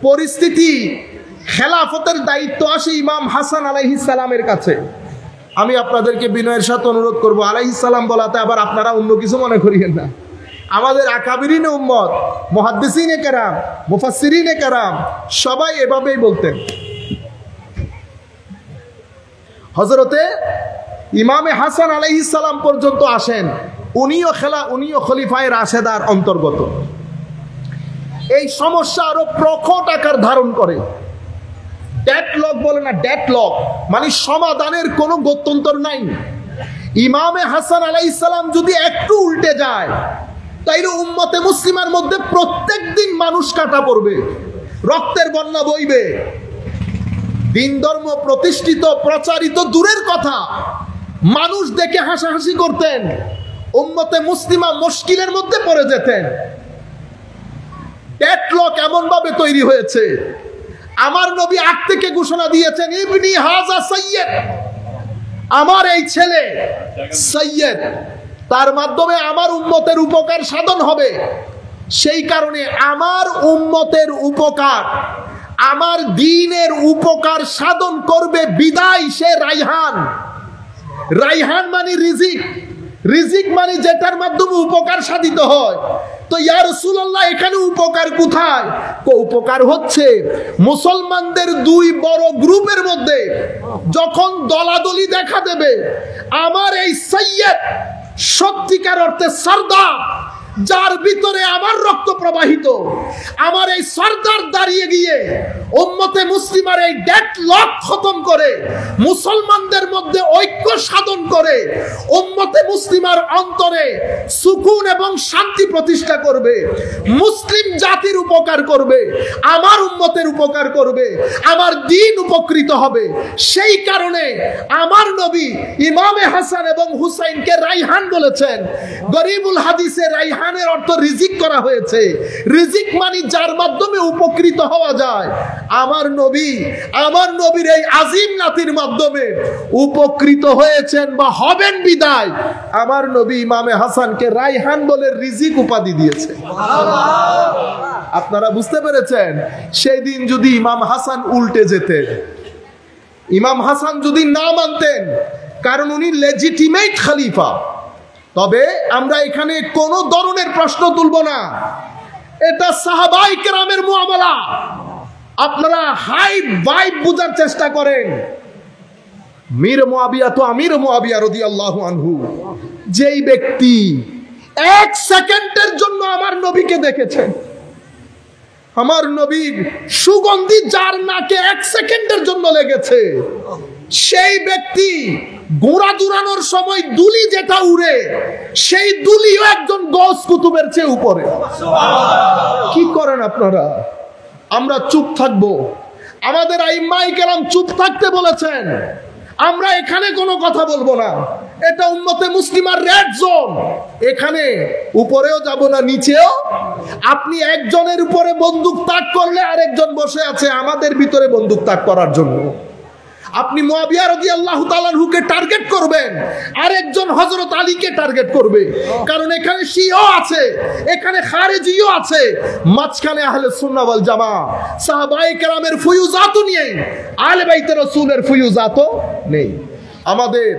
Speaker 1: পরিস্থিতি, খেলাফতের দায়িত্ব আসে ইমাম হাসান আলাইহিস সালামের কাছে। আমি আপনাদেরকে বিনয়ের সাথে অনুরোধ করব, আলাইহিস সালাম বলাতে আবার আপনারা অন্য কিছু মনে করিয়েন না। আমাদের আকাবিরিনে উম্মত, মুহাদ্দিসিনে কেরাম, মুফাসসিরিনে কেরাম সবাই এভাবেই বলতেন। হযরতে ইমামে হাসান আলাইহিস সালাম পর্যন্ত আসেন, উনিও খলিফায়ে রাশেদার অন্তর্গত। এই সমস্যা আরো প্রকট আকার ধারণ করে। ডেডলক বলে না, ডেডলক মানে সমাধানের কোনো গত্যন্তর নাই। ইমামে হাসান আলাইহিস সালাম যদি একটু উল্টে যায়, তাইলে উম্মতে মুসলিমার মধ্যে প্রত্যেক দিন মানুষ কাটা পড়বে, রক্তের বন্যা বইবে। দিন ধর্ম প্রতিষ্ঠিত প্রচারিত দূরের কথা, মানুষ দেখে হাসাহাসি করতেন, উম্মতে মুসলিমা মুশকিলের মধ্যে পড়ে যেতেন। ডেডলক এমন ভাবে তৈরি হয়েছে, আমার নবী আগ থেকে ঘোষণা দিয়েছেন ইবনি হাজা সাইয়্যিদ, আমার এই ছেলে সাইয়্যিদ, তার মাধ্যমে আমার উম্মতের উপকার সাধন হবে। সেই কারণে আমার উম্মতের উপকার, আমার দ্বীনের উপকার সাধন করবে বিদায় সে রাইহান। রাইহান মানে রিজিক, রিজিক মানে যেটার মাধ্যমে উপকার সাধিত হয়। তো ইয়া রাসূলুল্লাহ এখানে উপকার কোথায়? উপকার হচ্ছে মুসলমানদের দুই বড় গ্রুপের মধ্যে যখন দলাদলি দেখা দেবে, আমার এই সাইয়্যিদ সত্যিকার অর্থে সর্দার, যার ভিতরে আমার রক্ত প্রবাহিত, আমার এই সরদার দাঁড়িয়ে গিয়ে উম্মতে মুসলিমার এই ডেডলক খতম করে, মুসলমানদের মধ্যে ঐক্য সাধন করে, উম্মতে মুসলিমার অন্তরে সুকুন এবং শান্তি প্রতিষ্ঠা করবে, মুসলিম জাতির উপকার করবে, আমার উম্মতের উপকার করবে, আমার দ্বীন উপকৃত হবে। সেই কারণে আমার নবী ইমামে হাসান এবং হুসাইনকে রাইহান বলেছেন। গরিবুল হাদিসে রাইহানের অর্থ রিজিক করা হয়েছে। রিজিক মানে যার মাধ্যমে উপকৃত হওয়া যায়। আমার নবী, আমার নবীর এই আজিম নাতির মাধ্যমে উপকৃত হয়েছেন বা হবেন বিদায় আমার নবী ইমামে হাসানকে রাইহান বলে রিজিক উপাধি দিয়েছে। আপনারা বুঝতে পেরেছেন? সেই দিন যদি ইমাম হাসান উল্টে যেতেন, ইমাম হাসান যদি না মানতেন, কারণ উনি লেজিটিমেট খলিফা, তবে আমরা এখানে কোন ধরনের প্রশ্ন তুলব না। এটা সাহাবায়ে কেরামের মুআমালা। আপনারা হাই ভাইব বুঝার চেষ্টা করেন। মীর মুআবিয়া তো আমির মুআবিয়া রাদিয়াল্লাহু আনহু, যেই ব্যক্তি এক সেকেন্ডের জন্য আমার নবীকে দেখেছেন, আমার নবীর সুগন্ধি যার নাকে এক সেকেন্ডের জন্য লেগেছে, সেই ব্যক্তি ঘোড়া দৌড়ানোর সময় দুলি যেটা উড়ে, সেই দুলিও একজন গৌস কুতুবের চেয়ে উপরে। কি করেন আপনারা? আমরা চুপ থাকবো? আমাদের আইম্মায়ে কেরাম চুপ থাকতে বলেছেন। আমরা এখানে কোনো কথা বলবো না। এটা উম্মতে মুসলিমার রেড জোন। এখানে উপরেও যাব না, নিচেও। আপনি একজনের উপরে বন্দুক তাক করলে আরেকজন বসে আছে আমাদের ভিতরে বন্দুক তাক করার জন্য। আপনি মুআবিয়া রাদিয়াল্লাহু তাআলা আনহুকে টার্গেট করবেন, আরেকজন হযরত আলীকে টার্গেট করবে, কারণ এখানে শিয়া আছে, এখানে খারেজিও আছে, মাঝখানে আহলে সুন্নাহ ওয়াল জামাত সাহাবায়ে কেরামের ফুয়ুজাতও নেই, আহলে বাইতে রাসূলের ফুয়ুজাতও নেই। আমাদের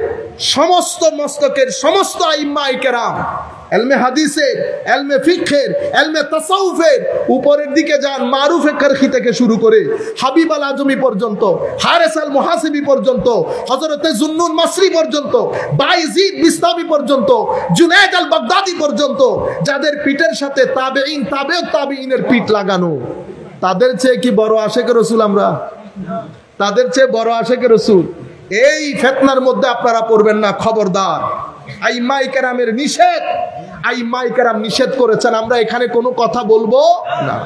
Speaker 1: সমস্ত মস্তকের সমস্ত আইম্মায়ে কেরাম এলমে হাদিসের, এলমে ফিকহের, এলমে তাসাউফের উপরের দিকে যান, মারুফে কারখি থেকে শুরু করে হাবিব আল আজমি পর্যন্ত, হারেস আল মুহাসিবি পর্যন্ত, হযরতে জুন্নুন মাসরি পর্যন্ত, বাইজিদ বিস্তামি পর্যন্ত, জুনায়েদ আল বাগদাদি পর্যন্ত, যাদের পিঠের সাথে তাবেঈন, তাবেউত তাবেঈনের পিঠ লাগানো, তাদের চেয়ে কি বড় আশেকে রাসূল আমরা? তাদের চেয়ে বড় আশেকে রাসূল? এই ফিতনার মধ্যে আপনারা পড়বেন না, খবরদার। আইম্মায়ে কেরামের নিষেধ, আইম্মায়ে কেরাম নিষেধ করেছেন, আমরা এখানে কোনো কথা বলবো না।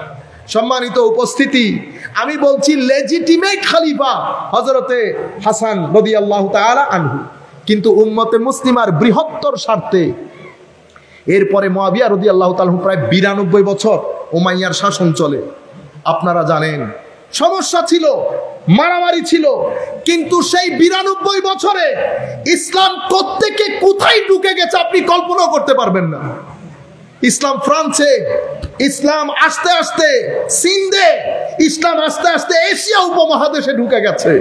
Speaker 1: সম্মানিত উপস্থিতি, আমি বলছি লেজিটিমেট খলিফা হযরতে হাসান রাদিয়াল্লাহু তাআলা আনহু, কিন্তু উম্মতে মুসলিমার বৃহত্তর স্বার্থে এরপরে মুআবিয়া রাদিয়াল্লাহু তাআলা প্রায় 92 বছর উমাইয়ার শাসন চলে। আপনারা জানেন সমস্যা ছিল, মারামারি ছিল, কিন্তু সেই 92 বছরে ইসলাম কোত্থেকে কোথায় ঢুকে গেছে আপনি কল্পনা করতে পারবেন না। ইসলাম ফ্রান্সে, ইসলাম আস্তে আস্তে সিন্ধে, ইসলাম আস্তে আস্তে এশিয়া উপমহাদেশে ঢুকে গেছে।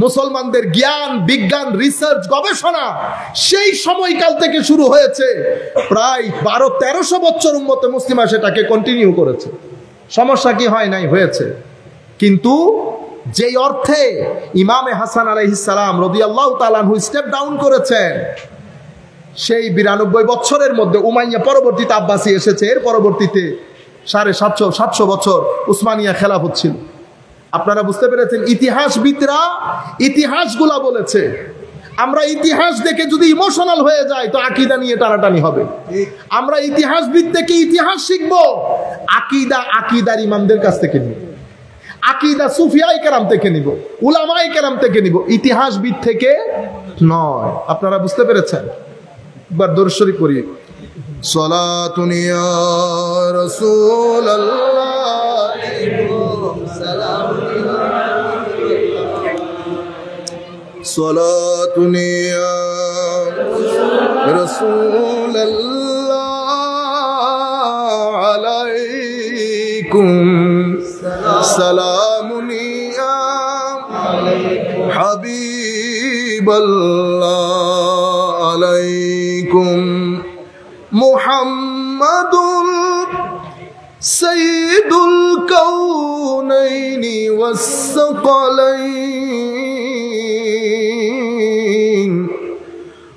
Speaker 1: মুসলমানদের জ্ঞান, বিজ্ঞান, রিসার্চ, গবেষণা সেই সময়কাল থেকে শুরু হয়েছে। প্রায় 1200-1300 বছর উম্মতে মুসলিমা সেটাকে কন্টিনিউ করেছে। সমস্যা কি হয় নাই? হয়েছে। কিন্তু যেই অর্থে ইমামে হাসান আলাইহিস সালাম রাদিয়াল্লাহু তাআলা আনহু স্টেপ ডাউন করেছেন, সেই 92 বছরের মধ্যে উমাইয়া পরবর্তীতে আব্বাসী এসেছে, এর পরবর্তীতে 750 বছর উসমানিয়া খেলাফত ছিল। আপনারা বুঝতে পেরেছেন? ইতিহাসবিদরা ইতিহাসগুলা বলেছে। আমরা ইতিহাস দেখে যদি ইমোশনাল হয়ে যায় তো আকীদা নিয়ে টানাটানি হবে। আমরা ইতিহাসবিদ থেকে ইতিহাস শিখবো, আকীদা আকীদার ইমামদের কাছ থেকে নিব, আকীদা সুফিয়ায়ে কেরাম থেকে নিব, উলামায়ে কেরাম থেকে নিব, ইতিহাসবিদ থেকে নয়। আপনারা বুঝতে পেরেছেন? একবার দরুদ শরীফ পড়ি। সালাতুন ইয়া রাসূলুল্লাহ, সালাতুন ইয়া রাসূলুল্লাহ আলাইকুম সালামুন ইয়া হাবিবাল্লাহ আলাইকুম মুহাম্মাদুল সাইয়্যিদুল কাউনাইনি ওয়াস সাকালাইন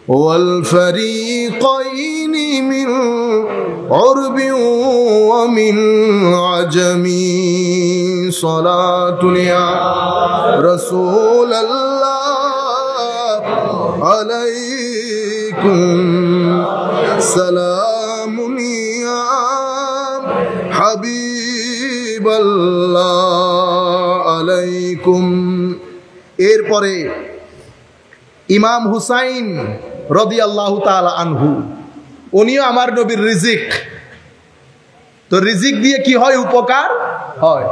Speaker 1: والفريقين من عرب ومن عجم صلاة يا رسول الله عليكم سلام يا حبيب الله عليكم এরপরে ইমাম হুসাইন রাদিয়াল্লাহু তাআলা আনহু উনিও আমার নবীর রিজিক। তো রিজিক দিয়ে কি হয়? উপকার হয়।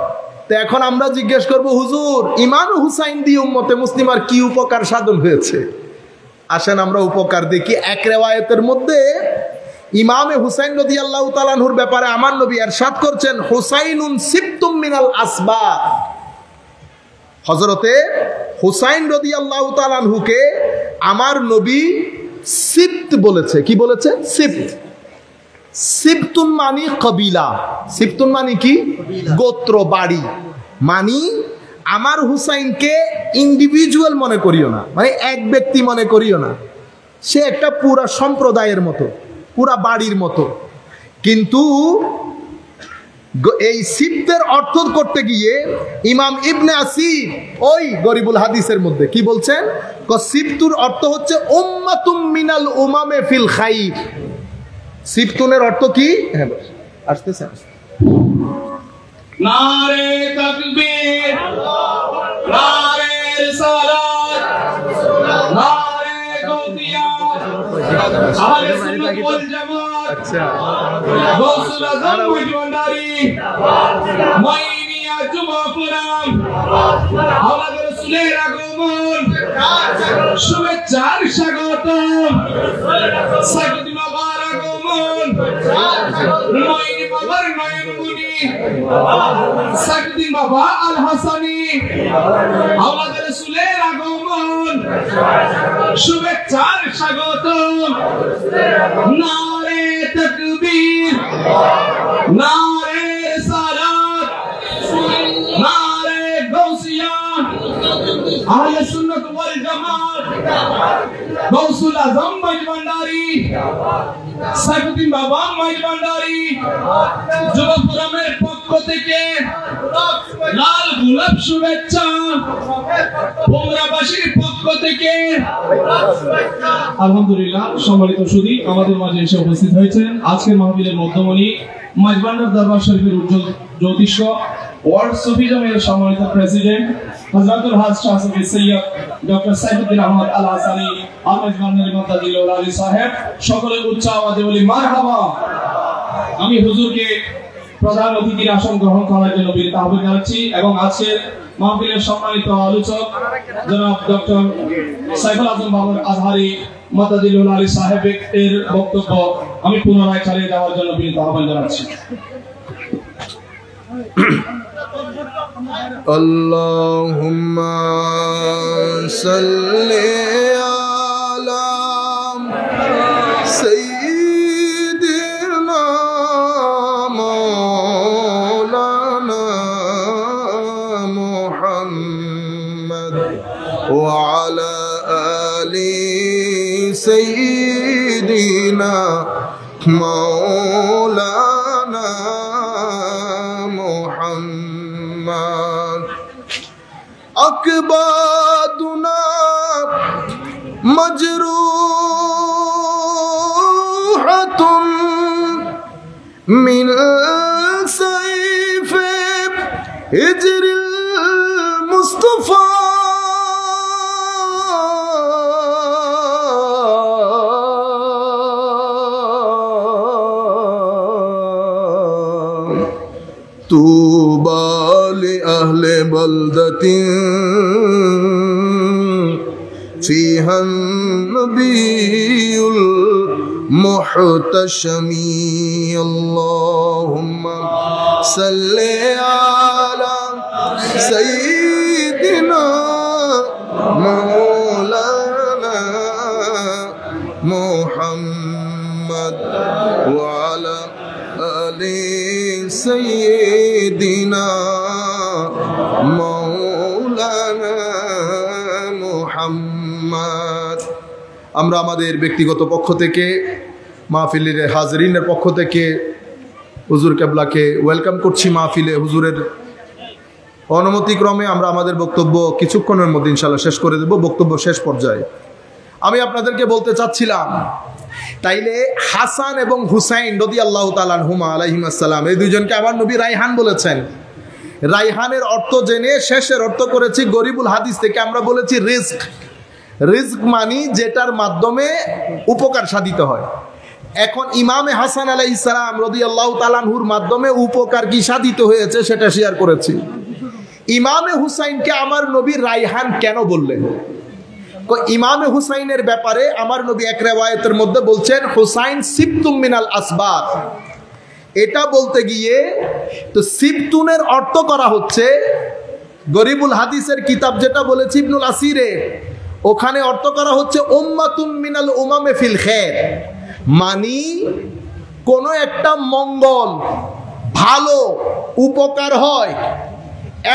Speaker 1: তো এখন আমরা জিজ্ঞেস করব, হুজুর ইমাম হুসাইন দিয়ে উম্মতে মুসলিমার কি উপকার সাধন হয়েছে? আসেন আমরা উপকার দেখি। এক রিওয়ায়াতের মধ্যে ইমামে হুসাইন রাদিয়াল্লাহু তাআলা আনহুর ব্যাপারে আমার নবী ইরশাদ করছেন, হুসাইনুন সিবতুম মিনাল আসবা। হযরতে হুসাইন রাদিয়াল্লাহু তাআলা আনহুকে আমার নবী সিবত বলেছে। কি বলেছে? সিবত। সিবতুন মানে কবিলা। সিবতুন মানে কি? গোত্র, বাড়ি। মানে আমার হুসাইনকে ইন্ডিভিজুয়াল মনে করিও না, মানে এক ব্যক্তি মনে করিও না। সে একটা পুরা সম্প্রদায়ের মতো, পুরা বাড়ির মতো। কিন্তু এই সিবতের অর্থ করতে গিয়ে ইমাম ইবনে আসির ওই গরিবুল হাদিসের মধ্যে কি বলছেন? সিবতুর অর্থ হচ্ছে উম্মাতুম মিনাল উমামে ফিল খাইর। সিবতুনের অর্থ কি? হ্যাঁ আসতেছে।
Speaker 2: নারে তাকবীর, নারে রিসালাত, নারে গৌসিয়া, আহলে সুন্নাত ওয়াল জামাত। আচ্ছা, গৌসুল আজম মজুমদারি, মাইনিয়া জুমা ফুরাম, আমাদের রাসূলের আগমন, শুভেচ্ছার স্বাগতম, সাইয়্যিদ মাবার আগমন, মাইনি বাবার নয়নমণি, সাইয়্যিদ বাবা আল হাসানি, আমাদের রাসূলের আগমন, শুভেচ্ছার স্বাগতম। নারে তাকবীর, নারে রিসালাত, নারে গৌসিয়া, আহলে সুন্নাত ওয়াল জামাত, গৌসুল আজম মজুমদারি, সাইফুদ্দিন বাবা মজুমদারি, যুবপুরমের পক্ষ থেকে লাল গোলাপ শুভেচ্ছা, বোমরাবাসীর পক্ষ থেকে আলহামদুলিল্লাহ। সম্মানিত সুধী আমাদের মাঝে এসে উপস্থিত হয়েছেন আজকের মাহফিলের মধ্যমণি, মাইজভান্ডার দরবার শরীফের উজ্জ্বল জ্যোতিষ্ক, ওয়ার্ল্ড সুফিজমের সম্মানিত প্রেসিডেন্ট হযরতুল হাজ শাহ সুফি সৈয়দ ডক্টর সাইফুদ্দিন আহমদ আল হাসানি আল মাইজভান্ডারি মুতাজিল্লুল আলী সাহেব। সকলের উচ্চ আওয়াজে বলি মারহাবা। আমি হুজুরকে প্রধান অতিথির আসন গ্রহণ করার জন্য বিনীত আহ্বান জানাচ্ছি এবং আজকের মাহফিলের সম্মানিত আলোচক জনাব ডক্টর সাইফুল আজম বাবর আজহারি মুতাজিল্লুল আলী সাহেব এর বক্তব্য আমি পুনরায় চালিয়ে দেওয়ার জন্য বিনীত আহ্বান জানাচ্ছি।
Speaker 1: আল্লাহুম্মা সাল্লি আলা সাইয়্যিদিনা মাওলানা মুহাম্মদ ওয়া আলা আলি সাইয়্যিদিনা মাওলানা মুহাম্মদ। আকবাদুনা মজরুহাতুন মিন সাইফি হিজরিল মুস্তাফা তুবা লিআহলি বালদাতিন ফিহা নবিয়ুল মুহতাশামি। আল্লাহুম্মা সাল্লি আলা সাইয়্যিদিনা মাওলানা মুহাম্মদ ওয়া আলা আলি সাইয়্যিদিনা মাওলানা মুহাম্মদ। আমরা আমাদের ব্যক্তিগত পক্ষ থেকে মাহফিলের হাজরিনের পক্ষ থেকে হুজুর কেবলাকে ওয়েলকাম করছি মাহফিলে। হুজুরের অনুমতিক্রমে আমরা আমাদের বক্তব্য কিছুক্ষণের মধ্যে ইনশাআল্লাহ শেষ করে দেব। বক্তব্য শেষ পর্যায়ে আমি আপনাদেরকে বলতে চাচ্ছিলাম, তাইলে হাসান এবং হুসাইন রাদিয়াল্লাহু তাআলা আনহুমা আলাইহিস সালাম এই দুইজনকে আমার নবী রাইহান বলেছেন। রাইহানের অর্থ জেনে শেষের অর্থ করেছি গরিবুল হাদিস থেকে। আমরা বলেছি রিজক। রিজক মানি যেটার মাধ্যমে উপকার সাধিত হয়। এখন ইমামে হাসান আলাইহিস সালাম রাদিয়াল্লাহু তাআলা আনহুর মাধ্যমে উপকার কি সাধিত হয়েছে সেটা শেয়ার করেছি। ইমামে হুসাইনকে আমার নবী রাইহান কেন বললেন? ইমামে হুসাইনের ব্যাপারে আমার নবী এক রিওয়ায়াতের মধ্যে বলছেন হুসাইন সিবতুম মিনাল আসবাত। এটা বলতে গিয়ে তো সিবতুনের অর্থ করা হচ্ছে গরিবুল হাদিসের কিতাব যেটা বলেছি ইবনুল আসিরে, ওখানে অর্থ করা হচ্ছে উম্মাতুন মিনাল উমামে ফিল খায়র, মানি কোন একটা মঙ্গল ভালো উপকার হয়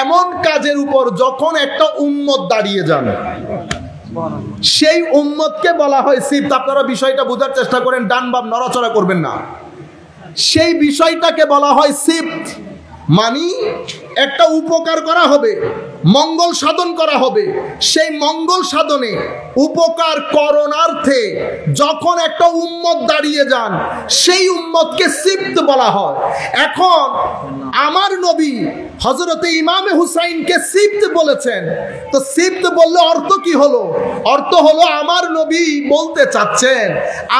Speaker 1: এমন কাজের উপর যখন একটা উম্মত দাঁড়িয়ে যান সেই উম্মতকে বলা হয় সিবত। আপনারা বিষয়টা বোঝার চেষ্টা করেন, ডান বাম নড়াচড়া করবেন না। সেই বিষয়টাকে বলা হয় সিবত, মানি একটা উপকার করা হবে, মঙ্গল সাধন করা হবে। সেই মঙ্গল সাধনে উপকার করণার্থে যখন একটা উম্মত দাঁড়িয়ে যান সেই উম্মতকে সিবত বলা হয়। এখন আমার নবী হযরতে ইমামে হুসাইনকে সিবত বলেছেন, তো সিবত বললে অর্থ কি হলো? অর্থ হলো আমার নবী বলতে চাচ্ছেন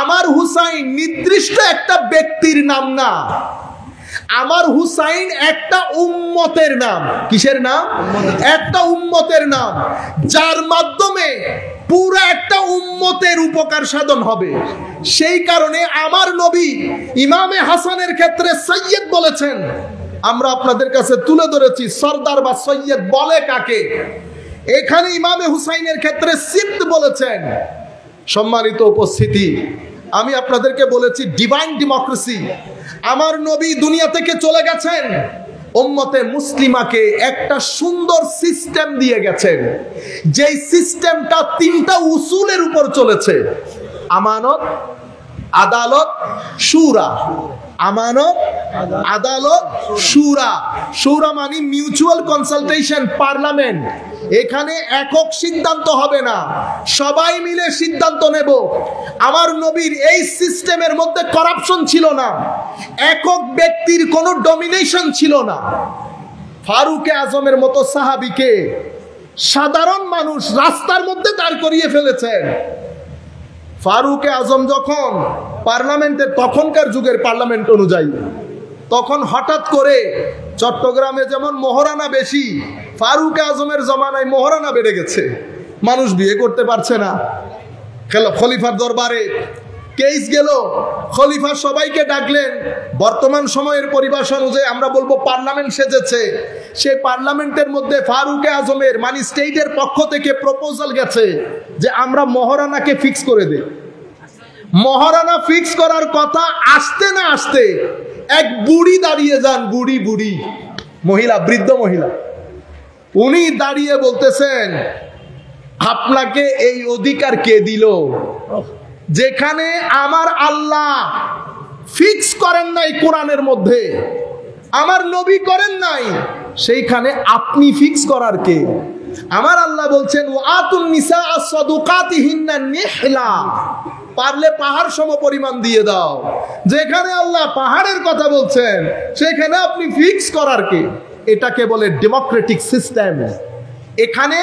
Speaker 1: আমার হুসাইন নির্দিষ্ট একটা ব্যক্তির নাম না, আমার হুসাইন একটা উম্মতের নাম। কিসের নাম? একটা উম্মতের নাম, যার মাধ্যমে পুরো একটা উম্মতের উপকার সাধন হবে। সেই কারণে আমার নবী ইমামে হাসানের ক্ষেত্রে সৈয়দ বলেছেন। আমরা আপনাদের কাছে তুলে ধরেছি সরদার বা সৈয়দ বলে কাকে। এখানে ইমামে হুসাইনের ক্ষেত্রে সিবত বলেছেন। সম্মানিত উপস্থিতি, আমি আপনাদেরকে বলেছি ডিভাইন ডেমোক্রেসি। আমার নবী দুনিয়া থেকে চলে গেছেন, উম্মতে মুসলিমাকে একটা সুন্দর সিস্টেম দিয়ে গেছেন, যেই সিস্টেমটা তিনটা উসুলের উপর চলেছে: আমানত, আদালত, শুরা। আমানত, আদালত, শুরা। শুরা মানে মিউচুয়াল কনসালটেশন, পার্লামেন্ট। এখানে একক সিদ্ধান্ত হবে না, সবাই মিলে সিদ্ধান্ত নেব। আমার নবীর এই সিস্টেমের মধ্যে করাপশন ছিল না, একক ব্যক্তির কোনো ডমিনেশন ছিল না। ফারুকে আজমের মতো সাহাবীকে সাধারণ মানুষ রাস্তার মধ্যে দাঁড় করিয়ে ফেলেছেন। ফারুকে আজম যখন পার্লামেন্টের, তখনকার যুগের পার্লামেন্ট অনুযায়ী, তখন হঠাৎ করে চট্টগ্রামে যেমন মহারানা বেশি, ফারুকে আজমের জমানায় মহারানা বেড়ে গেছে। মানুষ বিয়ে করতে পারছে না। খলিফার দরবারে কেস গেল, খলিফা সবাইকে ডাকলেন। বর্তমান সময়ের পরিভাষ অনুযায়ী আমরা বলবো পার্লামেন্ট সেজেছে। সেই পার্লামেন্টের মধ্যে ফারুকে আজমের মানে স্টেটের পক্ষ থেকে প্রপোজাল গেছে যে আমরা মহারানাকে ফিক্স করে দেই। মহারানা ফিক্স করার কথা আসতে না আসতে এক বুড়ি দাঁড়িয়ে যান, বুড়ি মহিলা, বৃদ্ধ মহিলা। উনি দাঁড়িয়ে বলতেছেন আপনাকে এই অধিকার কে দিল? যেখানে আমার আল্লাহ ফিক্স করেন নাই কোরআনের মধ্যে, আমার নবী করেন নাই, সেইখানে আপনি ফিক্স করার কে? আমার আল্লাহ বলছেন ওয়াতুন নিসা সাদুকাতিহিন্না নিহলা, পারলে পাহাড় সম পরিমাণ দিয়ে দাও। যেখানে আল্লাহ পাহাড়ের কথা বলছেন সেখানে আপনি ফিক্স করার কে? এটাকে বলে ডেমোক্রেটিক সিস্টেম। এখানে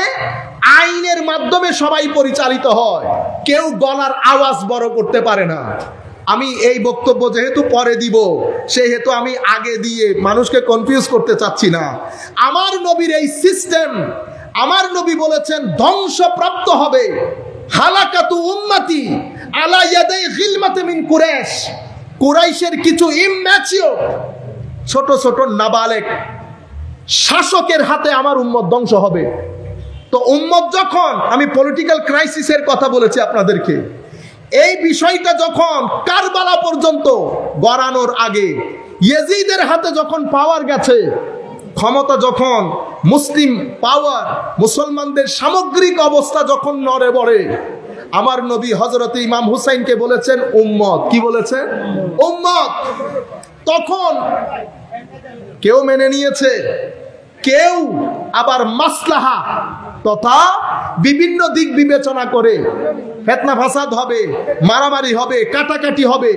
Speaker 1: আইনের মাধ্যমে সবাই পরিচালিত হয়, কেউ গলার আওয়াজ বড় করতে পারে না। আমি এই বক্তব্য যেহেতু পরে দিব, সেহেতু আমি আগে দিয়ে মানুষকে কনফিউজ করতে চাচ্ছি না। আমার নবীর এই সিস্টেম, আমার নবী বলেছেন ধ্বংসপ্রাপ্ত হবে হালাকাতু উম্মতি আলা ইয়াদাই গিলমাতি মিন কুরাইশ। কুরাইশের কিছু ইম্যাচিওর ছোট ছোট নাবালেক শাসকের হাতে আমার উম্মত ধ্বংস হবে। তো উম্মত যখন, আমি পলিটিক্যাল ক্রাইসিসের কথা বলেছি আপনাদেরকে, এই বিষয়টা যখন কারবালা পর্যন্ত গড়ানোর আগে ইয়েজিদের হাতে যখন পাওয়ার গেছে, ক্ষমতা যখন, মুসলিম পাওয়ার, মুসলমানদের সামগ্রিক অবস্থা যখন নড়ে বড়ে, আমার নবী হযরত ইমাম হুসাইনকে বলেছেন উম্মত। কি বলেছেন? উম্মত। তখন কেউ মেনে নিয়েছে, কেউ আবার মাসলাহা তথা বিভিন্ন দিক বিবেচনা করে ফিতনা ফাসাদ হবে, মারামারি হবে, কাটাকাটি হবে,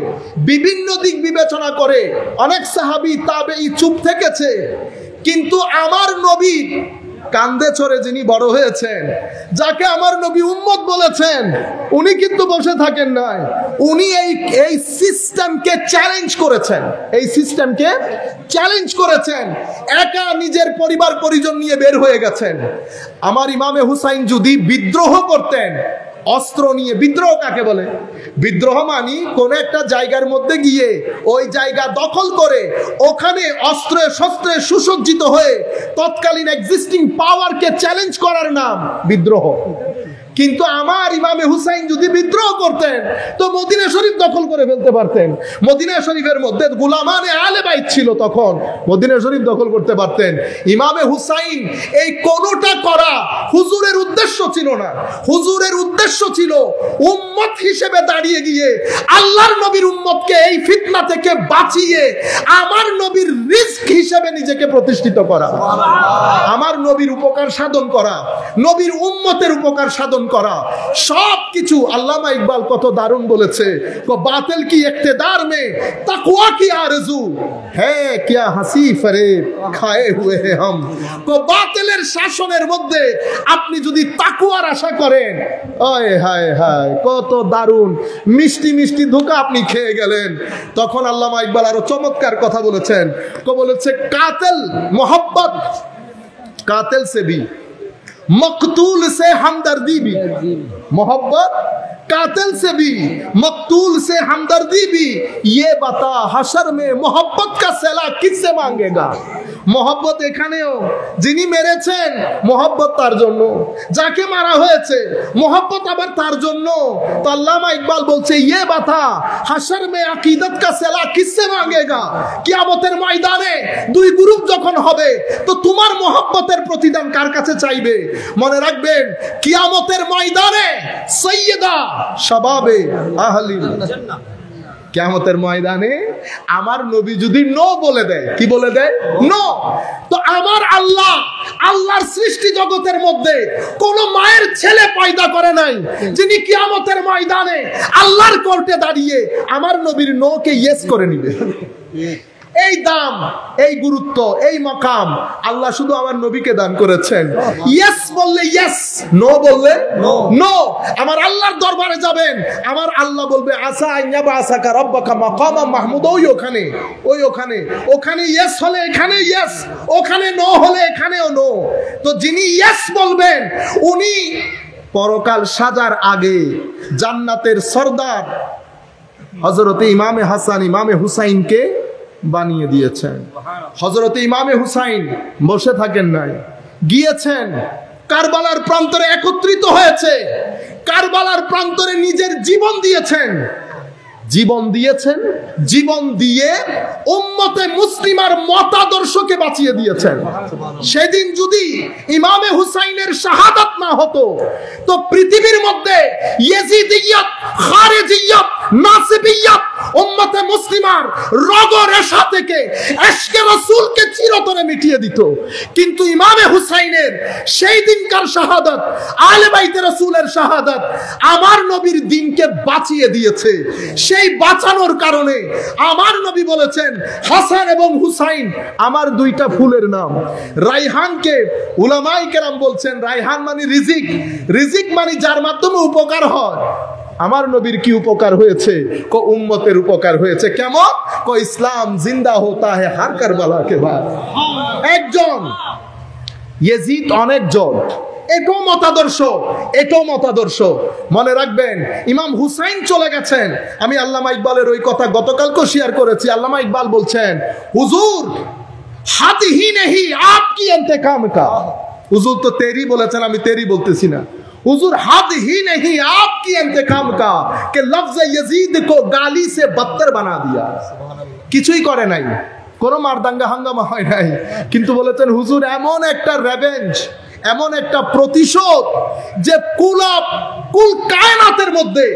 Speaker 1: বিভিন্ন দিক বিবেচনা করে অনেক সাহাবী তাবেঈ চুপ থেকেছে। কিন্তু আমার নবী কান্দে চড়ে যিনি বড় হয়েছেন, যাকে আমার নবী উম্মত বলেছেন, উনি কিন্তু বসে থাকেন নাই। উনি এই সিস্টেমকে চ্যালেঞ্জ করেছেন, এই সিস্টেমকে চ্যালেঞ্জ করেছেন। একা নিজের পরিবার পরিজন নিয়ে বের হয়ে গেছেন। আমার ইমামে হুসাইন যদি বিদ্রোহ করতেন, অস্ত্র নিয়ে, বিদ্রোহ কাকে বলে? বিদ্রোহ মানে কোন একটা জায়গার মধ্যে গিয়ে ওই জায়গা দখল করে ওখানে অস্ত্রে শস্ত্রে সুসজ্জিত হয়ে তৎকালীন এক্সিস্টিং পাওয়ারকে চ্যালেঞ্জ করার নাম বিদ্রোহ। কিন্তু আমার ইমামে হুসাইন যদি বিদ্রোহ করতেন তো মদিনা শরীফ দখল করে ফেলতে পারতেন। মদিনা শরীফের মধ্যে গোলামানে আলে বাইত ছিল, তখন মদিনা শরীফ দখল করতে পারতেন। ইমামে হুসাইন এই কোনটা করা হুজুরের উদ্দেশ্য ছিল না। হুজুরের উদ্দেশ্য ছিল উম্মত হিসেবে দাঁড়িয়ে গিয়ে আল্লাহর নবীর উম্মতকে এই ফিতনা থেকে বাঁচিয়ে আমার নবীর রিজক হিসেবে নিজেকে প্রতিষ্ঠিত করা, আমার নবীর উপকার সাধন করা, নবীর উম্মতের উপকার সাধন করা। সবকিছু আল্লামা ইকবাল কত দারুণ বলেছে, বাতিল কি ইক্তেদার মে তাকওয়া কি আরজু है क्या हंसी फरेब खाए हुए हैं हम। বাতিলের শাসনের মধ্যে আপনি যদি তাকওয়ার আশা করেন, ওয়ে হায় হায় কত দারুণ মিষ্টি মিষ্টি ধোঁকা আপনি খেয়ে গেলেন। তখন আল্লামা ইকবাল আরো চমৎকার কথা বলেছেন, বলেছে কাতিল मोहब्बत कातिल से भी मकतूल से हमदर्दी भी, मोहब्बत कातिल से भी मकतूल से हमदर्दी भी, ये बता हशर में मोहब्बत का सेला किससे मांगेगा। मोहब्बत এখানেও যিনি মেরেছেন মোহব্বত তার জন্য, যাকে মারা হয়েছে মোহব্বত আবার তার জন্য। তো আল্লামা ইকবাল বলছে ये बता हशर में अकीदत का सेला किससे मांगेगा। কিয়ামতের ময়দানে দুই গ্রুপ যখন হবে তো তোমার মোহব্বতের প্রতিদান কার কাছে চাইবে। মনে রাখবেন কিয়ামতের ময়দানে সৈয়দা শাবাবে আহলিল জান্নাহ, কিয়ামতের ময়দানে আমার নবী যদি নো বলে দেয়, কি বলে দেয়? নো। তো আমার আল্লাহ, আল্লাহর সৃষ্টি জগতের মধ্যে কোন মায়ের ছেলে পয়দা করে নাই যিনি কিয়ামতের ময়দানে আল্লাহর কোর্টে দাঁড়িয়ে আমার নবীর নো কে ইয়েস করে নিবে। এই দাম, এই গুরুত্ব, এই মাকাম আল্লাহ শুধু আমার নবীকে দান করেছেন। ইয়েস বললে ইয়েস, নো বললে নো। আমার আল্লাহর দরবারে যাবেন, আমার আল্লাহ বলবে আসা আইয়াবা আসাকা রব্বাকা মাকামা মাহমুদ। ওখানে ইয়েস হলে এখানে ইয়েস, ওখানে নো হলে এখানেও নো। তো যিনি ইয়েস বলবেন উনি পরকাল সাজার আগে জান্নাতের সরদার হযরতে ইমামে হাসান ইমামে হুসাইনকে বানিয়ে দিয়েছেন। হযরতে ইমামে হুসাইন বসে থাকেন নাই, গিয়েছেন কারবালার প্রান্তরে, একত্রিত হয়েছে কারবালার প্রান্তরে, নিজের জীবন দিয়েছেন। জীবন দিয়ে উম্মতে মুসলিমার মতাদর্শকে বাঁচিয়ে দিয়েছেন। সেদিন যদি ইমামে হুসাইনের শাহাদাত না হতো তো পৃথিবীর মধ্যে ইয়েজিদিয়ত, খারেজিয়ত, নাসিবিয়ত উম্মতে মুসলিমার রগ রেশা থেকে ইশকে রাসূলকে চিরতরে মিটিয়ে দিত। কিন্তু ইমামে হুসাইনের সেই দিনকার শাহাদাত, আহলে বাইতে রাসূলের শাহাদাত আমার নবীর দ্বীনকে বাঁচিয়ে দিয়েছে। সেই বাঁচানোর কারণে আমার নবী বলেছেন হাসান এবং হুসাইন আমার দুইটা ফুলের নাম। রাইহানকে উলামায়ে কেরাম বলছেন রাইহান মানে রিজিক, রিজিক মানে যার মাধ্যমে উপকার হয়। আমার নবীর কি উপকার হয়েছে? কো উম্মতের উপকার হয়েছে। কেমন? কো ইসলাম জিন্দা হোতা হে হার কারবালা কে বাদ। একজন ইয়াজিদ অনেকজন, এটাও মতাদর্শ। মনে রাখবেন ইমাম হুসাইন চলে গেছেন। আমি আল্লামা ইকবালের ওই কথা গতকালকে শেয়ার করেছি। আল্লামা ইকবাল বলছেন হুজুর হাত হি নেহি আপকি ইন্তেকাম কা। হুজুর তো তেরি বলেছেন, আমি তেরি বলতেছি না। हुजूर हद ही नहीं आपकी इंतकाम का कि लफ्ज यजीद को गाली से बदतर बना दिया। কিছুই করে নাই, কোনো মারদাঙ্গা হাঙ্গামা হয় নাই, কিন্তু বলেছেন হুজুর এমন একটা রেভেঞ্জ, এমন একটা প্রতিশোধ যে কুল কায়নাতের মধ্যে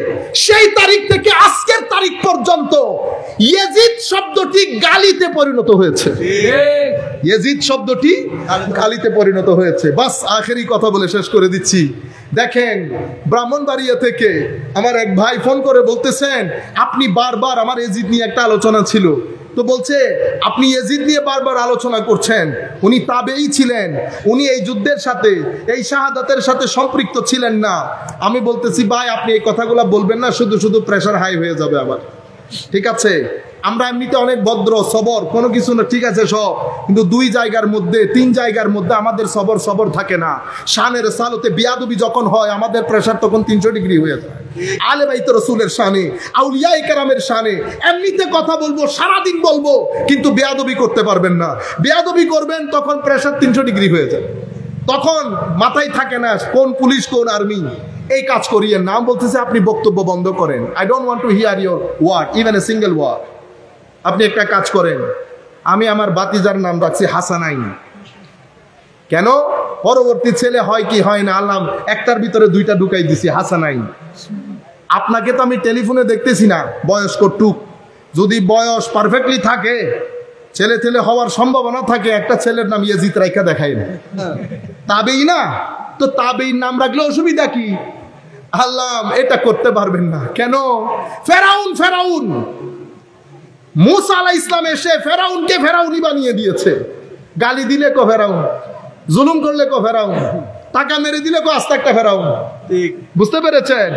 Speaker 1: সেই তারিখ থেকে আজকের তারিখ পর্যন্ত ইয়াজিদ শব্দটি গালিতে পরিণত হয়েছে। ইয়াজিদ শব্দটি গালিতে পরিণত হয়েছে। বাস আখেরি কথা বলে শেষ করে দিচ্ছি। দেখেন, ব্রাহ্মণবাড়িয়া থেকে আমার এক ভাই ফোন করে বলতেছেন, আপনি বারবার, আমার ইয়াজিদ নিয়ে একটা আলোচনা ছিল, তো বলছে আপনি ইয়াজিদ নিয়ে বারবার আলোচনা করছেন, উনি তাবেঈ ছিলেন, উনি এই যুদ্ধের সাথে, এই শাহাদাতের সাথে সম্পৃক্ত ছিলেন না। আমি বলতেছি ভাই, আপনি এই কথাগুলো বলবেন না, শুধু শুধু প্রেশার হাই হয়ে যাবে আবার। ঠিক আছে, আমরা এমনিতে অনেক ভদ্র সবর, কোনো কিছু না, ঠিক আছে সব, কিন্তু 2 জায়গার মধ্যে 3 জায়গার মধ্যে আমাদের সবর থাকে না। শানের সালতে বিয়াদবি যখন হয় আমাদের প্রেশার তখন 300 ডিগ্রি হয়ে যায়। আলে বাইত রাসূলের শানে, আউলিয়ায়ে কেরামের শানে এমনিতে কথা বলবো, সারাদিন বলবো, কিন্তু বেয়াদবি করতে পারবেন না। বেয়াদবি করবেন তখন প্রেশার 300 ডিগ্রি হয়ে যায়, তখন মাথায় থাকে না কোন পুলিশ কোন আর্মি। এই কাজ করিয়ে নাম বলতেছে আপনি বক্তব্য বন্ধ করেন। I don't want to hear your word, even a single word. আপনি একটা কাজ করেন, আমি আমার বাতিজার নাম রাখছি হাসানাইন। কেন? পরবর্তী ছেলে হয় কি হয় না, আল্লাহ একটার ভিতরে 2টা ঢুকাই দিছি, হাসানাইন। আপনাকে তো আমি টেলিফোনে দেখতেছি না, বয়স কটুক, যদি বয়স পারফেক্টলি থাকে, ছেলে হওয়ার সম্ভাবনা থাকে, একটা ছেলের নাম ইয়াজিদ রাইখা দেখাই না, তাবেই না, তো তাবেই নাম রাখলে অসুবিধা কি? আল্লাহ এটা করতে পারবেন না। কেন? ফেরাউন মুসা আলাইহিস সালাম এসে ফেরাউনকে ফেরাউনি বানিয়ে দিয়েছে। গালি দিলে কো ফেরাউন, জুলুম করলে কো ফেরাউন, টাকা মেরে দিলে কো আস্তে একটা ফেরাউন। ঠিক বুঝতে পেরেছেন?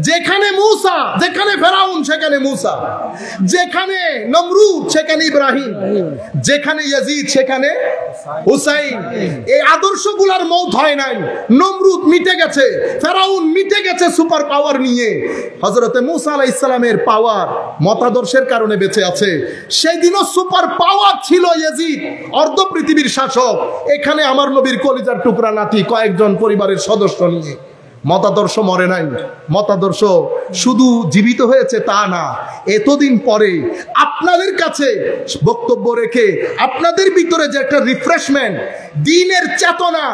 Speaker 1: যেখানে মুসা, যেখানে ফেরাউন সেখানে মুসা, যেখানে নমরুদ সেখানে ইব্রাহিম, যেখানে ইয়াজিদ সেখানে হুসাইন। এই আদর্শগুলোর মৌত হয় নাই। নমরুদ মিটে গেছে, ফেরাউন মিটে গেছে সুপার পাওয়ার নিয়ে। হযরতে মুসা আলাইহিস সালামের পাওয়ার মতাদর্শের কারণে বেঁচে আছে। সেই দিনও সুপার পাওয়ার ছিল ইয়াজিদ, অর্ধ পৃথিবীর শাসক। এখানে আমার নবীর কলিজার টুকরা নাতি কয়েকজন পরিবারের সদস্য নিয়ে। মতাদর্শ মরে নাই, মতাদর্শ শুধু জীবিত হয়েছে তা না, এতদিন পরে আপনাদের কাছে বক্তব্য রেখে আপনাদের ভিতরে যে একটা রিফ্রেশমেন্ট, দ্বীনের চেতনা,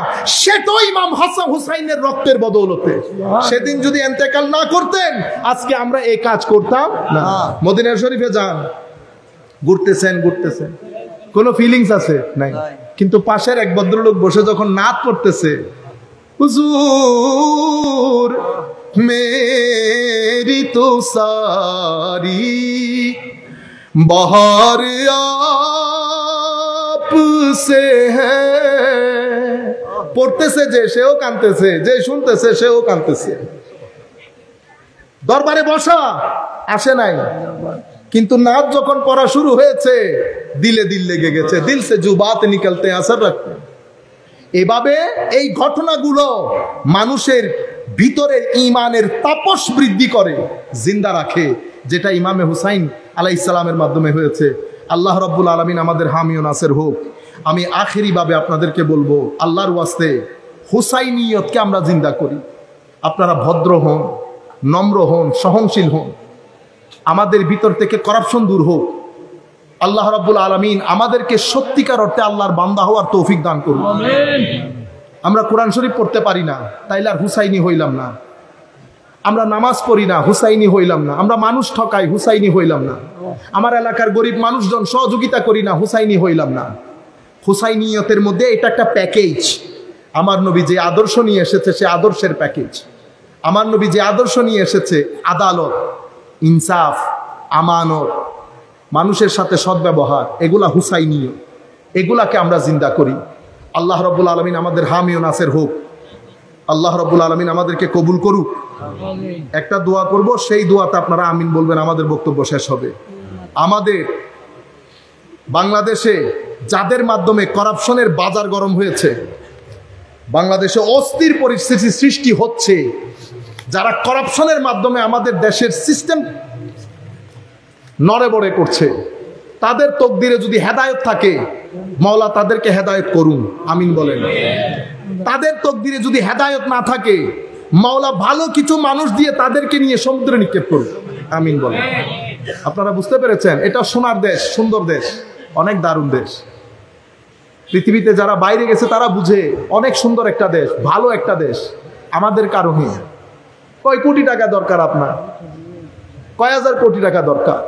Speaker 1: সেটাই ইমাম হাসান হুসাইনের রক্তের বদৌলতে। সেদিন যদি ইন্তেকাল না করতেন আজকে আমরা এই কাজ করতাম না। মদিনা শরীফে যান, ঘুরতেছেন, কোনো ফিলিংস আছে নাই, কিন্তু পাশের এক ভদ্রলোক বসে যখন নাত পড়তেছে, हुजूर मेरी तो सारी बहार आप से है, পড়তেছে যে সেও কাঁদতেছে, যে শুনতেছে সেও কাঁদতেছে। দরবারে বসা আসে নাই, কিন্তু নাচ যখন পড়া শুরু হয়েছে দিলে দিল লেগে গেছে। দিল সে জো বাত নিকলতে আসর রাখতে। এভাবে এই ঘটনাগুলো মানুষের ভিতরের ঈমানের তাপস বৃদ্ধি করে, জিন্দা রাখে, যেটা ইমামে হুসাইন আলাইহিস সালামের মাধ্যমে হয়েছে। আল্লাহ রাব্বুল আলামিন আমাদের হামি ও নাসির হোক। আমি আখেরি ভাবে আপনাদেরকে বলবো, আল্লাহর ওয়াস্তে হুসাইনিয়তকে আমরা জিন্দা করি। আপনারা ভদ্র হন, নম্র হন, সহনশীল হন, আমাদের ভিতর থেকে করাপশন দূর হোক। আল্লাহ রাব্বুল আলামিন আমাদেরকে সত্যিকার অর্থে আল্লাহর বান্দা হওয়ার তৌফিক দান করুন। আমিন। আমরা কোরআন শরীফ পড়তে পারি না, তাইলে আর হুসাইনি হইলাম না। আমরা নামাজ পড়ি না, হুসাইনি হইলাম না। আমরা মানুষ ঠকাই, হুসাইনি হইলাম না। আমার এলাকার গরিব মানুষজন সহযোগিতা করি না, হুসাইনি হইলাম না। হুসাইনিয়তের মধ্যে এটা একটা প্যাকেজ। আমার নবী যে আদর্শ নিয়ে এসেছে সে আদর্শের প্যাকেজ। আমার নবী যে আদর্শ নিয়ে এসেছে, আদালত, ইনসাফ, আমানত, মানুষের সাথে সদ্ব্যবহার, এগুলা হুসাইনীয়, এগুলাকে আমরা জিন্দা করি। আল্লাহ রাব্বুল আলামিন আমাদের হামি ও নাসির হোক। আল্লাহ রাব্বুল আলামিন আমাদেরকে কবুল করুক। একটা দোয়া করব, সেই দোয়াতে আপনারা আমিন বলবেন, আমাদের বক্তব্য শেষ হবে। আমাদের বাংলাদেশে যাদের মাধ্যমে করাপশনের বাজার গরম হয়েছে, বাংলাদেশে অস্থির পরিস্থিতি সৃষ্টি হচ্ছে, যারা করাপশনের মাধ্যমে আমাদের দেশের সিস্টেম নড়ে বড়ে করছে, তাদের তকদিরে যদি হেদায়েত থাকে, মাওলা তাদেরকে হেদায়েত করুন, আমিন বলেন। তাদের তকদিরে যদি হেদায়েত না থাকে, মাওলা ভালো কিছু মানুষ দিয়ে তাদেরকে নিয়ে সমুদ্রে নিক্ষেপ করুন, আমিন বলেন। আপনারা বুঝতে পেরেছেন? এটা সোনার দেশ, সুন্দর দেশ, অনেক দারুণ দেশ। পৃথিবীতে যারা বাইরে গেছে তারা বুঝে অনেক সুন্দর একটা দেশ, ভালো একটা দেশ। আমাদের কারণে কয় কোটি টাকা দরকার, আপনার কয় হাজার কোটি টাকা দরকার।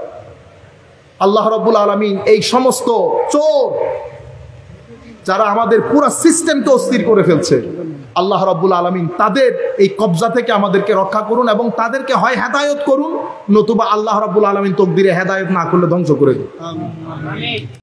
Speaker 1: আল্লাহ রাব্বুল আলামিন এই সমস্ত চোর যারা আমাদের পুরো সিস্টেমকে অস্থির করে ফেলছে, আল্লাহ রাব্বুল আলামিন তাদের এই কবজা থেকে আমাদেরকে রক্ষা করুন এবং তাদেরকে হয় হেদায়েত করুন, নতুবা আল্লাহ রাব্বুল আলামিন তকদিরে হেদায়েত না করলে ধ্বংস করে দিন।